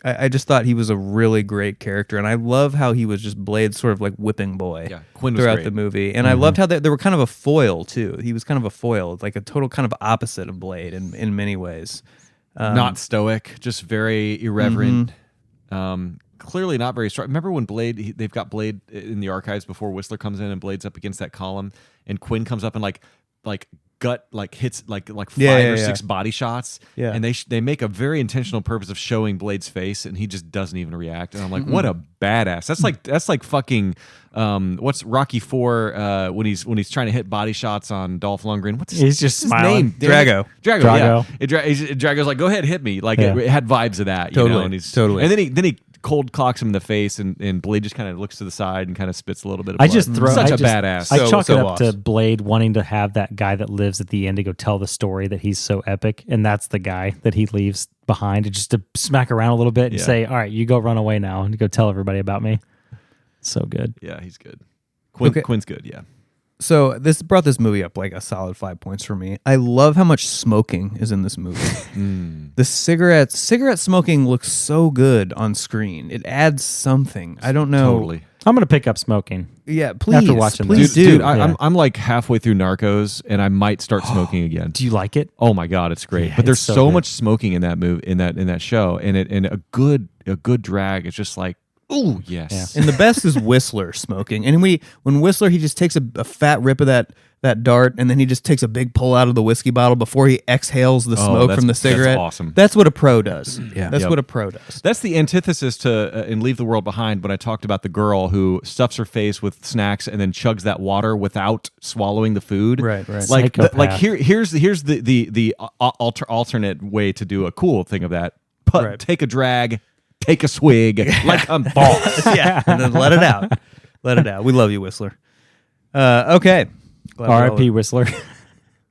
I just thought he was a really great character, and I love how he was just Blade's sort of like whipping boy Yeah, Quinn was throughout great. the movie. And I loved how they were kind of a foil, too. He was kind of a foil, like a total kind of opposite of Blade in many ways. Not stoic, just very irreverent. clearly not very strong. Remember when Blade? They've got Blade in the archives before Whistler comes in, and Blade's up against that column, and Quinn comes up and like gut hits like 5 or 6 body shots. Yeah. And they make a very intentional purpose of showing Blade's face, and he just doesn't even react. And I'm like, what a badass. That's like fucking what's Rocky 4 when he's trying to hit body shots on Dolph Lundgren. What's He's just his smiling. name? Damn it. Drago. Drago. Yeah. Drago's like, go ahead, hit me. Like it had vibes of that. You know? Totally. And he's, Totally. And then he cold clocks him in the face, and Blade just kind of looks to the side and kind of spits a little bit of blood. Such a badass. I chalk so it up lost. to Blade wanting to have that guy that lives at the end to go tell the story that he's so epic, and that's the guy that he leaves behind to just to smack around a little bit and say, all right, you go run away now and go tell everybody about me. So good. Yeah, he's good. Okay. Quinn's good, yeah. So this brought this movie up like a solid 5 points for me. I love how much smoking is in this movie. The cigarette smoking looks so good on screen. It adds something. I don't know. Totally. I'm going to pick up smoking. Yeah, please. After watching please this. do. Dude, I'm like halfway through Narcos, and I might start smoking again. Do you like it? Oh my god, it's great! Yeah, but there's it's so so good. much smoking in that movie, in that show, and a good drag. It's just like, ooh, yes. And the best is Whistler smoking. And when Whistler, he just takes a fat rip of that dart, and then he just takes a big pull out of the whiskey bottle before he exhales the smoke from the cigarette. That's awesome. That's what a pro does. Yeah. That's Yep. what a pro does. That's the antithesis to in Leave the World Behind when I talked about the girl who stuffs her face with snacks and then chugs that water without swallowing the food. Right. Like Psychopath. here's the alternate way to do a cool thing of that. But Right. take a drag, take a swig, like a boss. Yeah, and then let it out. Let it out. We love you, Whistler. Okay. Glad we're all- R.I.P. Whistler.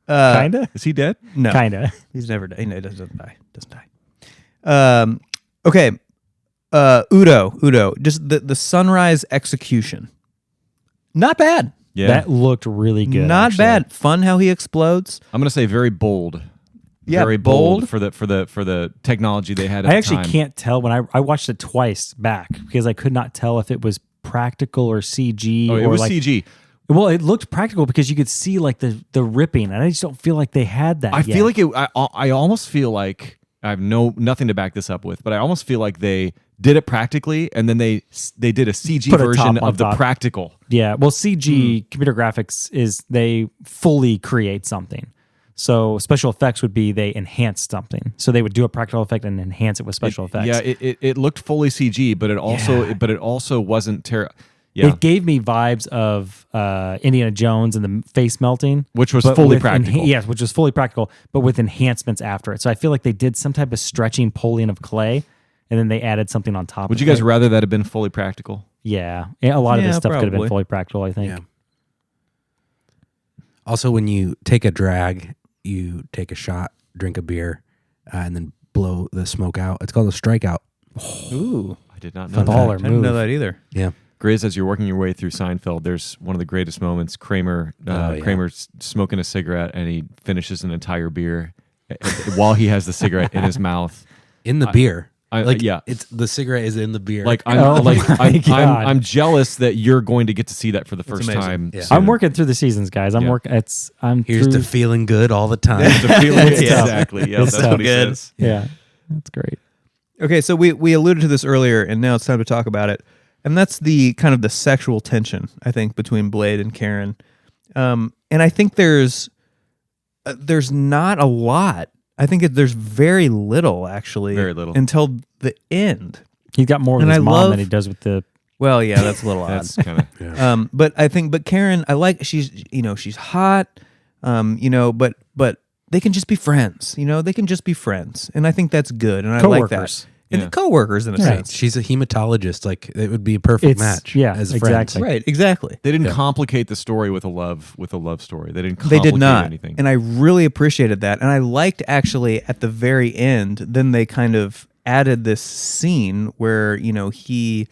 Kinda? Is he dead? No. Kinda. He's never died. No, he doesn't die. Doesn't die. Okay. Udo. Just the sunrise execution. Not bad. Yeah. That looked really good. Not actually. bad. Fun how he explodes. I'm gonna say very bold. Yeah, very bold. for the technology they had at I the actually time. can't tell when I watched it twice back because I could not tell if it was practical or CG. Oh, it or was like, CG. Well, it looked practical because you could see like the ripping, and I just don't feel like they had that. I yet. feel like I almost feel like I have nothing to back this up with, but I almost feel like they did it practically, and then they did a CG Put a version top on of the top. practical. Yeah, well, CG computer graphics is they fully create something. So special effects would be they enhance something. So they would do a practical effect and enhance it with special effects. Yeah, it looked fully CG, but it also wasn't terrible. Yeah, It gave me vibes of Indiana Jones and the face melting, Which was but fully with practical. yes, which was fully practical, but with enhancements after it. So I feel like they did some type of stretching, pulling of clay, and then they added something on top. Would of you guys it. rather that have been fully practical? Yeah, a lot of Yeah, this stuff could have been probably. fully practical. I think. Yeah. Also, when you take a drag, you take a shot, drink a beer, and then blow the smoke out. It's called a strikeout. Ooh. I did not know Fun that. baller I didn't know move. that either. Yeah. Grizz, as you're working your way through Seinfeld, there's one of the greatest moments. Kramer's smoking a cigarette, and he finishes an entire beer while he has the cigarette in his mouth. In the beer. Yeah. It's the cigarette is in the beer. Like Oh my God. I'm jealous that you're going to get to see that for the first amazing. time. Yeah. soon. I'm working through the seasons, guys. I'm Yeah. working. I'm here's through, to feeling good all the time. The feeling It's tough. exactly. Yeah, It's that's tough. what he Good. says. Yeah, that's great. Okay, so we alluded to this earlier, and now it's time to talk about it. And that's the kind of the sexual tension, I think, between Blade and Karen. And I think there's not a lot. I think there's very little, actually. Very little. Until the end. He's got more with And his I mom love- than he does with the. Well, yeah, that's a little odd. That's kind of But Karen, I like she's hot, but they can just be friends. They can just be friends, and I think that's good. And I like that. Coworkers. And Yeah. the coworkers in a Right. sense, She's a hematologist. Like, it would be a perfect It's- match. yeah, as exactly. friends. right? Exactly. they didn't complicate the story with a love story. They didn't. They Complicate did not, anything. and I really appreciated that. And I liked actually at the very end. Then they kind of added this scene where he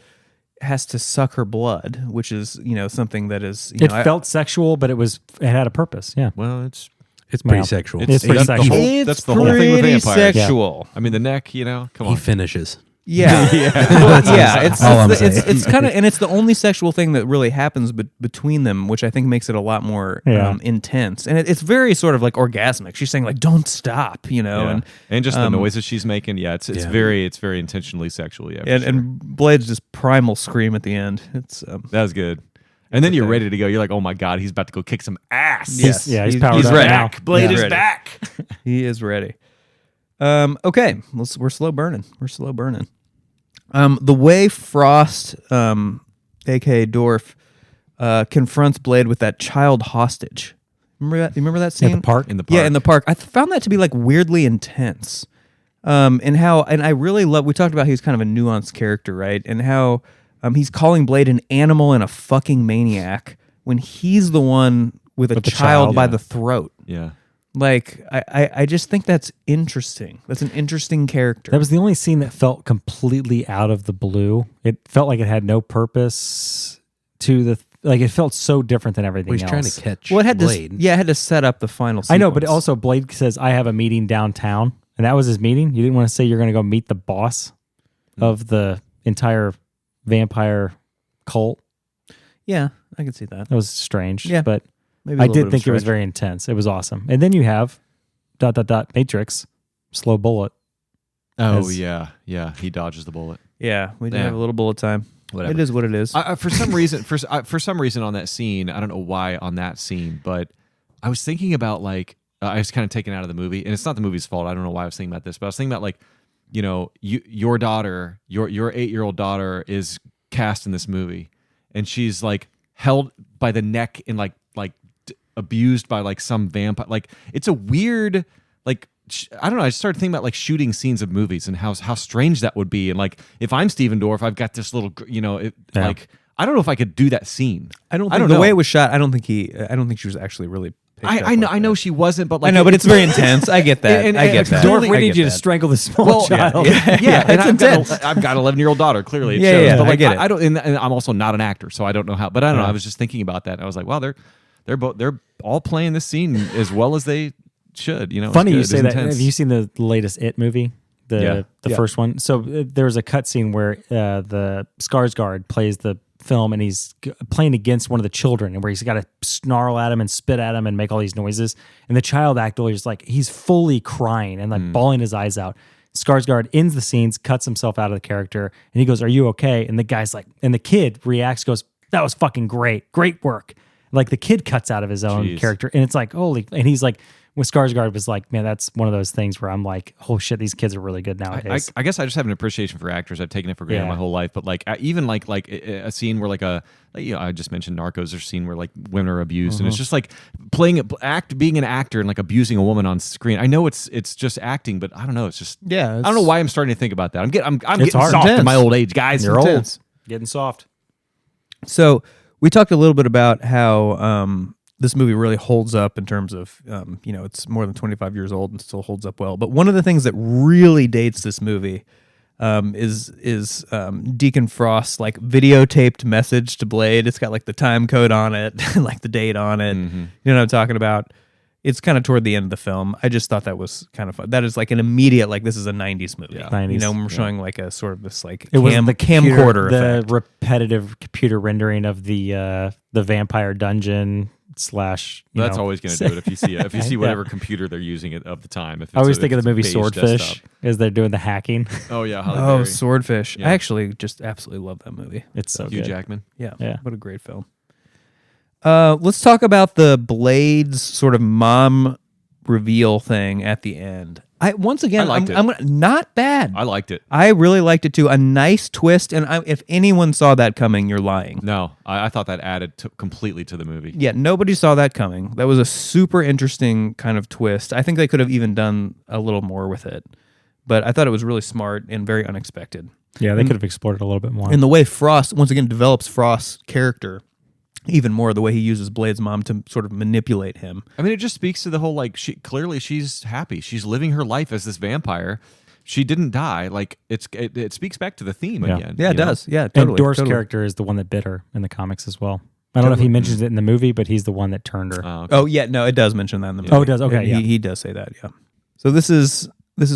has to suck her blood, which is something that is It felt sexual, but it had a purpose. Yeah. well, it's It's pretty Well, sexual. It's pretty that's the sexual. whole- that's the whole thing with pretty vampires. sexual. I mean, the neck. Come He on. finishes. Yeah, It's all I'm it's kind of, and it's the only sexual thing that really happens between them, which I think makes it a lot more intense. And it's very sort of like orgasmic. She's saying like, "Don't stop," and just the noises she's making. Yeah, it's very intentionally sexual. Yeah, and Blade's just primal scream at the end. It's that was good. And then you're ready to go. You're like, oh my God, he's about to go kick some ass. Yes, he's powered he's up ready. now. Blade is ready. back. He is ready. Okay, we're slow burning. The way Frost, aka Dorf, confronts Blade with that child hostage. Remember that? You remember that scene At the park? In the park. Yeah, in the park. I found that to be like weirdly intense. And I really love. We talked about he's kind of a nuanced character, right? And how he's calling Blade an animal and a fucking maniac when he's the one with a child by the throat. Yeah. Like, I just think that's interesting. That's an interesting character. That was the only scene that felt completely out of the blue. It felt like it had no purpose to the like. It felt so different than everything Well, he's else. trying to catch Well, it had Blade. to, it had to set up the final sequence. I know, but also Blade says, "I have a meeting downtown," and that was his meeting. You didn't want to say you're going to go meet the boss of the entire vampire cult. Yeah, I can see that. That was strange. Yeah. But Maybe a I little bit did of think it was stretch. very intense. It was awesome. And then you have ... Matrix, slow bullet. Oh As- yeah. He dodges the bullet. Yeah, we do Yeah. have a little bullet time. Whatever. It is what it is. For some reason, for some reason on that scene, I don't know why on that scene, but I was thinking about like I was kind of taken out of the movie, and it's not the movie's fault. I don't know why I was thinking about this, but I was thinking about like, your daughter, your 8-year-old daughter is cast in this movie, and she's like held by the neck and like abused by like some vampire. Like it's a weird like. I don't know. I just started thinking about like shooting scenes of movies and how strange that would be. And like, if I'm Steven Dorff, I've got this little, like, I don't know if I could do that scene. I don't know. the way it was shot. I don't think she was actually really. picked up I know. like I know that. she wasn't, but like, I know, but it's very intense. I get that. And- I get and that. clearly- Dorf, we I need get you to that. strangle the small child. yeah, and it's intense. I've got an 11-year-old daughter. Clearly, it Yeah, shows. yeah, but I like, get it. I don't. And I'm also not an actor, so I don't know how. But I don't know. I was just thinking about that. And I was like, wow, they're all playing this scene as well as they should. It's Funny good. you It's say that. intense. Have you seen the latest It movie? The first one. So there was a cutscene where the Skarsgård plays the film, and he's playing against one of the children, and where he's got to snarl at him and spit at him and make all these noises. And the child actor is like, he's fully crying and like bawling his eyes out. Skarsgård ends the scenes, cuts himself out of the character, and he goes, "Are you okay?" And the guy's like, and the kid reacts, goes, "That was fucking great work." Like the kid cuts out of his own Jeez. character, and it's like, holy, and he's like, when Skarsgård was like, man, that's one of those things where I'm like, oh shit, these kids are really good nowadays. I guess I just have an appreciation for actors. I've taken it for granted Yeah. my whole life, but like even like a scene where I just mentioned Narcos. There's a scene where like women are abused, and it's just like being an actor and like abusing a woman on screen. I know it's just acting, but I don't know. It's just Yeah, I don't know why I'm starting to think about that. I'm getting It's hard. soft in Intense. my old age, guys. You're intense. old, getting soft. So we talked a little bit about how this movie really holds up in terms of, it's more than 25 years old and still holds up well. But one of the things that really dates this movie is Deacon Frost's like videotaped message to Blade. It's got like the time code on it, and like the date on it. Mm-hmm. You know what I'm talking about? It's kind of toward the end of the film. I just thought that was kind of fun. That is like an immediate, like this is a 90s movie. Yeah. 90s, when we're showing like a sort of this like It was the camcorder the effect. repetitive computer rendering of the vampire dungeon / That's always going to do it if you see if you see whatever computer they're using of the time. If I always it's think of the movie beige Swordfish desktop. as they're doing the hacking. Oh yeah, Halle Oh, Berry. Swordfish. Yeah. I actually just absolutely love that movie. It's so Hugh good. Jackman. Yeah. Yeah. What a great film. Let's talk about the Blade's sort of mom reveal thing at the end. Once again, I liked I'm not bad. I liked it. I really liked it too. A nice twist. And if anyone saw that coming, you're lying. No, I thought that added completely to the movie. Yeah, nobody saw that coming. That was a super interesting kind of twist. I think they could have even done a little more with it. But I thought it was really smart and very unexpected. Yeah, they could have explored it a little bit more. And the way Frost, once again, develops Frost's character even more, the way he uses Blade's mom to sort of manipulate him. I mean, it just speaks to the whole like clearly she's happy. She's living her life as this vampire. She didn't die. Like it speaks back to the theme Yeah. again. Yeah, it you know? does. Yeah, totally. and Dorf's totally. character is the one that bit her in the comics as well. I don't know if he mentions it in the movie, but he's the one that turned her. Okay. Oh yeah, no, it does mention that in the movie. Oh, it does? Okay, He- yeah. he does say that. Yeah. So this is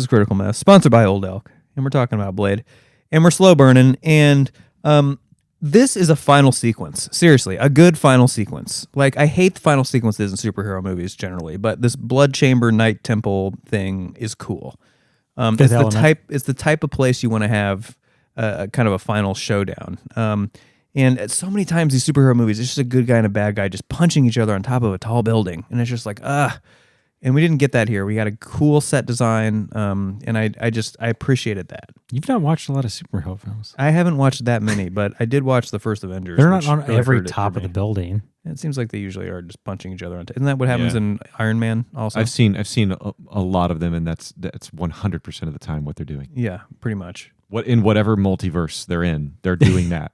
Critical Mass, sponsored by Old Elk, and we're talking about Blade. and we're slow burning. And this is a final sequence. Seriously, a good final sequence. Like, I hate the final sequences in superhero movies generally, but this blood chamber night temple thing is cool. It's the type of place you want to have kind of a final showdown. And so many times these superhero movies, it's just a good guy and a bad guy just punching each other on top of a tall building, and it's just like, And we didn't get that here. We got a cool set design, and I appreciated that. You've not watched a lot of superhero films. I haven't watched that many, but I did watch the first Avengers. They're not which on really every hurt it top for of the me. building. It seems like they usually are just punching each other on. Isn't that what happens Yeah. in Iron Man? Also, I've seen a lot of them, and that's 100% of the time what they're doing. yeah, pretty much. What in whatever multiverse they're in, they're doing that.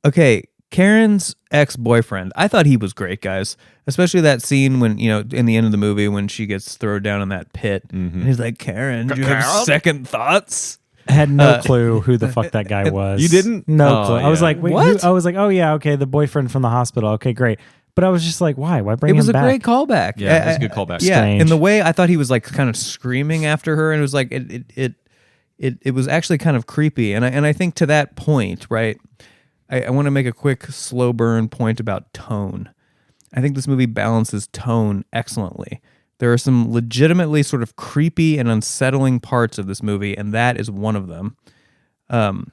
Okay, Karen's ex-boyfriend. I thought he was great, guys. Especially that scene when, in the end of the movie when she gets thrown down in that pit. And he's like, Karen, do you have second thoughts? I had no clue who the fuck that guy was. You didn't? No Oh, clue. I was yeah. like, wait, What? I was like, oh yeah, okay, the boyfriend from the hospital. Okay, great. But I was just like, why? Why bring It was him a back? great callback. Yeah, it was a good callback. Yeah, Strange. in the way I thought he was like kind of screaming after her, and it was like it was actually kind of creepy. And I think to that point, right, I want to make a quick slow burn point about tone. I think this movie balances tone excellently. There are some legitimately sort of creepy and unsettling parts of this movie, and that is one of them. And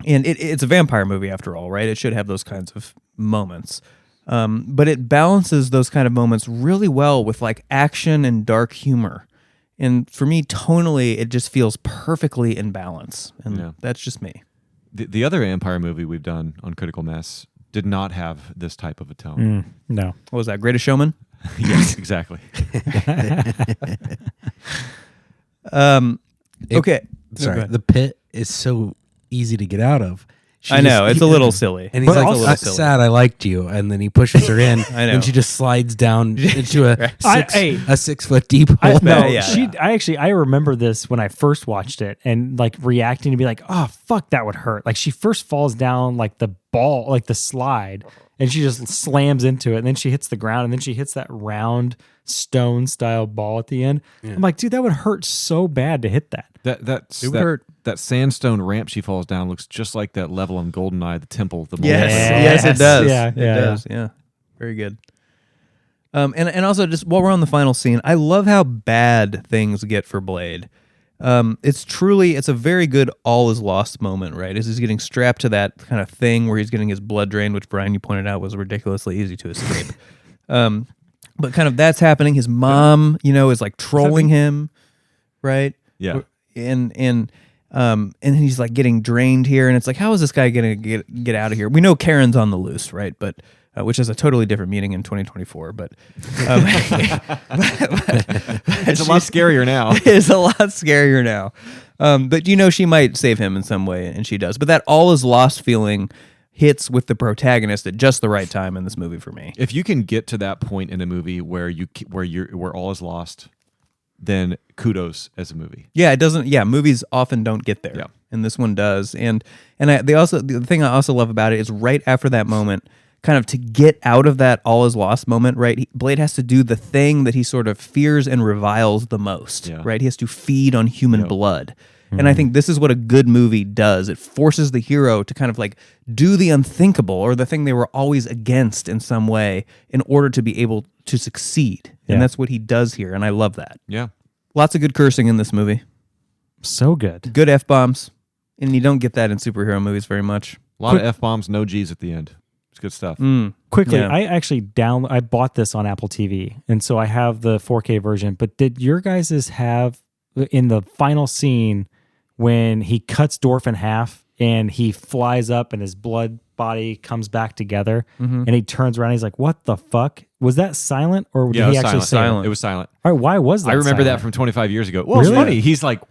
it's a vampire movie after all, right? It should have those kinds of moments. But it balances those kind of moments really well with like action and dark humor. And for me, tonally, it just feels perfectly in balance. And that's just me. The other vampire movie we've done on Critical Mass did not have this type of a tone. No. What was that? Greatest Showman? Yes, exactly. Okay. Sorry, go ahead. the pit is so easy to get out of. I know, it's a little silly. And he's But like, also silly. sad I liked you. And then he pushes her in. I know. And she just slides down into a Hey. 6 foot deep hole. I remember this when I first watched it and like reacting to be like, oh fuck, that would hurt. Like she first falls down like the ball, like the slide, and she just slams into it, and then she hits the ground, and then she hits that round stone style ball at the end. I'm like, dude, that would hurt so bad to hit that. That sandstone ramp she falls down looks just like that level on GoldenEye, the temple, the Yes, it does. Yeah, It does. Yeah. Very good. And also just while we're on the final scene, I love how bad things get for Blade. It's a very good all is lost moment, right? As he's getting strapped to that kind of thing where he's getting his blood drained, which Brian, you pointed out was ridiculously easy to escape. But kind of that's happening. His mom, is like trolling him, right? Yeah. And he's like getting drained here, and it's like, how is this guy gonna get out of here? We know Karen's on the loose, right? But which has a totally different meaning in 2024. But It's a lot scarier now. It's a lot scarier now. But she might save him in some way, and she does. But that all is lost feeling hits with the protagonist at just the right time in this movie for me. If you can get to that point in a movie where all is lost, then kudos as a movie. Yeah, it doesn't. Yeah, movies often don't get there, Yeah. and this one does. And the thing I also love about it is right after that moment, kind of to get out of that all is lost moment, right? Blade has to do the thing that he sort of fears and reviles the most, right? He has to feed on human blood. And I think this is what a good movie does. It forces the hero to kind of like do the unthinkable or the thing they were always against in some way in order to be able to succeed. And that's what he does here. And I love that. Yeah. Lots of good cursing in this movie. So good. Good F-bombs. And you don't get that in superhero movies very much. A lot of F-bombs, no G's at the end. It's good stuff. Quickly, Yeah. I actually I bought this on Apple TV, and so I have the 4K version. But did your guys's have in the final scene when he cuts Dorf in half and he flies up and his blood body comes back together and he turns around and he's like, what the fuck? Was that silent or did Yeah, it he was actually silent. say it? It was silent. All right, why was that I remember that silent? from 25 years ago. Well, Really? it's funny. He's like,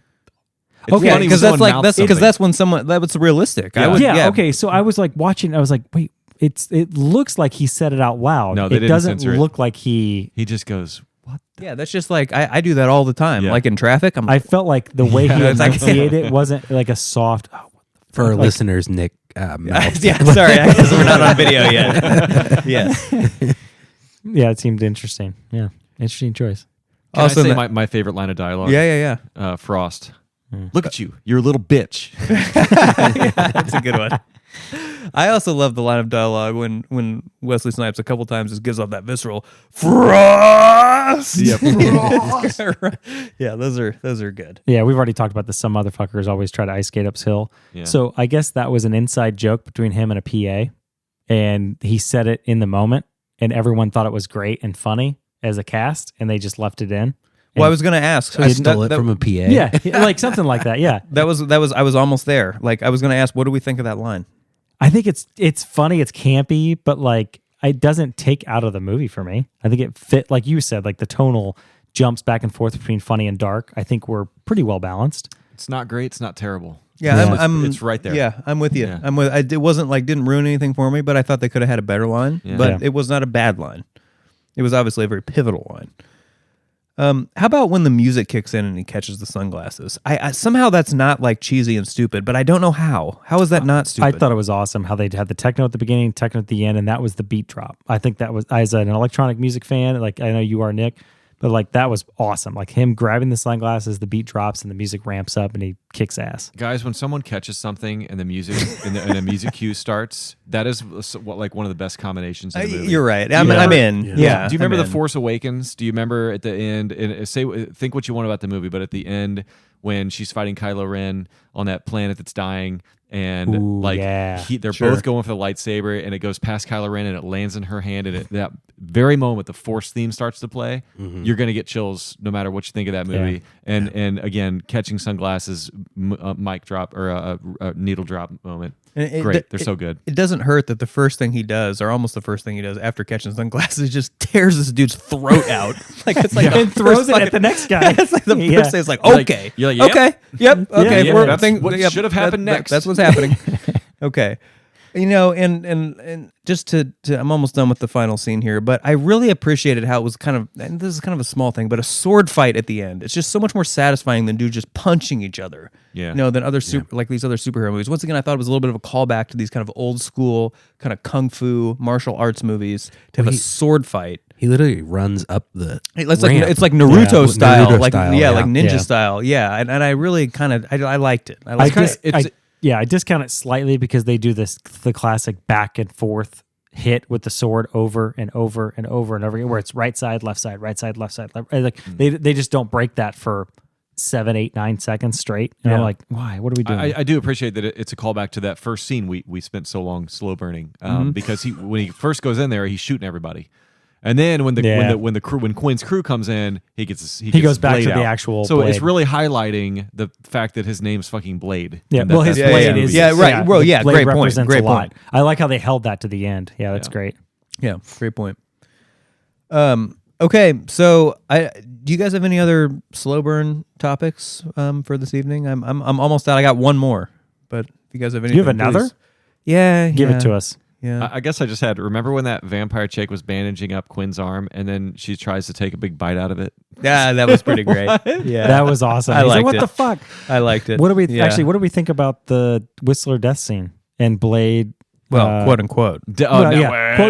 it's Okay, funny when because someone mouths something. that's when someone that was realistic. Yeah. Okay, so I was like watching, I was like, wait, it looks like he said it out loud. No, they it didn't doesn't censor it. look like he just goes, what? Yeah, that's just like I do that all the time. Yeah. Like in traffic, I'm I felt like the way he it's like- enunciated it wasn't like a soft. For our Like- listeners, Nick mouthed. yeah, sorry, I guess we're not on video yet. Yes. Yeah, it seemed interesting. Yeah, interesting choice. Can Also, I say my favorite line of dialogue? yeah. Frost. Look at you. You're a little bitch. That's a good one. I also love the line of dialogue when Wesley Snipes a couple times just gives off that visceral Frost. Yeah, Yeah, those are good. Yeah, we've already talked about this. Some motherfuckers always try to ice skate uphill. Yeah. So I guess that was an inside joke between him and a PA, and he said it in the moment, and everyone thought it was great and funny as a cast, and they just left it in. Well, I was going to ask. I stole it from a PA. Yeah, like something like that. Yeah, That was. I was almost there. Like I was going to ask, what do we think of that line? I think it's funny, it's campy, but like it doesn't take out of the movie for me. I think it fit, like you said, like the tonal jumps back and forth between funny and dark. I think we're pretty well balanced. It's not great. It's not terrible. Yeah, Yeah. It's right there. Yeah, I'm with you. Yeah. I'm with. It wasn't like didn't ruin anything for me, but I thought they could have had a better line. Yeah. But Yeah. it was not a bad line. It was obviously a very pivotal line. How about when the music kicks in and he catches the sunglasses? I somehow that's not like cheesy and stupid, but I don't know how. How is that not I stupid? thought it was awesome how they had the techno at the beginning, techno at the end, and that was the beat drop. I think that was, as an electronic music fan, like I know you are, Nick, but like that was awesome. Like him grabbing the sunglasses, the beat drops, and the music ramps up, and he kicks ass. Guys, when someone catches something and the music and the music cue starts, that is like one of the best combinations in the movie. You're right. Do you I'm remember- in. Yeah. Do you remember I'm The in. Force Awakens? Do you remember at the end? And think what you want about the movie, but at the end when she's fighting Kylo Ren on that planet that's dying, and Ooh, like yeah. they're Sure. both going for the lightsaber, and it goes past Kylo Ren and it lands in her hand, and at that very moment the Force theme starts to play. You're gonna get chills no matter what you think of that movie. And again, catching sunglasses, mic drop or a needle drop moment. And Great, they're so good. It doesn't hurt that the first thing he does, or almost the first thing he does after catching sunglasses, just tears this dude's throat out. Like it's like And throws it at the next guy. It's like the first Yeah. thing. It's like You're like- okay, you're like, yep. okay, yep, okay. yeah, we're- that's thing- what yep, should have happened next. That's what's happening. Okay. You know, and just to I'm almost done with the final scene here, but I really appreciated how it was kind of, and this is kind of a small thing, but a sword fight at the end. It's just so much more satisfying than dudes just punching each other. Yeah. You know, than other like these other superhero movies. Once again, I thought it was a little bit of a callback to these kind of old school kind of kung fu martial arts movies to have a sword fight. He literally runs up the. It's ramp. like Naruto Yeah, style, Naruto like style, like ninja Yeah. style, yeah. And I really kind of I liked it. I I liked it. I discount it slightly because they do the classic back and forth hit with the sword over and over and over and over again, where it's right side, left side, right side, left side. Like they just don't break that for 7, 8, 9 seconds straight. And I'm Yeah. like, why? What are we doing? I do appreciate that it's a callback to that first scene we spent so long slow burning because when he first goes in there, he's shooting everybody, and then when Quinn's crew comes in, he gets goes back Blade to the out. actual So it's Blade. really highlighting the fact that his name's fucking Blade. Yeah, and that- well, his that's- yeah, blade yeah. is Yeah, right. Well, the yeah, blade great point, represents great a lot. point. I like how they held that to the end. Yeah, that's great. Yeah, great point. Okay, so do you guys have any other slow burn topics for this evening? I'm almost out. I got one more, but if you guys have any, You have another? Yeah, Give it to us. Yeah, I guess I just had remember when that vampire chick was bandaging up Quinn's arm and then she tries to take a big bite out of it. yeah, that was pretty great. Yeah, That was awesome. I He's like, liked what it. the fuck? I liked it. What do we Yeah. What do we think about the Whistler death scene and Blade? Well, quote unquote. Quote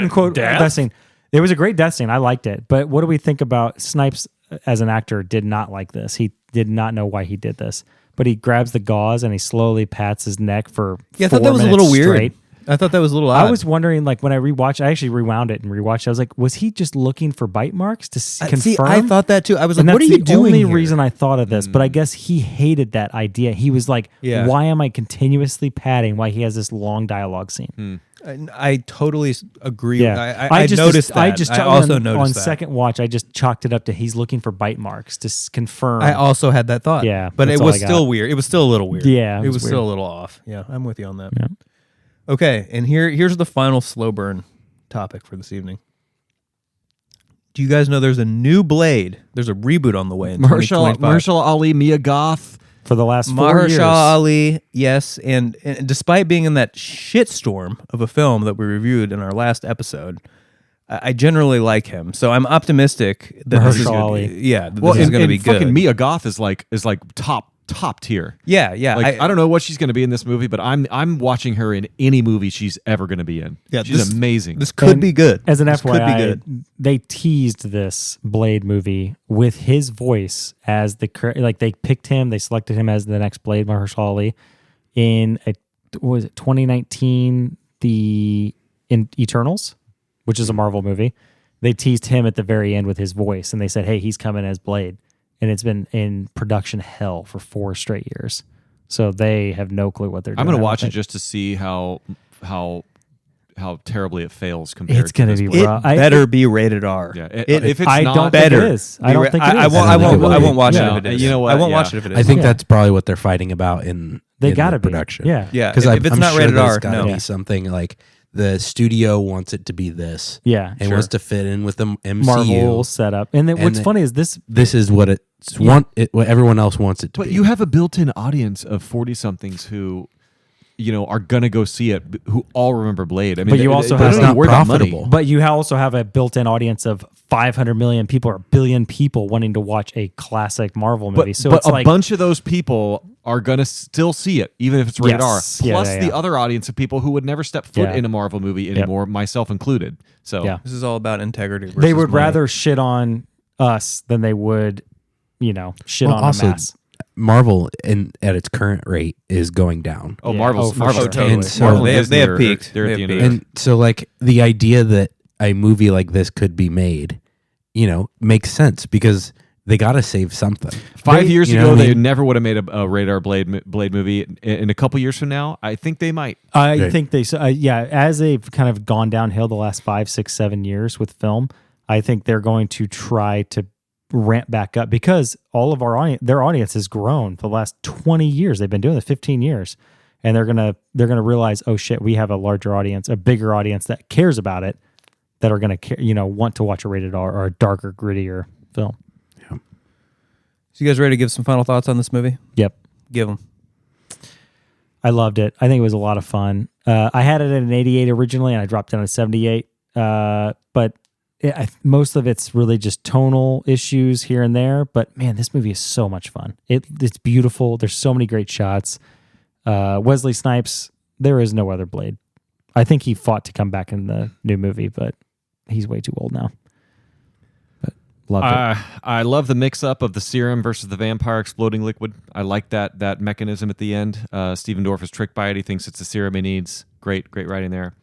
unquote death scene. It was a great death scene. I liked it. But what do we think about Snipes as an actor? Did not like this. He did not know why he did this. But he grabs the gauze and he slowly pats his neck for Yeah, I thought 4 that was a minutes little weird. straight. I thought that was a little odd. I was wondering, like, when I rewatched, I actually rewound it and rewatched. I was like, was he just looking for bite marks to confirm? See, I thought that too. I was like, And what are that's you the doing only here? reason I thought of this. But I guess he hated that idea. He was like, Yeah. why am I continuously patting while he has this long dialogue scene? I totally agree. Yeah, I noticed that. I also on noticed that. second watch, I just chalked it up to he's looking for bite marks to confirm. I also had that thought. Yeah, but that's it all was I got. still weird. It was still a little weird. Yeah, it was weird. still a little off. Yeah, I'm with you on that. Yeah. Okay, and here's the final slow burn topic for this evening. Do you guys know there's a new Blade? There's a reboot on the way in 2025. Marshall Ali, Mia Goth. for the last 4 years. Mahershala Ali, yes, and despite being in that shitstorm of a film that we reviewed in our last episode, I generally like him, so I'm optimistic that this is Mahershala gonna, Ali. yeah, that this is going to be good. Fucking Mia Goth is like top top tier. Yeah. Like I don't know what she's going to be in this movie, but I'm watching her in any movie she's ever going to be in. Yeah, she's amazing. This could be good. As an This could be FYI, good. they teased this Blade movie with his voice as they picked him, they selected him as the next Blade, Mahershala Ali, in was it 2019, in Eternals, which is a Marvel movie. They teased him at the very end with his voice, and they said, "Hey, he's coming as Blade." And it's been in production hell for 4 straight years. So they have no clue what they're doing. I'm going to watch it just to see how terribly it fails compared It's going to to this be Blade. rough. Better be rated R. Yeah, If it's I not don't better, think it is. I don't think it is. I won't watch it No, if it is. you know what? I won't Yeah. watch it if it is. I think Yeah. that's probably what they're fighting about in They in got to the be production. Yeah. Yeah, because if it's I'm not sure rated there's R, got to no. be something like the studio wants it to be this, Yeah. and wants to fit in with the MCU. Marvel setup. And then what's funny is this. This is what what everyone else wants it to But be. you have a built-in audience of 40-somethings who, are going to go see it, who all remember Blade. I mean, But you also they have- don't It's even not worry about money. profitable. But you also have a built-in audience of 500 million people or a billion people wanting to watch a classic Marvel movie. But, So but it's a like bunch of those people are going to still see it, even if it's rated Yes. R. Yeah, Plus yeah, the yeah. other audience of people who would never step foot Yeah. in a Marvel movie anymore, myself included. So Yeah. This is all about integrity. they versus would money. rather shit on us than they would, shit Well, on also, a mass. Marvel at its current rate is going down. Oh, Yeah. Marvel's Oh, for Marvel's sure. totally. And so- Marvel and They have Disney are- peaked. They're at They the have end peaked. of And so, like, the idea that a movie like this could be made, makes sense because they got to save something. 5 years you know ago, what I they mean? never would have made a Radar Blade movie. In a couple years from now, I think they might. I Right. think as they've kind of gone downhill the last 5, 6, 7 years with film, I think they're going to try to ramp back up because all of their audience has grown for the last 20 years. They've been doing this 15 years, and they're gonna realize, oh shit, we have a larger audience, a bigger audience that cares about it, that are gonna want to watch a rated R or a darker, grittier film. So you guys ready to give some final thoughts on this movie? Yep. Give them. I loved it. I think it was a lot of fun. I had it at an 88 originally, and I dropped down to 78. But most of it's really just tonal issues here and there. But man, this movie is so much fun. It's beautiful. There's so many great shots. Wesley Snipes, there is no other Blade. I think he fought to come back in the new movie, but he's way too old now. But loved it. I love the mix-up of the serum versus the vampire exploding liquid. I like that mechanism at the end. Steven Dorff is tricked by it. He thinks it's the serum he needs. Great writing there.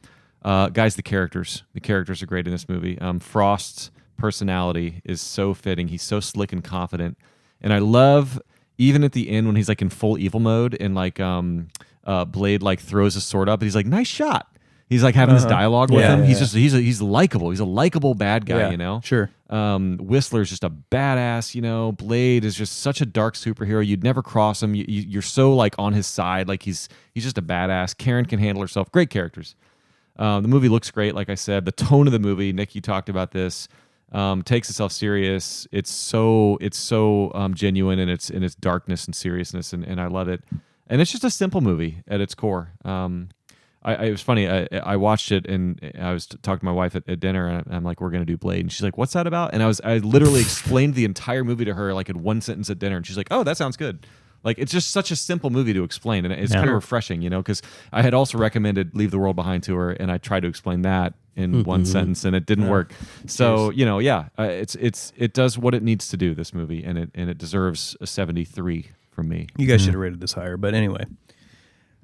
Guys, the characters are great in this movie. Frost's personality is so fitting. He's so slick and confident, and I love even at the end when he's like in full evil mode and like Blade like throws his sword up and he's like, "Nice shot." He's like having this dialogue with him. He's likable. He's a likable bad guy. Sure. Whistler's just a badass. Blade is just such a dark superhero. You'd never cross him. You're so like on his side. Like he's just a badass. Karen can handle herself. Great characters. The movie looks great. Like I said, the tone of the movie, Nick, you talked about this, takes itself serious. It's so genuine in its darkness and seriousness, and I love it. And it's just a simple movie at its core. It was funny. I watched it and I was talking to my wife at dinner, and I'm like, "We're gonna do Blade," and she's like, "What's that about?" And I literally explained the entire movie to her like in one sentence at dinner, and she's like, "Oh, that sounds good." Like it's just such a simple movie to explain, and it's kind of refreshing, because I had also recommended Leave the World Behind to her, and I tried to explain that in one sentence, and it didn't work. So it does what it needs to do. This movie, and it deserves a 73 from me. You guys should have rated this higher, but anyway.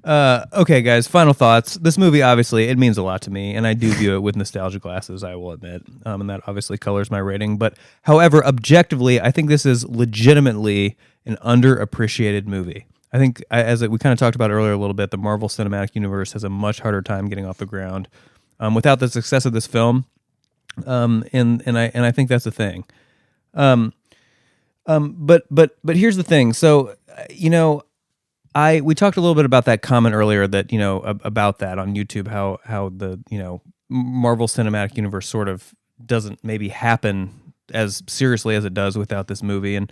Okay, guys, final thoughts. This movie, obviously, it means a lot to me, and I do view it with nostalgia glasses, I will admit, and that obviously colors my rating. But however, objectively, I think this is legitimately an underappreciated movie. I think, as we kind of talked about earlier a little bit, the Marvel Cinematic Universe has a much harder time getting off the ground without the success of this film, and I think that's the thing. But here's the thing. So, we talked a little bit about that comment earlier that, about that on YouTube, how the, Marvel Cinematic Universe sort of doesn't maybe happen as seriously as it does without this movie. And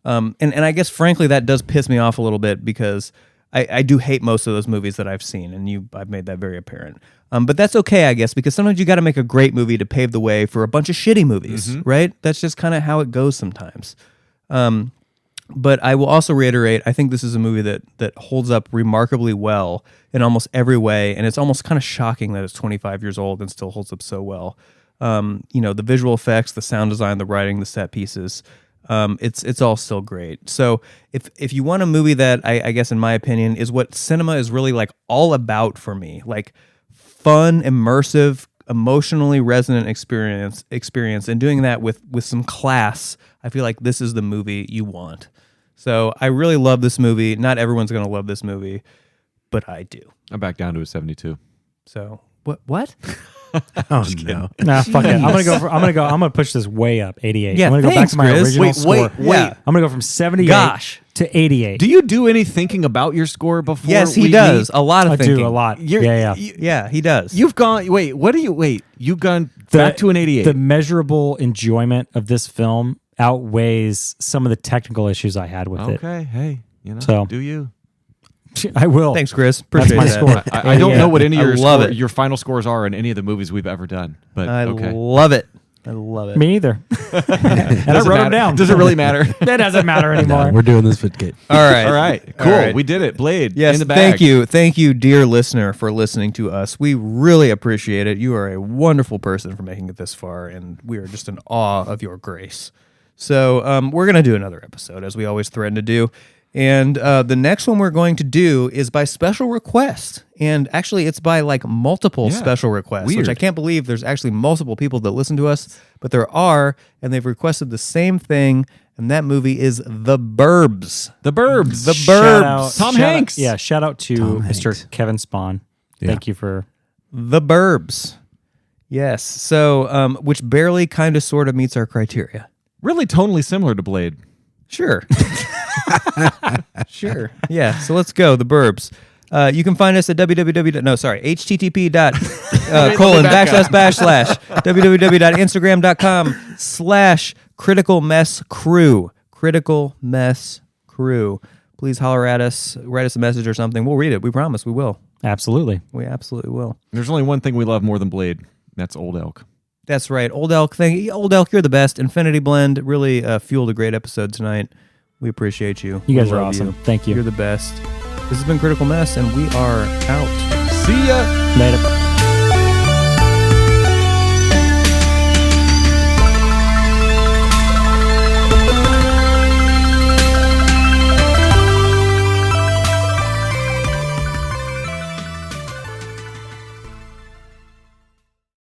I guess, frankly, that does piss me off a little bit because I do hate most of those movies that I've seen, and I've made that very apparent. But that's okay, I guess, because sometimes you got to make a great movie to pave the way for a bunch of shitty movies, right? That's just kind of how it goes sometimes. But I will also reiterate, I think this is a movie that holds up remarkably well in almost every way, and it's almost kind of shocking that it's 25 years old and still holds up so well. The visual effects, the sound design, the writing, the set pieces, it's all still great. So if you want a movie that I guess in my opinion is what cinema is really like all about for me, like fun, immersive, emotionally resonant experience, and doing that with some class, I feel like this is the movie you want. So I really love this movie. Not everyone's going to love this movie, but I do. I'm back down to a 72. So what? Oh no! Nah, fuck it. I'm gonna push this way up. 88. Yeah, I'm gonna go back thanks, to my Chris. original score. Yeah. I'm gonna go from 78 Gosh. to 88. Do you do any thinking about your score before? Yes, he we does. meet? A lot of I thinking. do a lot. You're- Yeah, he does. You've gone. Wait. What do you? Wait. You've gone back to an 88. The measurable enjoyment of this film outweighs some of the technical issues I had with it. Okay. Hey. So- do you? I will. Thanks, Chris. That's Appreciate my that. score. I don't know what any of I your love it. your final scores are in any of the movies we've ever done. But I okay. love it. I love it. Me either. And I Doesn't wrote them matter. down. Does it really matter? That doesn't matter anymore. No, we're doing this for good. All right. All right. Cool. All right. We did it. Blade. Yes, In the bag. thank you, dear listener, for listening to us. We really appreciate it. You are a wonderful person for making it this far, and we are just in awe of your grace. So we're going to do another episode, as we always threaten to do. And the next one we're going to do is by special request. And actually, it's by like multiple special requests, which Weird. I can't believe there's actually multiple people that listen to us, but there are, and they've requested the same thing. And that movie is The Burbs. The Burbs. The Shout Burbs. out- Tom shout out- Hanks. Yeah, shout out to Tom Mr. Hanks. Kevin Spahn. Thank you for... The Burbs. Yes. So, which barely kind of sort of meets our criteria. Really tonally similar to Blade. Sure. Sure. Yeah. So let's go. The Burbs. You can find us at http://www.instagram.com/critical mess crew. Critical mess crew. Please holler at us, write us a message or something. We'll read it. We promise we will. Absolutely. We absolutely will. There's only one thing we love more than Blade. That's Old Elk. That's right. Old Elk thing. Old Elk, you're the best. Infinity Blend really fueled a great episode tonight. We appreciate you. You guys We are love awesome. Thank you. You're the best. This has been Critical Mess, and we are out. See ya. Later.